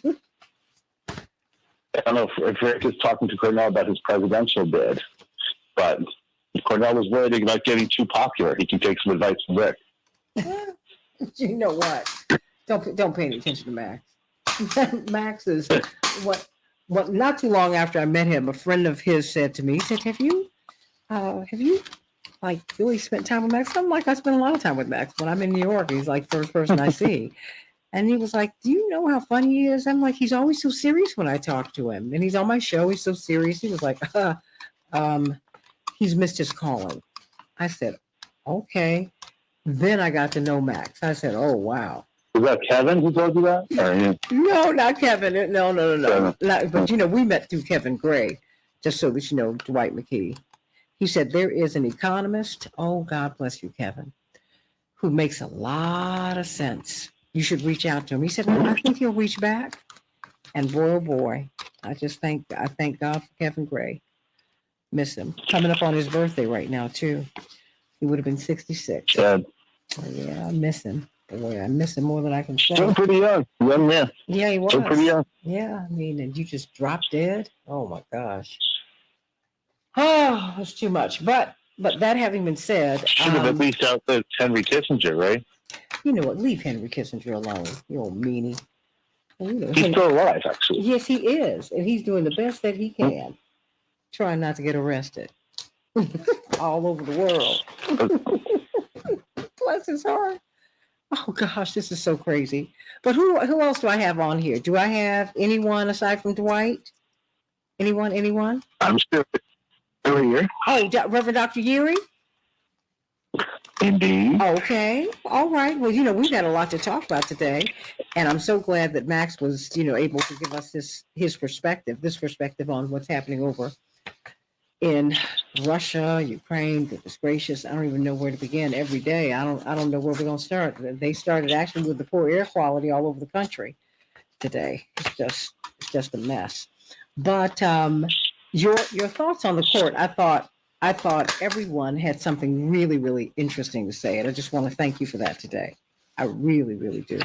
don't know if Rick is talking to Cornell about his presidential bid, but if Cornell was worried about getting too popular, he can take some advice from Rick. You know what? Don't pay any attention to Max. Max is what not too long after I met him, a friend of his said to me, he said, have you like really spent time with Max? I'm like, I spend a lot of time with Max. When I'm in New York, he's like first person I see. And he was like, do you know how funny he is? I'm like, he's always so serious when I talk to him. And he's on my show. He's so serious. He was like, he's missed his calling. I said, okay. Then I got to know Max. I said, oh, wow. Was that Kevin who told you that? No, not Kevin. No. But, we met through Kevin Gray, just so that you know, Dwight McKee. He said, there is an economist, oh, God bless you, Kevin, who makes a lot of sense. You should reach out to him. He said, I think he'll reach back. And boy, oh boy, I thank God for Kevin Gray. Miss him. Coming up on his birthday right now, too. He would have been 66. Yeah, I miss him. Boy, I miss him more than I can say. Still pretty young. Young man. Yeah, he was. Still pretty young. Yeah, I mean, and you just dropped dead? Oh, my gosh. Oh, it's too much. But that having been said... Should have at least outlived Henry Kissinger, right? You know what? Leave Henry Kissinger alone, you old meanie. He's still alive, actually. Yes, he is. And he's doing the best that he can. Trying not to get arrested. All over the world. Bless his heart. Oh, gosh, this is so crazy. But who else do I have on here? Do I have anyone aside from Dwight? Anyone? I'm still here. Oh, Reverend Dr. Yeary? Indeed. Okay. All right. Well, we've got a lot to talk about today. And I'm so glad that Max was, able to give us this perspective on what's happening over in Russia, Ukraine. Goodness gracious, I don't even know where to begin. Every day, I don't know where we're going to start. They started actually with the poor air quality all over the country today. It's just a mess. But your thoughts on the court, I thought everyone had something really, really interesting to say, and I just want to thank you for that today. I really, really do.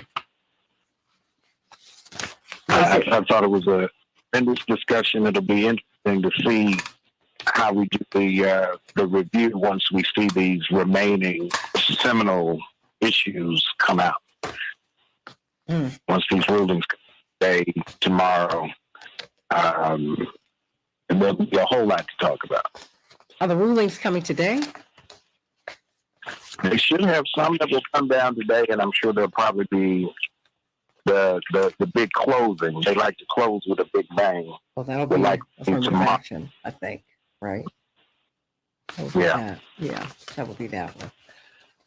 I thought it was in this discussion, it'll be interesting to see how we do the review once we see these remaining seminal issues come out. Once these rulings come today, tomorrow, and there'll be a whole lot to talk about. Are the rulings coming today? They should have some that will come down today, and I'm sure there'll probably be the big closing. They like to close with a big bang. Well, that'll be affirmative action, I think, right? Yeah. That would be that one.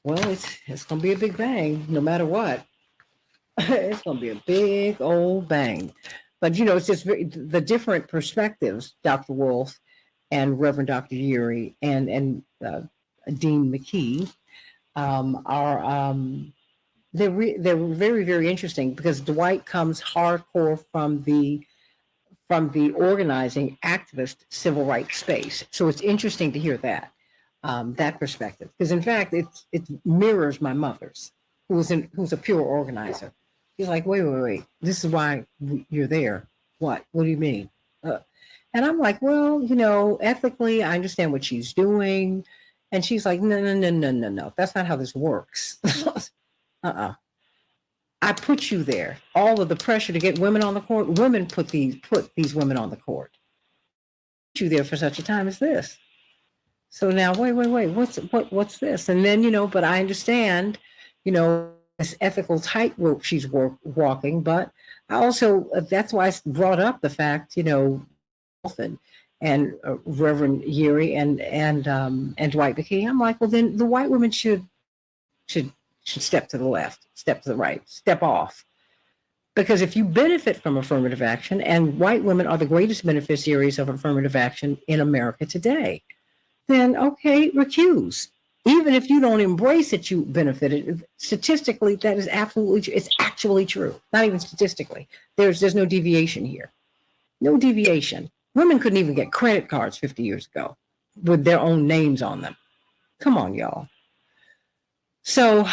Well, it's going to be a big bang, no matter what. It's going to be a big old bang. But, it's just the different perspectives, Dr. Wolf and Reverend Dr. Yeary and Dean McKee are they're very, very interesting because Dwight comes hardcore from the organizing activist civil rights space. So it's interesting to hear that perspective because in fact it mirrors my mother's, who's a pure organizer. He's like, wait, this is why you're there. What do you mean? And I'm like, well, ethically, I understand what she's doing. And she's like, no. That's not how this works. I put you there. All of the pressure to get women on the court, women put these women on the court. Put you there for such a time as this. So now, wait, what's this? And then, but I understand, this ethical tightrope she's walking, but I also, that's why I brought up the fact, and Reverend Yeary and Dwight McKee. I'm like, well, then the white women should step to the left, step to the right, step off. Because if you benefit from affirmative action, and white women are the greatest beneficiaries of affirmative action in America today, then okay, recuse. Even if you don't embrace that you benefited, statistically, that is absolutely, it's actually true. Not even statistically. There's no deviation here. No deviation. Women couldn't even get credit cards 50 years ago with their own names on them. Come on, y'all. So,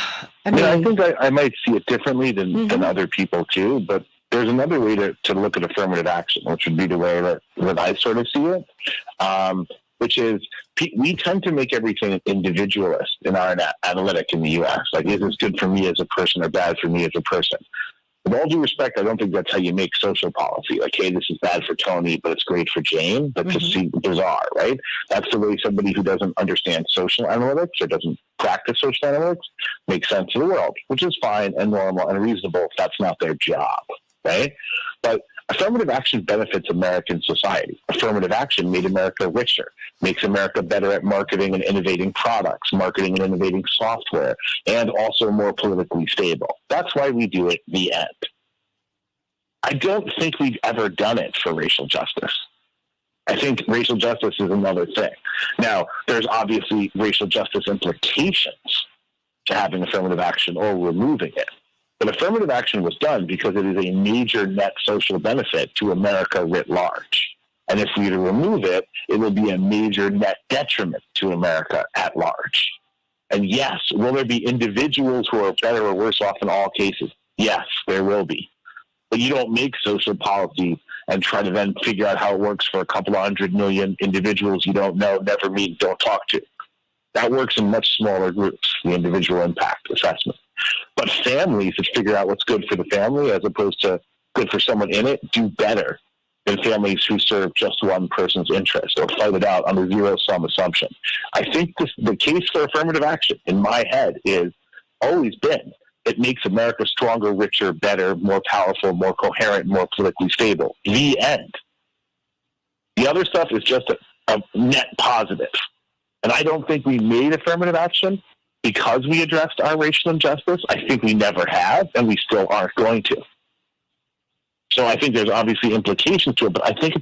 I mean, I think I might see it differently than other people too, but there's another way to look at affirmative action, which would be the way that I sort of see it, which is we tend to make everything individualist in our analytic in the U.S. Like, is this good for me as a person or bad for me as a person? With all due respect, I don't think that's how you make social policy. Like, hey, this is bad for Tony, but it's great for Jane. That just seems bizarre, right? That's the way somebody who doesn't understand social analytics or doesn't practice social analytics makes sense of the world, which is fine and normal and reasonable if that's not their job, right? But Affirmative action benefits American society. Affirmative action made America richer, makes America better at marketing and innovating products, marketing and innovating software, and also more politically stable. That's why we do it, the end. I don't think we've ever done it for racial justice. I think racial justice is another thing. Now, there's obviously racial justice implications to having affirmative action or removing it. But affirmative action was done because it is a major net social benefit to America writ large. And if we were to remove it, it will be a major net detriment to America at large. And yes, will there be individuals who are better or worse off in all cases? Yes, there will be. But you don't make social policy and try to then figure out how it works for a couple of 100 million individuals you don't know, never meet, don't talk to. That works in much smaller groups, the individual impact assessment. But families that figure out what's good for the family as opposed to good for someone in it do better than families who serve just one person's interest or fight it out on a zero-sum assumption. I think the case for affirmative action, in my head, is always been it makes America stronger, richer, better, more powerful, more coherent, more politically stable. The end. The other stuff is just a net positive. And I don't think we made affirmative action because we addressed our racial injustice. I think we never have, and we still aren't going to. So I think there's obviously implications to it, but I think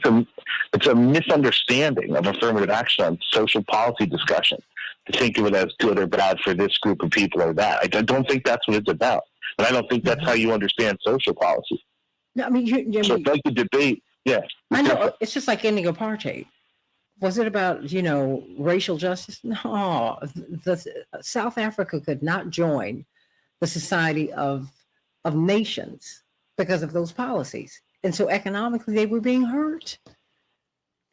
it's a misunderstanding of affirmative action on social policy discussion to think of it as good or bad for this group of people or that. I don't think that's what it's about. And I don't think that's how you understand social policy. No, I mean, so it's like the debate. Yeah. I know. It's just like ending apartheid. Was it about, racial justice? No. South Africa could not join the Society of Nations because of those policies. And so economically, they were being hurt.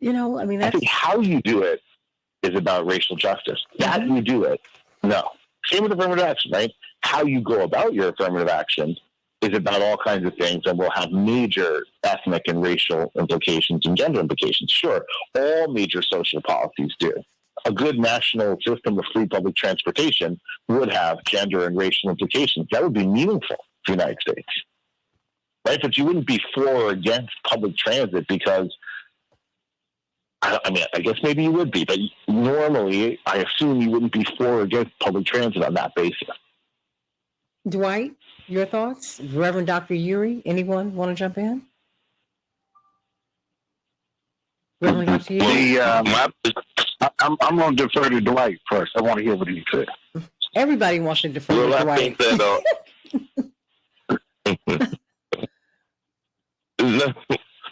I think how you do it is about racial justice. That you do it, no. Same with affirmative action, right? How you go about your affirmative action is about all kinds of things and will have major ethnic and racial implications and gender implications. Sure, all major social policies do. A good national system of free public transportation would have gender and racial implications. That would be meaningful for the United States, right? But you wouldn't be for or against public transit because, I guess maybe you would be, but normally I assume you wouldn't be for or against public transit on that basis. Dwight, your thoughts? Reverend Dr. Uri, anyone want to jump in? Reverend Dr. Uri? I'm going to defer to Dwight first. I want to hear what he said. Everybody wants to defer to Dwight. I think that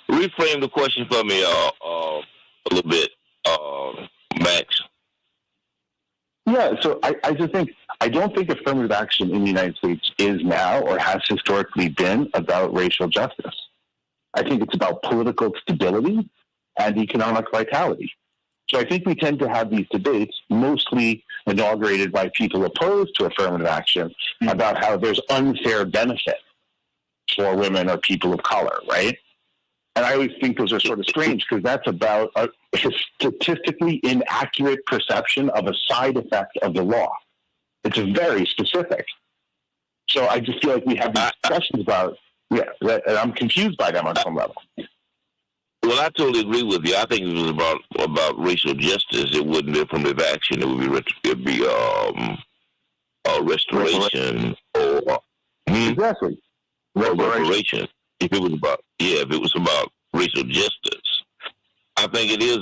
reframe the question for me a little bit, Max. Yeah, so I just think, I don't think affirmative action in the United States is now or has historically been about racial justice. I think it's about political stability and economic vitality. So I think we tend to have these debates, mostly inaugurated by people opposed to affirmative action, about how there's unfair benefit for women or people of color, right? And I always think those are sort of strange because that's about a statistically inaccurate perception of a side effect of the law. It's very specific. So I just feel like we have these discussions about, and I'm confused by them on some level. Well, I totally agree with you. I think it was about racial justice. It wouldn't be affirmative action. It would be restoration or exactly reparation. If it was about racial justice, I think it is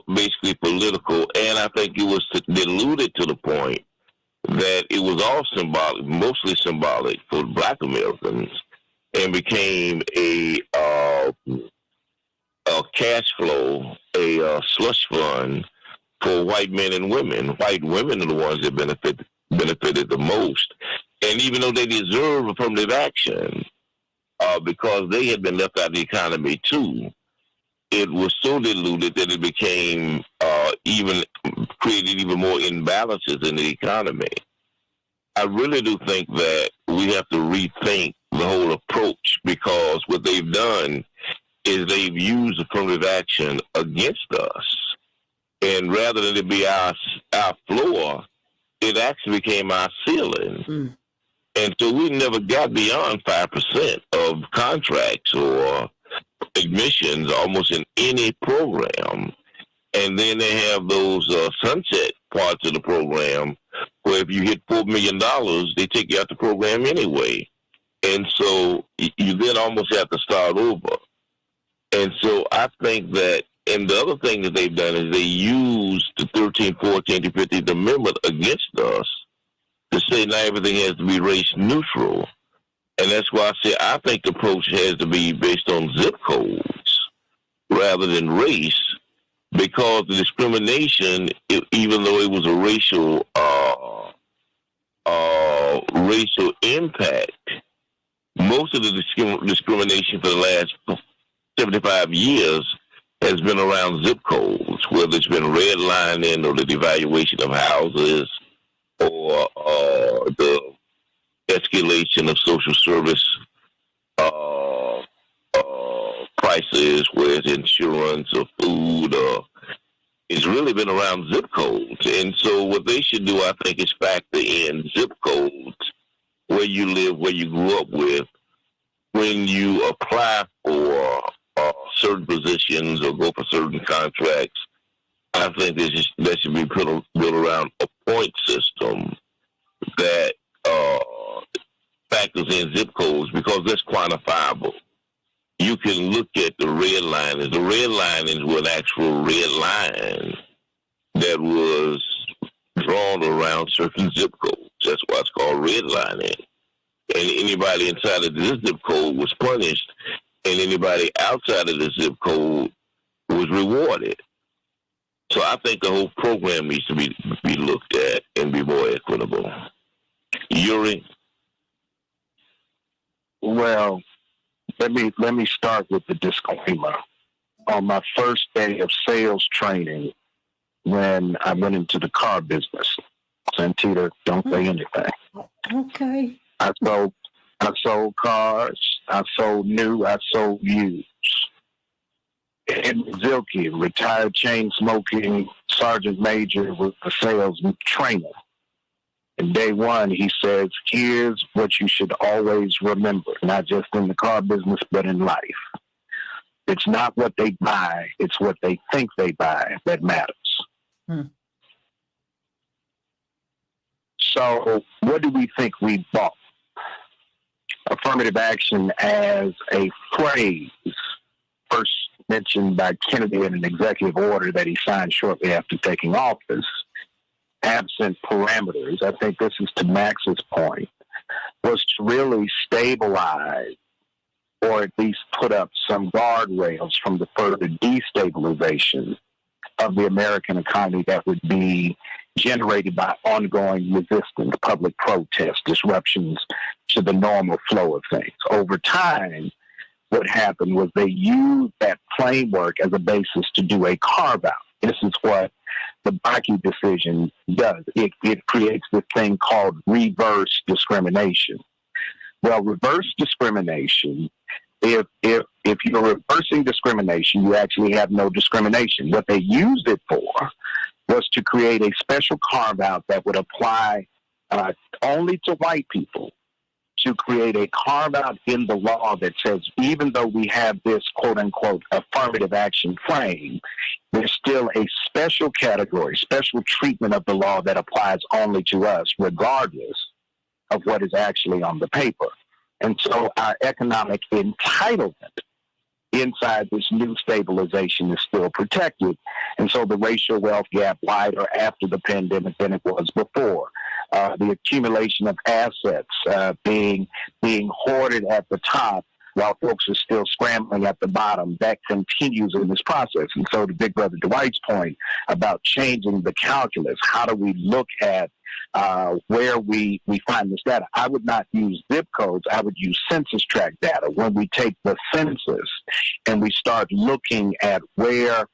basically political, and I think it was diluted to the point that it was all symbolic, mostly symbolic for Black Americans, and became a cash flow, a slush fund for white men and women. White women are the ones that benefited the most, and even though they deserve affirmative action, because they had been left out of the economy too, it was so diluted that it became created even more imbalances in the economy. I really do think that we have to rethink the whole approach, because what they've done is they've used affirmative action against us. And rather than it be our floor, it actually became our ceiling. And so we never got beyond 5% of contracts or admissions almost in any program. And then they have those sunset parts of the program where if you hit $4 million, they take you out the program anyway. And so you then almost have to start over. And so I think that, and the other thing that they've done is they use the 13th, 14th, and 15th Amendment against us to say now everything has to be race neutral. And that's why I say I think the approach has to be based on zip codes rather than race, because the discrimination, even though it was a racial impact, most of the discrimination for the last 75 years has been around zip codes, whether it's been redlining or the devaluation of houses or the escalation of social service prices, whether it's insurance or food, it's really been around zip codes. And so what they should do, I think, is factor in zip codes, where you live, where you grew up with, when you apply for certain positions or go for certain contracts. I think that should be built around a point system that factors in zip codes, because that's quantifiable. You can look at the red line. The red line is an actual red line that was drawn around certain zip codes. That's why it's called redlining. And anybody inside of this zip code was punished, and anybody outside of the zip code was rewarded. So I think the whole program needs to be looked at and be more equitable. Yuri? Well, let me start with the disclaimer. On my first day of sales training, when I went into the car business, Santita, don't say anything. Okay. I sold cars. I sold new. I sold used. Ed Zilke, retired chain-smoking sergeant major, was the sales trainer. And day one, he says, here's what you should always remember, not just in the car business, but in life. It's not what they buy, it's what they think they buy that matters. So what do we think we bought? Affirmative action as a phrase, first mentioned by Kennedy in an executive order that he signed shortly after taking office, absent parameters, I think this is to Max's point, was to really stabilize or at least put up some guardrails from the further destabilization of the American economy that would be generated by ongoing resistance, public protest, disruptions to the normal flow of things. Over time, what happened was they used that framework as a basis to do a carve-out. This is what the Bakke decision does. It creates this thing called reverse discrimination. Well, reverse discrimination, if you're reversing discrimination, you actually have no discrimination. What they used it for was to create a special carve-out that would apply only to white people, to create a carve-out in the law that says even though we have this quote-unquote affirmative action frame, there's still a special category, special treatment of the law that applies only to us, regardless of what is actually on the paper. And so our economic entitlement inside this new stabilization is still protected. And so the racial wealth gap wider after the pandemic than it was before. The accumulation of assets being hoarded at the top while folks are still scrambling at the bottom, that continues in this process. And so to Big Brother Dwight's point about changing the calculus, how do we look at where we find this data? I would not use zip codes. I would use census tract data. When we take the census and we start looking at where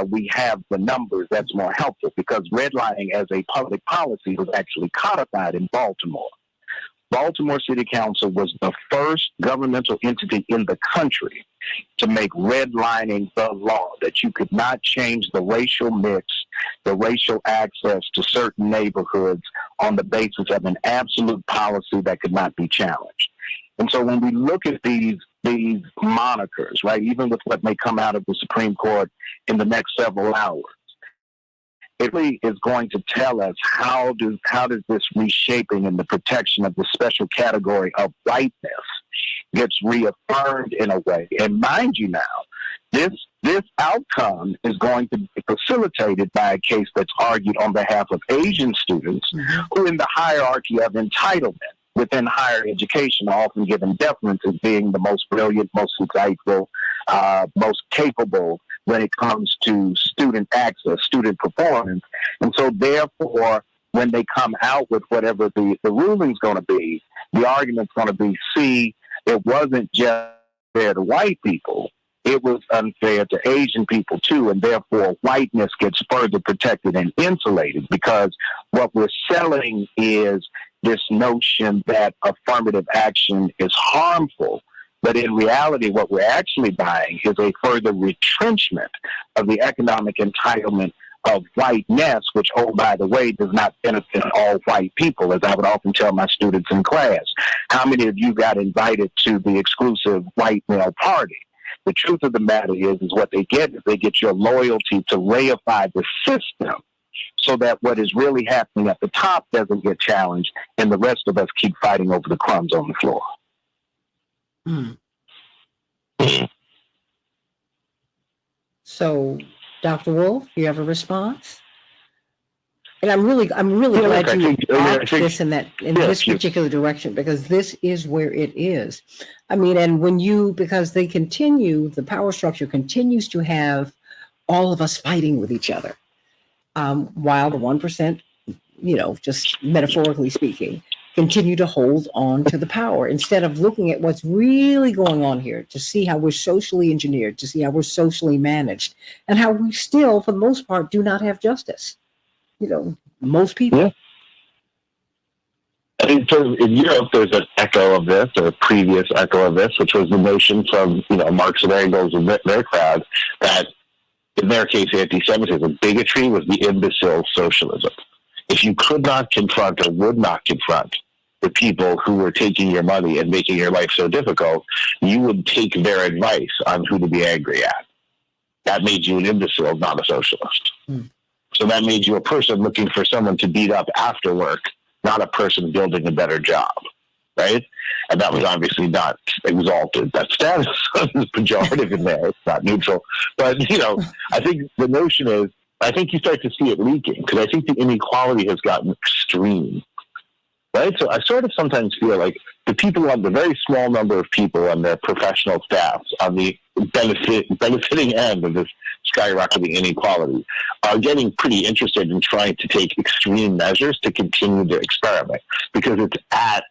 we have the numbers, that's more helpful, because redlining as a public policy was actually codified in Baltimore. Baltimore City Council was the first governmental entity in the country to make redlining the law, that you could not change the racial mix, the racial access to certain neighborhoods on the basis of an absolute policy that could not be challenged. And so when we look at these these monikers, right? Even with what may come out of the Supreme Court in the next several hours. It really is going to tell us how does this reshaping and the protection of the special category of whiteness gets reaffirmed in a way. And mind you now, this outcome is going to be facilitated by a case that's argued on behalf of Asian students who in the hierarchy of entitlement within higher education are often given deference as being the most brilliant, most insightful, most capable when it comes to student access, student performance. And so therefore, when they come out with whatever the ruling's going to be, the argument's going to be, see, it wasn't just fair to white people, it was unfair to Asian people too, and therefore whiteness gets further protected and insulated because what we're selling is this notion that affirmative action is harmful. But in reality, what we're actually buying is a further retrenchment of the economic entitlement of whiteness, which, oh, by the way, does not benefit all white people, as I would often tell my students in class. How many of you got invited to the exclusive white male party? The truth of the matter is what they get is they get your loyalty to reify the system so that what is really happening at the top doesn't get challenged and the rest of us keep fighting over the crumbs on the floor. So, Dr. Wolf, you have a response? And I'm really glad you arced this in this particular direction, because this is where it is. I mean, and because the power structure continues to have all of us fighting with each other, while the 1%, just metaphorically speaking, continue to hold on to the power instead of looking at what's really going on here to see how we're socially engineered, to see how we're socially managed, and how we still, for the most part, do not have justice. Most people. Yeah. I think in Europe, there's an echo of this, or a previous echo of this, which was the notion from Marx and Engels and their crowd that, in their case, anti-Semitism, bigotry was the imbecile socialism. If you could not confront or would not confront the people who were taking your money and making your life so difficult, you would take their advice on who to be angry at. That made you an imbecile, not a socialist. So that made you a person looking for someone to beat up after work, not a person building a better job, right? And that was obviously not exalted. That status is pejorative in there. It's not neutral. But, I think the notion is, I think you start to see it leaking because I think the inequality has gotten extreme, right? So I sort of sometimes feel like the people on the very small number of people on their professional staffs on the benefiting end of this skyrocketing inequality are getting pretty interested in trying to take extreme measures to continue to experiment because it's at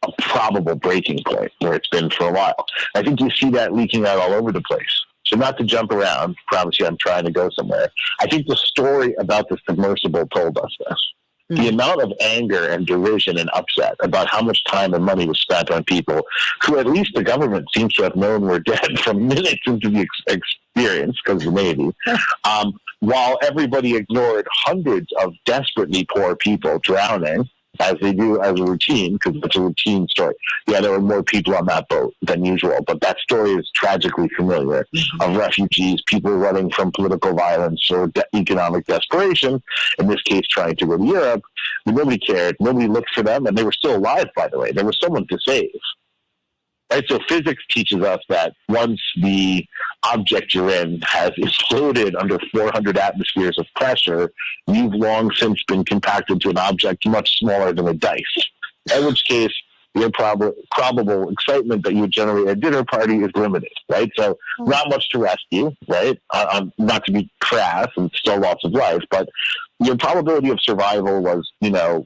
a probable breaking point where it's been for a while. I think you see that leaking out all over the place. So not to jump around, promise you I'm trying to go somewhere. I think the story about the submersible told us this. The amount of anger and derision and upset about how much time and money was spent on people who at least the government seems to have known were dead from minutes into the experience because of the Navy, while everybody ignored hundreds of desperately poor people drowning, as they do as a routine, because it's a routine story. Yeah, there were more people on that boat than usual, but that story is tragically familiar of refugees, people running from political violence or economic desperation, in this case trying to go to Europe. Nobody cared. Nobody looked for them, and they were still alive, by the way. There was someone to save. Right? So physics teaches us that once the object you're in has exploded under 400 atmospheres of pressure, you've long since been compacted to an object much smaller than a dice. In which case, your probable excitement that you would generate at a dinner party is limited, right? So not much to rescue, right? Not to be crass and still lots of life, but your probability of survival was,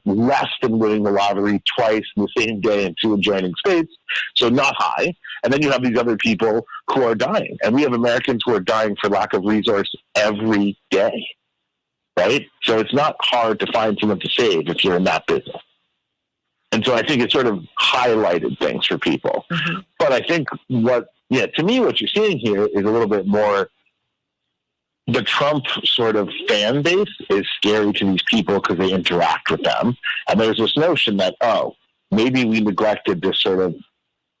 less than winning the lottery twice in the same day in 2 adjoining states, so not high. And then you have these other people who are dying. And we have Americans who are dying for lack of resource every day, right? So it's not hard to find someone to save if you're in that business. And so I think it sort of highlighted things for people. But I think to me, what you're seeing here is a little bit more, the Trump sort of fan base is scary to these people because they interact with them. And there's this notion that, maybe we neglected this sort of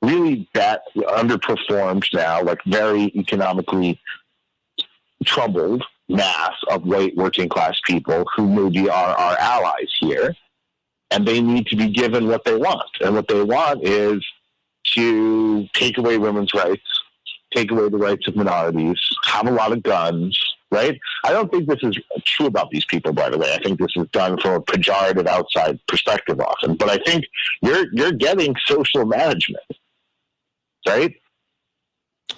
really underperformed now, like very economically troubled mass of white working class people who maybe are our allies here, and they need to be given what they want. And what they want is to take away women's rights, take away the rights of minorities, have a lot of guns, right? I don't think this is true about these people, by the way. I think this is done from a pejorative outside perspective often. But I think you're getting social management, right?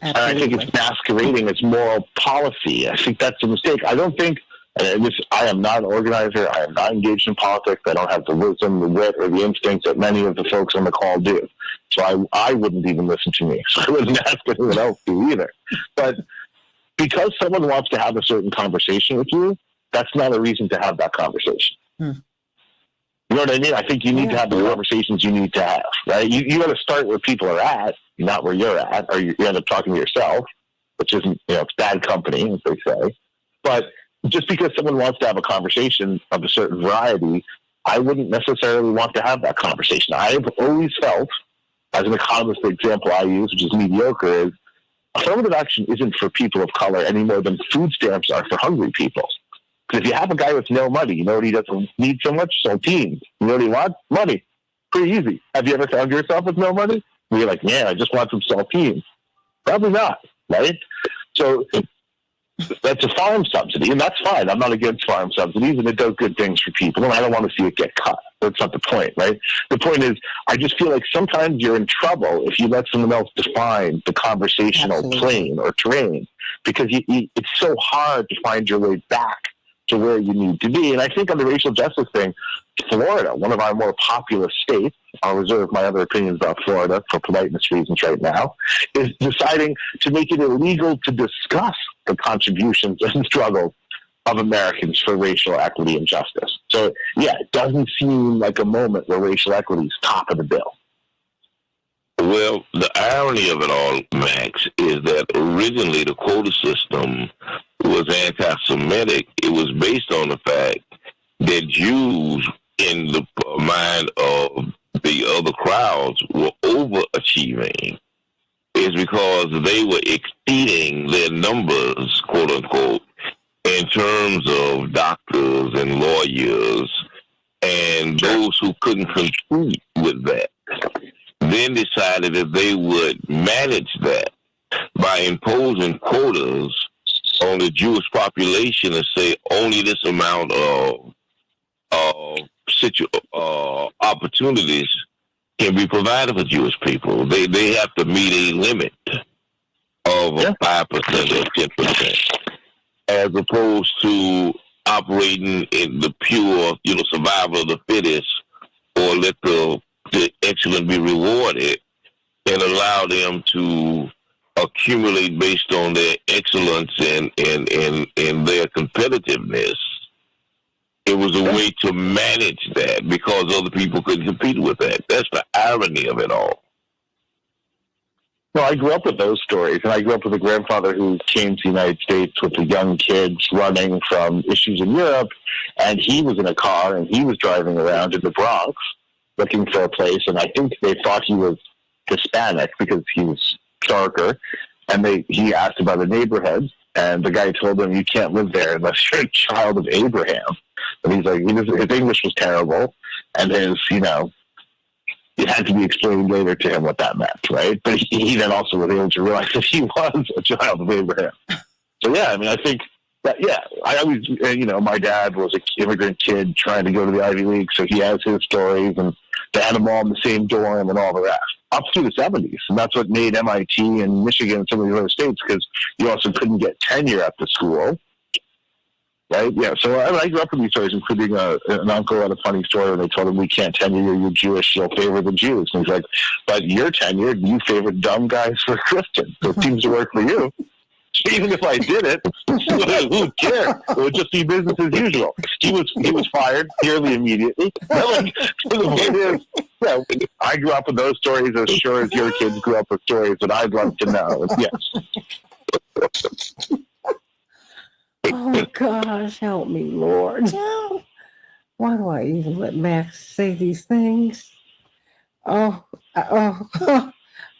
Absolutely. And I think it's masquerading as moral policy. I think that's a mistake. I don't think, I am not an organizer. I am not engaged in politics. I don't have the wisdom, the wit, or the instincts that many of the folks on the call do. So I wouldn't even listen to me. So I wouldn't ask anyone else to either. But because someone wants to have a certain conversation with you, that's not a reason to have that conversation. You know what I mean? I think you need to have the conversations you need to have, right? You got to start where people are at, not where you're at, or you end up talking to yourself, which isn't, it's bad company, as they say. But just because someone wants to have a conversation of a certain variety, I wouldn't necessarily want to have that conversation. I've always felt, as an economist, the example I use, which is mediocre, is affirmative action isn't for people of color any more than food stamps are for hungry people. Because if you have a guy with no money, you know what he doesn't need so much? Saltines. You know what he wants? Money. Pretty easy. Have you ever found yourself with no money? Where you're like, man, I just want some saltines. Probably not, right? So that's a farm subsidy, and that's fine. I'm not against farm subsidies, and it does good things for people, and I don't want to see it get cut. That's not the point, right? The point is, I just feel like sometimes you're in trouble if you let someone else define the conversational plane or terrain, because it's so hard to find your way back to where you need to be. And I think on the racial justice thing, Florida, one of our more populous states, I'll reserve my other opinions about Florida for politeness reasons right now, is deciding to make it illegal to discuss the contributions and struggles of Americans for racial equity and justice. So, yeah, it doesn't seem like a moment where racial equity is top of the bill. Well, the irony of it all, Max, is that originally the quota system was anti-Semitic. It was based on the fact that Jews, in the mind of the other crowds, were overachieving. It's because they were exceeding their numbers, quote unquote, in terms of doctors and lawyers, and those who couldn't compete with that then decided that they would manage that by imposing quotas on the Jewish population and say only this amount of opportunities can be provided for Jewish people. They have to meet a limit of 5% or 10%, as opposed to operating in the pure, survival of the fittest, or let the excellent be rewarded and allow them to accumulate based on their excellence and their competitiveness. It was a way to manage that because other people couldn't compete with that. That's the irony of it all. No, I grew up with those stories, and I grew up with a grandfather who came to the United States with the young kids running from issues in Europe, and he was in a car, and he was driving around in the Bronx looking for a place, and I think they thought he was Hispanic because he was darker, and he asked about a neighborhood, and the guy told him, you can't live there unless you're a child of Abraham. And he's like, his English was terrible, and it had to be explained later to him what that meant, right? But he then also was able to realize that he was a child of Abraham. So, yeah, I mean, I think that, I always, my dad was an immigrant kid trying to go to the Ivy League, so he has his stories, and they had them all in the same dorm and all the rest, up through the 70s. And that's what made MIT and Michigan and some of the other states, because you also couldn't get tenure at the school. Right? Yeah. So I grew up with these stories, including an uncle had a funny story when they told him, we can't tenure you, you're Jewish, you'll favor the Jews. And he's like, but you're tenured, you favor dumb guys for Christians. So it seems to work for you. Even if I did it, who cares? It would just be business as usual. He was fired nearly immediately. The point is, I grew up with those stories as sure as your kids grew up with stories that I'd love to know. Yes. Oh, gosh, help me, Lord. Why do I even let Max say these things? I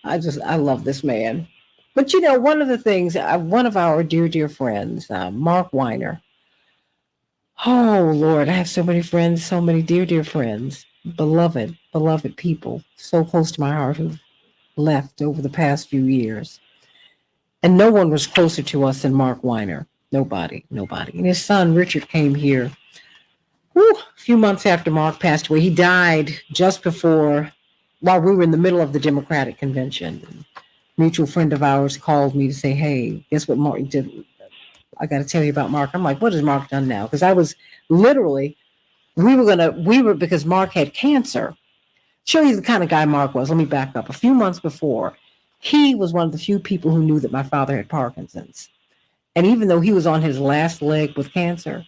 I love this man. But one of the things, one of our dear friends, Mark Weiner. Oh Lord, I have so many friends, so many dear friends, beloved people, so close to my heart who've left over the past few years. And no one was closer to us than Mark Weiner. Nobody. And his son Richard came here a few months after Mark passed away. He died just before, while we were in the middle of the Democratic convention. A mutual friend of ours called me to say, "Hey, guess what Mark did? I got to tell you about Mark." I'm like, "What has Mark done now?" Because I was literally, because Mark had cancer. Show you the kind of guy Mark was. Let me back up. A few months before, he was one of the few people who knew that my father had Parkinson's. And even though he was on his last leg with cancer,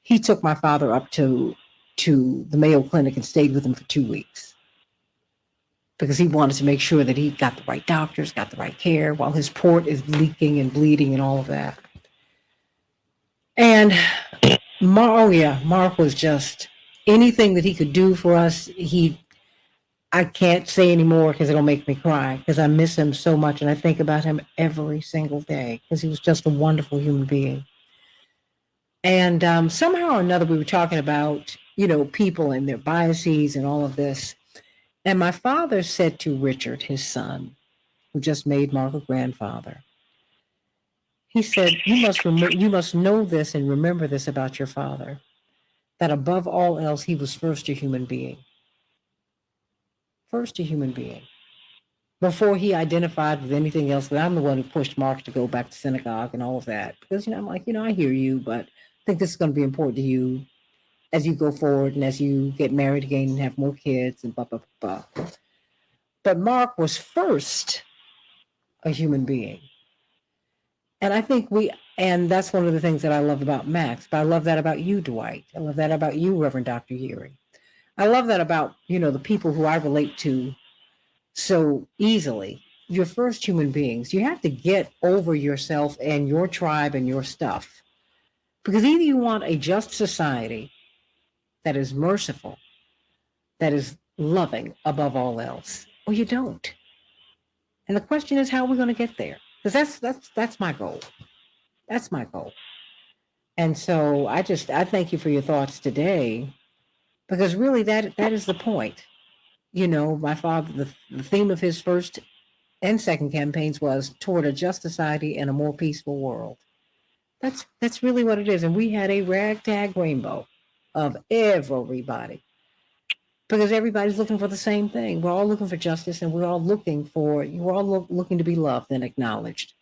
he took my father up to the Mayo Clinic and stayed with him for 2 weeks because he wanted to make sure that he got the right doctors, got the right care while his port is leaking and bleeding and all of that. And Mark was just anything that he could do for us. I can't say anymore because it'll make me cry because I miss him so much and I think about him every single day because he was just a wonderful human being. And somehow or another, we were talking about, people and their biases and all of this. And my father said to Richard, his son, who just made Mark a grandfather, he said, you must know this and remember this about your father, that above all else, he was first a human being. First a human being. Before he identified with anything else, that I'm the one who pushed Mark to go back to synagogue and all of that. Because, I'm like, I hear you, but I think this is going to be important to you as you go forward and as you get married again and have more kids and blah, blah, blah. But Mark was first a human being. And I think and that's one of the things that I love about Max, but I love that about you, Dwight. I love that about you, Reverend Dr. Yeary. I love that about, the people who I relate to so easily. You're first human beings. You have to get over yourself and your tribe and your stuff. Because either you want a just society that is merciful, that is loving above all else, or you don't. And the question is, how are we going to get there? Because that's my goal. That's my goal. And so I thank you for your thoughts today, because really that is the point. My father, the theme of his first and second campaigns was toward a just society and a more peaceful world. That's really what it is. And we had a ragtag rainbow of everybody, because everybody's looking for the same thing. We're all looking for justice, and we're all looking to be loved and acknowledged.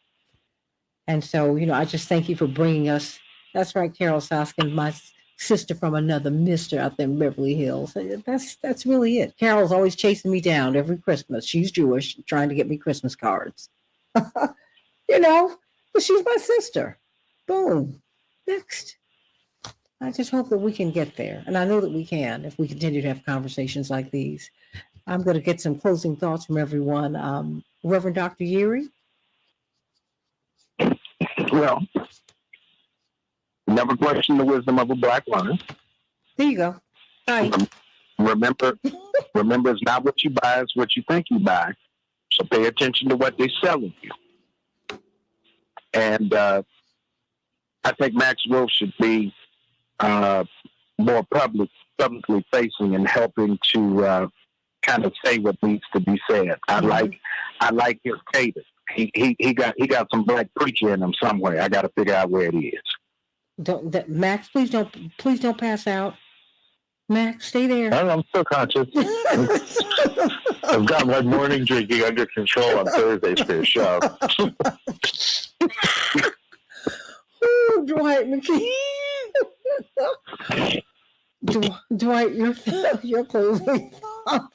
And so, I just thank you for bringing us. That's right, Carol Soskin, my sister from another mister out there in Beverly Hills. That's really it. Carol's always chasing me down every Christmas. She's Jewish, trying to get me Christmas cards. But she's my sister. Boom. Next. I just hope that we can get there. And I know that we can if we continue to have conversations like these. I'm going to get some closing thoughts from everyone. Reverend Dr. Yeary? Well, never question the wisdom of a black woman. There you go. Hi. Remember, it's not what you buy, it's what you think you buy. So pay attention to what they're selling you. And I think Maxwell should be more publicly facing and helping to kind of say what needs to be said. I like his cadence. He got some black preacher in him somewhere. I got to figure out where it is. Max, please don't pass out. Max, stay there. I'm still conscious. I've got my morning drinking under control on Thursdays for your show. Ooh, Dwight McKee. Dwight, your closing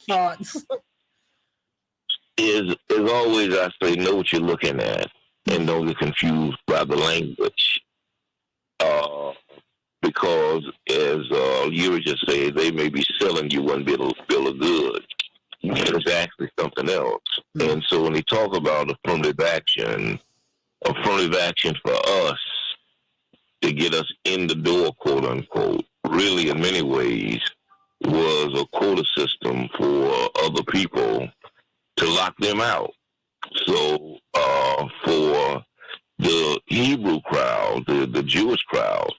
thoughts. Is always, I say, know what you're looking at and don't get confused by the language. Because, as you were just saying, they may be selling you one bill of goods, and it's actually something else. And so when they talk about affirmative action for us to get us in the door, quote unquote, really in many ways was a quota system for other people to lock them out. So for the Hebrew crowd, the Jewish crowd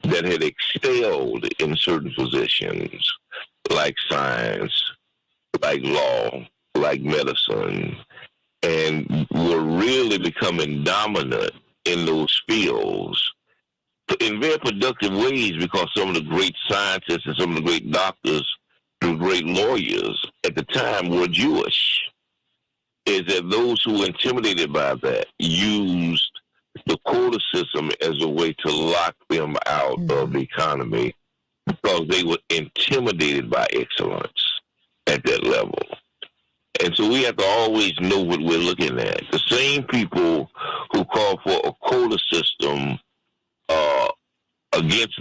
that had excelled in certain positions like science, like law, like medicine, and were really becoming dominant in those fields in very productive ways, because some of the great scientists and some of the great doctors and great lawyers at the time were Jewish. Is that those who were intimidated by that used the quota system as a way to lock them out of the economy, because they were intimidated by excellence at that level. And so we have to always know what we're looking at. The same people who call for a quota system against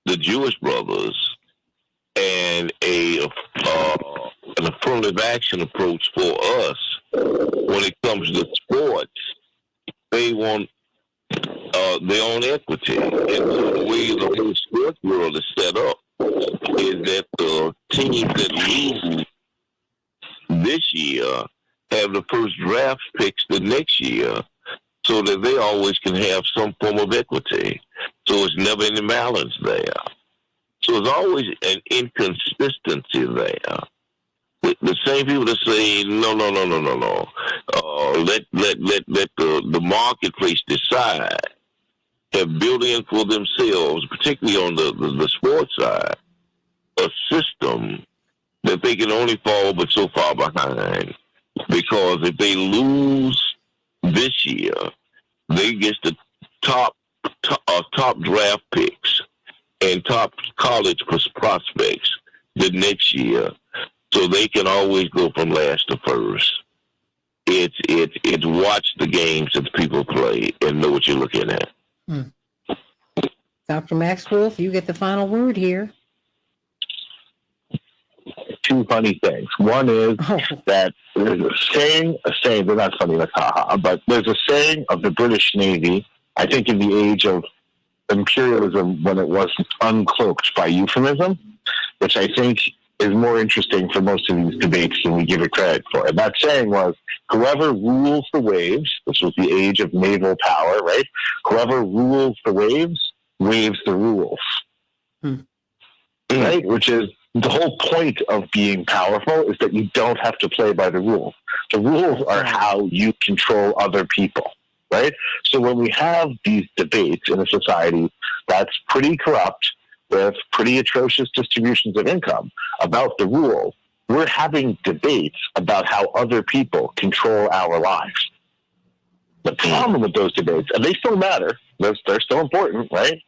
the Jewish brothers and an affirmative action approach for us when it comes to sports, they want their own equity. And so the way the whole sports world is set up is that the teams that lose this year have the first draft picks the next year, so that they always can have some form of equity. So it's never any balance there. So there's always an inconsistency there. The same people that say no. Let the marketplace decide. Have built in for themselves, particularly on the sports side, a system that they can only fall but so far behind. Because if they lose this year, they get the top draft picks and top college prospects the next year, so they can always go from last to first. It's watch the games that people play and know what you're looking at. Dr. Max Wolf, you get the final word here. Two funny things. One is that there's a saying, they're not funny, like haha, but there's a saying of the British Navy, I think in the age of imperialism when it was uncloaked by euphemism, which I think is more interesting for most of these debates than we give it credit for. And that saying was, whoever rules the waves, this was the age of naval power, right? Whoever rules the waves the rules. Right? Which is the whole point of being powerful, is that you don't have to play by the rules. The rules are how you control other people, right? So when we have these debates in a society that's pretty corrupt, with pretty atrocious distributions of income about the rules, we're having debates about how other people control our lives. The problem with those debates, and they still matter, they're still important, right?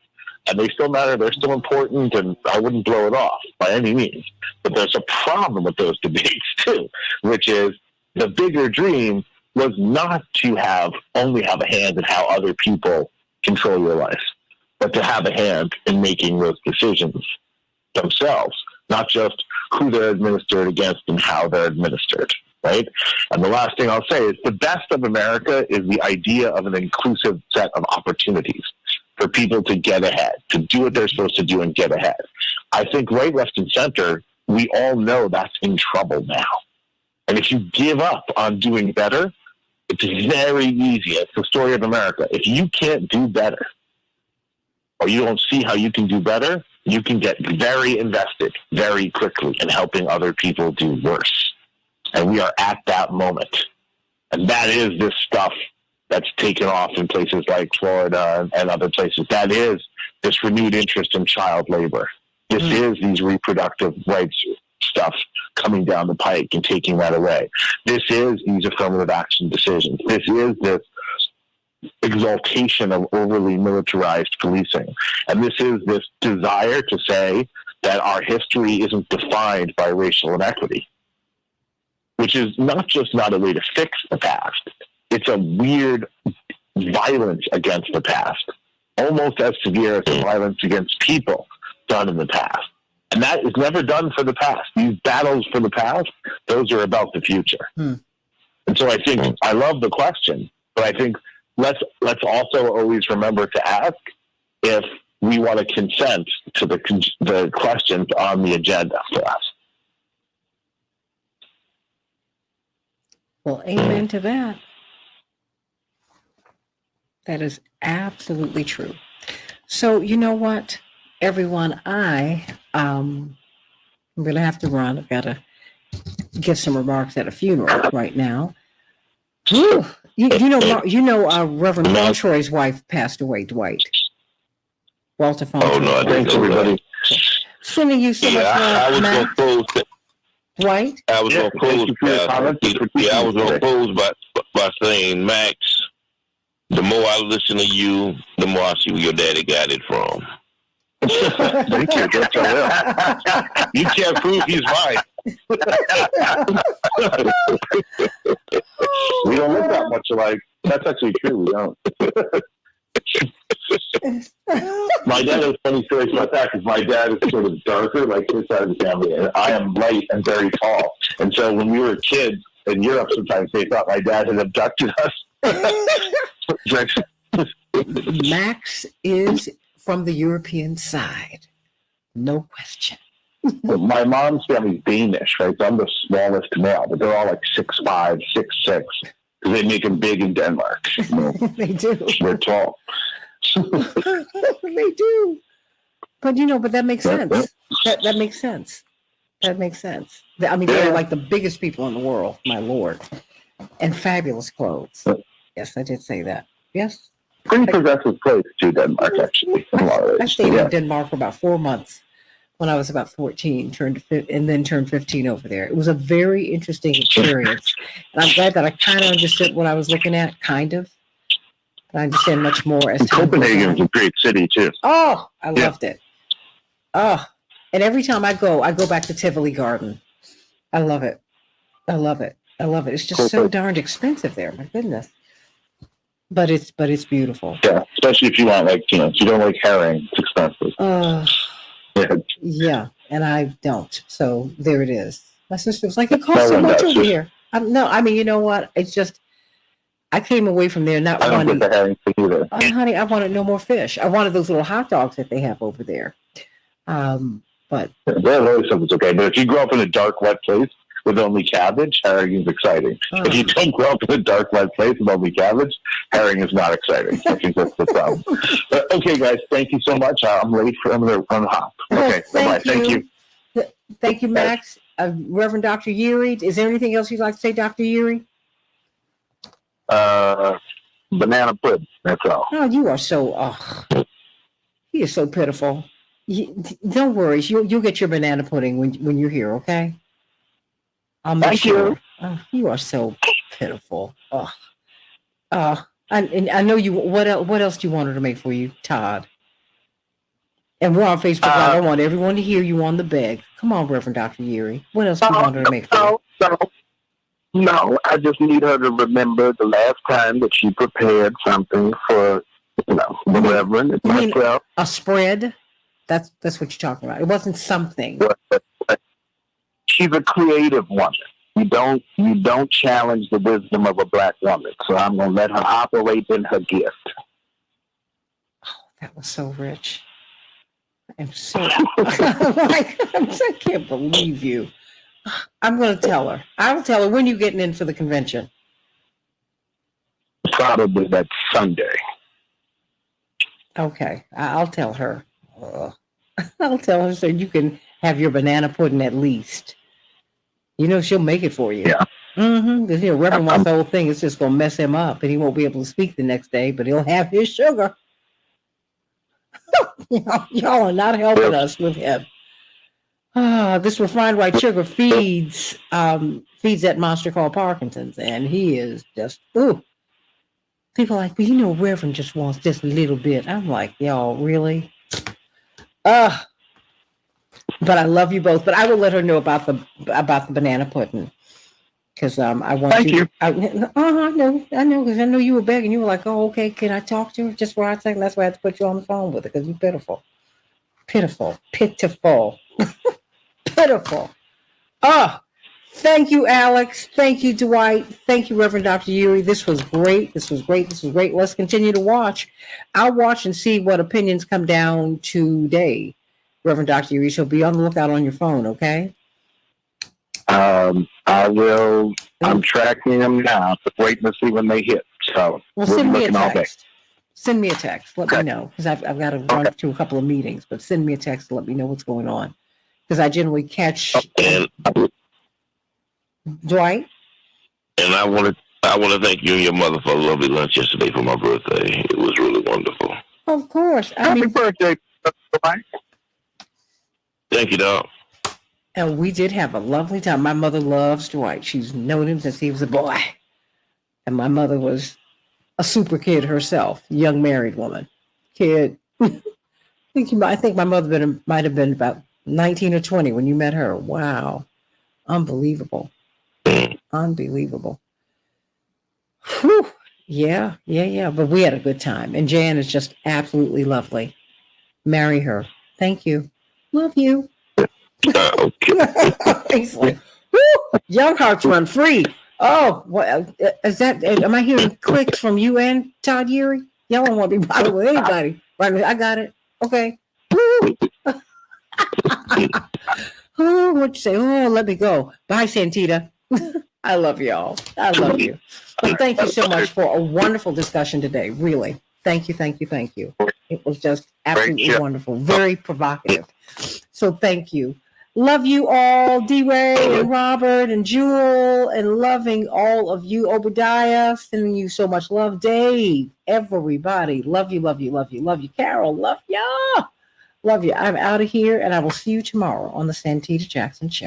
And they still matter, they're still important, and I wouldn't blow it off by any means. But there's a problem with those debates too, which is the bigger dream was not to only have a hand in how other people control your life, but to have a hand in making those decisions themselves, not just who they're administered against and how they're administered, right? And the last thing I'll say is the best of America is the idea of an inclusive set of opportunities for people to get ahead, to do what they're supposed to do and get ahead. I think right, left, and center, we all know that's in trouble now. And if you give up on doing better, it's very easy. It's the story of America. If you can't do better, or you don't see how you can do better, you can get very invested very quickly in helping other people do worse. And we are at that moment. And that is this stuff that's taken off in places like Florida and other places. That is this renewed interest in child labor. This is these reproductive rights stuff coming down the pike and taking that away. This is these affirmative action decisions. This is this exaltation of overly militarized policing. And this is this desire to say that our history isn't defined by racial inequity, which is not just not a way to fix the past. It's a weird violence against the past, almost as severe as the violence against people done in the past. And that is never done for the past. These battles for the past, those are about the future. And so I think, I love the question, but I think let's also always remember to ask if we want to consent to the questions on the agenda for us. Well, amen to that. That is absolutely true. So you know what, everyone, I'm gonna have to run. I've got to give some remarks at a funeral right now. Whew. Reverend Fauntroy's wife passed away, Dwight. Walter Fauntroy. Oh no, I didn't know everybody. that. Sending you so much Yeah, I love, was gonna Matt. close. Dwight. I was gonna close. I was gonna today. close by saying, Max, the more I listen to you, the more I see where your daddy got it from. Thank you. That's all. You can't prove he's right. We don't look that much alike. That's actually true. We don't. My dad has funny stories about that because my dad is sort of darker, like his side of the family, and I am light and very tall. And so when we were kids in Europe, sometimes they thought my dad had abducted us. Max is from the European side. No question. My mom's family's Danish, right? So I'm the smallest male, but they're all like 6'5", 6'6", because they make them big in Denmark. You know? They do. They're tall. They do. But that makes sense. That makes sense. That makes sense. I mean, they're like the biggest people in the world, my Lord. And fabulous clothes. Yes, I did say that. Yes. Pretty progressive place too, Denmark, actually. I stayed in Denmark for about 4 months when I was about 14, and then turned 15 over there. It was a very interesting experience. And I'm glad that I kind of understood what I was looking at, kind of. But I understand much more as time goes Copenhagen on. is a great city too. Oh, I loved it. Oh, and every time I go back to Tivoli Garden. I love it. I love it. I love it. It's just so darned expensive there. My goodness. But it's beautiful. Yeah, especially if you want if you don't like herring, it's expensive. Yeah, and I don't. So there it is. My sister was like, "It costs so much over here." No, I mean, you know what? It's just I came away from there not wanting. I don't get the herring thing either. Oh, honey, I wanted no more fish. I wanted those little hot dogs that they have over there. But that always something's okay. But if you grow up in a dark, wet place with only cabbage, herring is exciting. If you don't grow up in a dark, wet place with only cabbage, herring is not exciting. I think that's the problem. Okay, guys, thank you so much. I'm late I'm going to run hop. Okay, bye-bye. Thank you. Thank you, Max. Reverend Dr. Yuri, is there anything else you'd like to say, Dr. Yuri? Banana pudding, that's all. Oh, you are so, he is so pitiful. Don't worry, you'll get your banana pudding when you're here, okay? I'll make sure. Oh, you are so pitiful. And I know you. What else do you want her to make for you, Todd? And we're on Facebook Live. I want everyone to hear you on the beg. Come on, Reverend Dr. Yuri. What else do you want her to make for you? No, I just need her to remember the last time that she prepared something for, the Reverend. You mean a spread? That's what you're talking about. It wasn't something. She's a creative woman. You don't challenge the wisdom of a black woman. So I'm going to let her operate in her gift. Oh, that was so rich. I'm so I can't believe you. I'm going to tell her. I will tell her. When are you getting in for the convention? Probably that Sunday. Okay, I'll tell her. I'll tell her so you can have your banana pudding at least. She'll make it for you. Yeah. Because Reverend wants the whole thing. It's just going to mess him up, and he won't be able to speak the next day. But he'll have his sugar. Y'all are not helping us with him. This refined white sugar feeds that monster called Parkinson's, and he is just People are like, well, Reverend just wants just a little bit. I'm like, y'all really? But I love you both. But I will let her know about the banana pudding because I want Thank you. I know because I know you were begging. You were like, oh, okay, can I talk to her just for a second? That's why I had to put you on the phone with her because you're pitiful. Thank you, Alex. Thank you, Dwight. Thank you, Reverend Dr. Yuri. This was great. Let's continue to watch. I'll watch and see what opinions come down today. Reverend Dr. Yuri, so be on the lookout on your phone, okay? I'm tracking them now, but waiting to see when they hit. So well, we'll send be me a looking all day. text. Send me a text. Let me know, because I've got to run to a couple of meetings. But send me a text to let me know what's going on, because I generally catch And Dwight. And I want to thank you and your mother for a lovely lunch yesterday for my birthday. It was really wonderful. Of course. Happy birthday, Dwight. Thank you, dog. And we did have a lovely time. My mother loves Dwight. She's known him since he was a boy. And my mother was a super kid herself, young married woman. Kid. I think my mother might have been about 19 or 20 when you met her. Wow. Unbelievable. Unbelievable. Whew. Yeah. But we had a good time. And Jan is just absolutely lovely. Marry her. Thank you. Love you. He's like, woo, young hearts run free. Oh, what is that? Am I hearing clicks from you and Todd Yuri? Y'all don't want to be bothered with anybody. Right? I got it. Okay. Woo. Oh, what you say? Oh, let me go. Bye, Santita. I love y'all. I love you. Thank you so much for a wonderful discussion today. Really. Thank you. It was just absolutely wonderful. Very provocative. So thank you. Love you all, D-Ray and Robert and Jewel, and loving all of you. Obadiah, sending you so much love. Dave, everybody. Love you. Carol, love y'all. Love you. I'm out of here, and I will see you tomorrow on the Santita Jackson Show.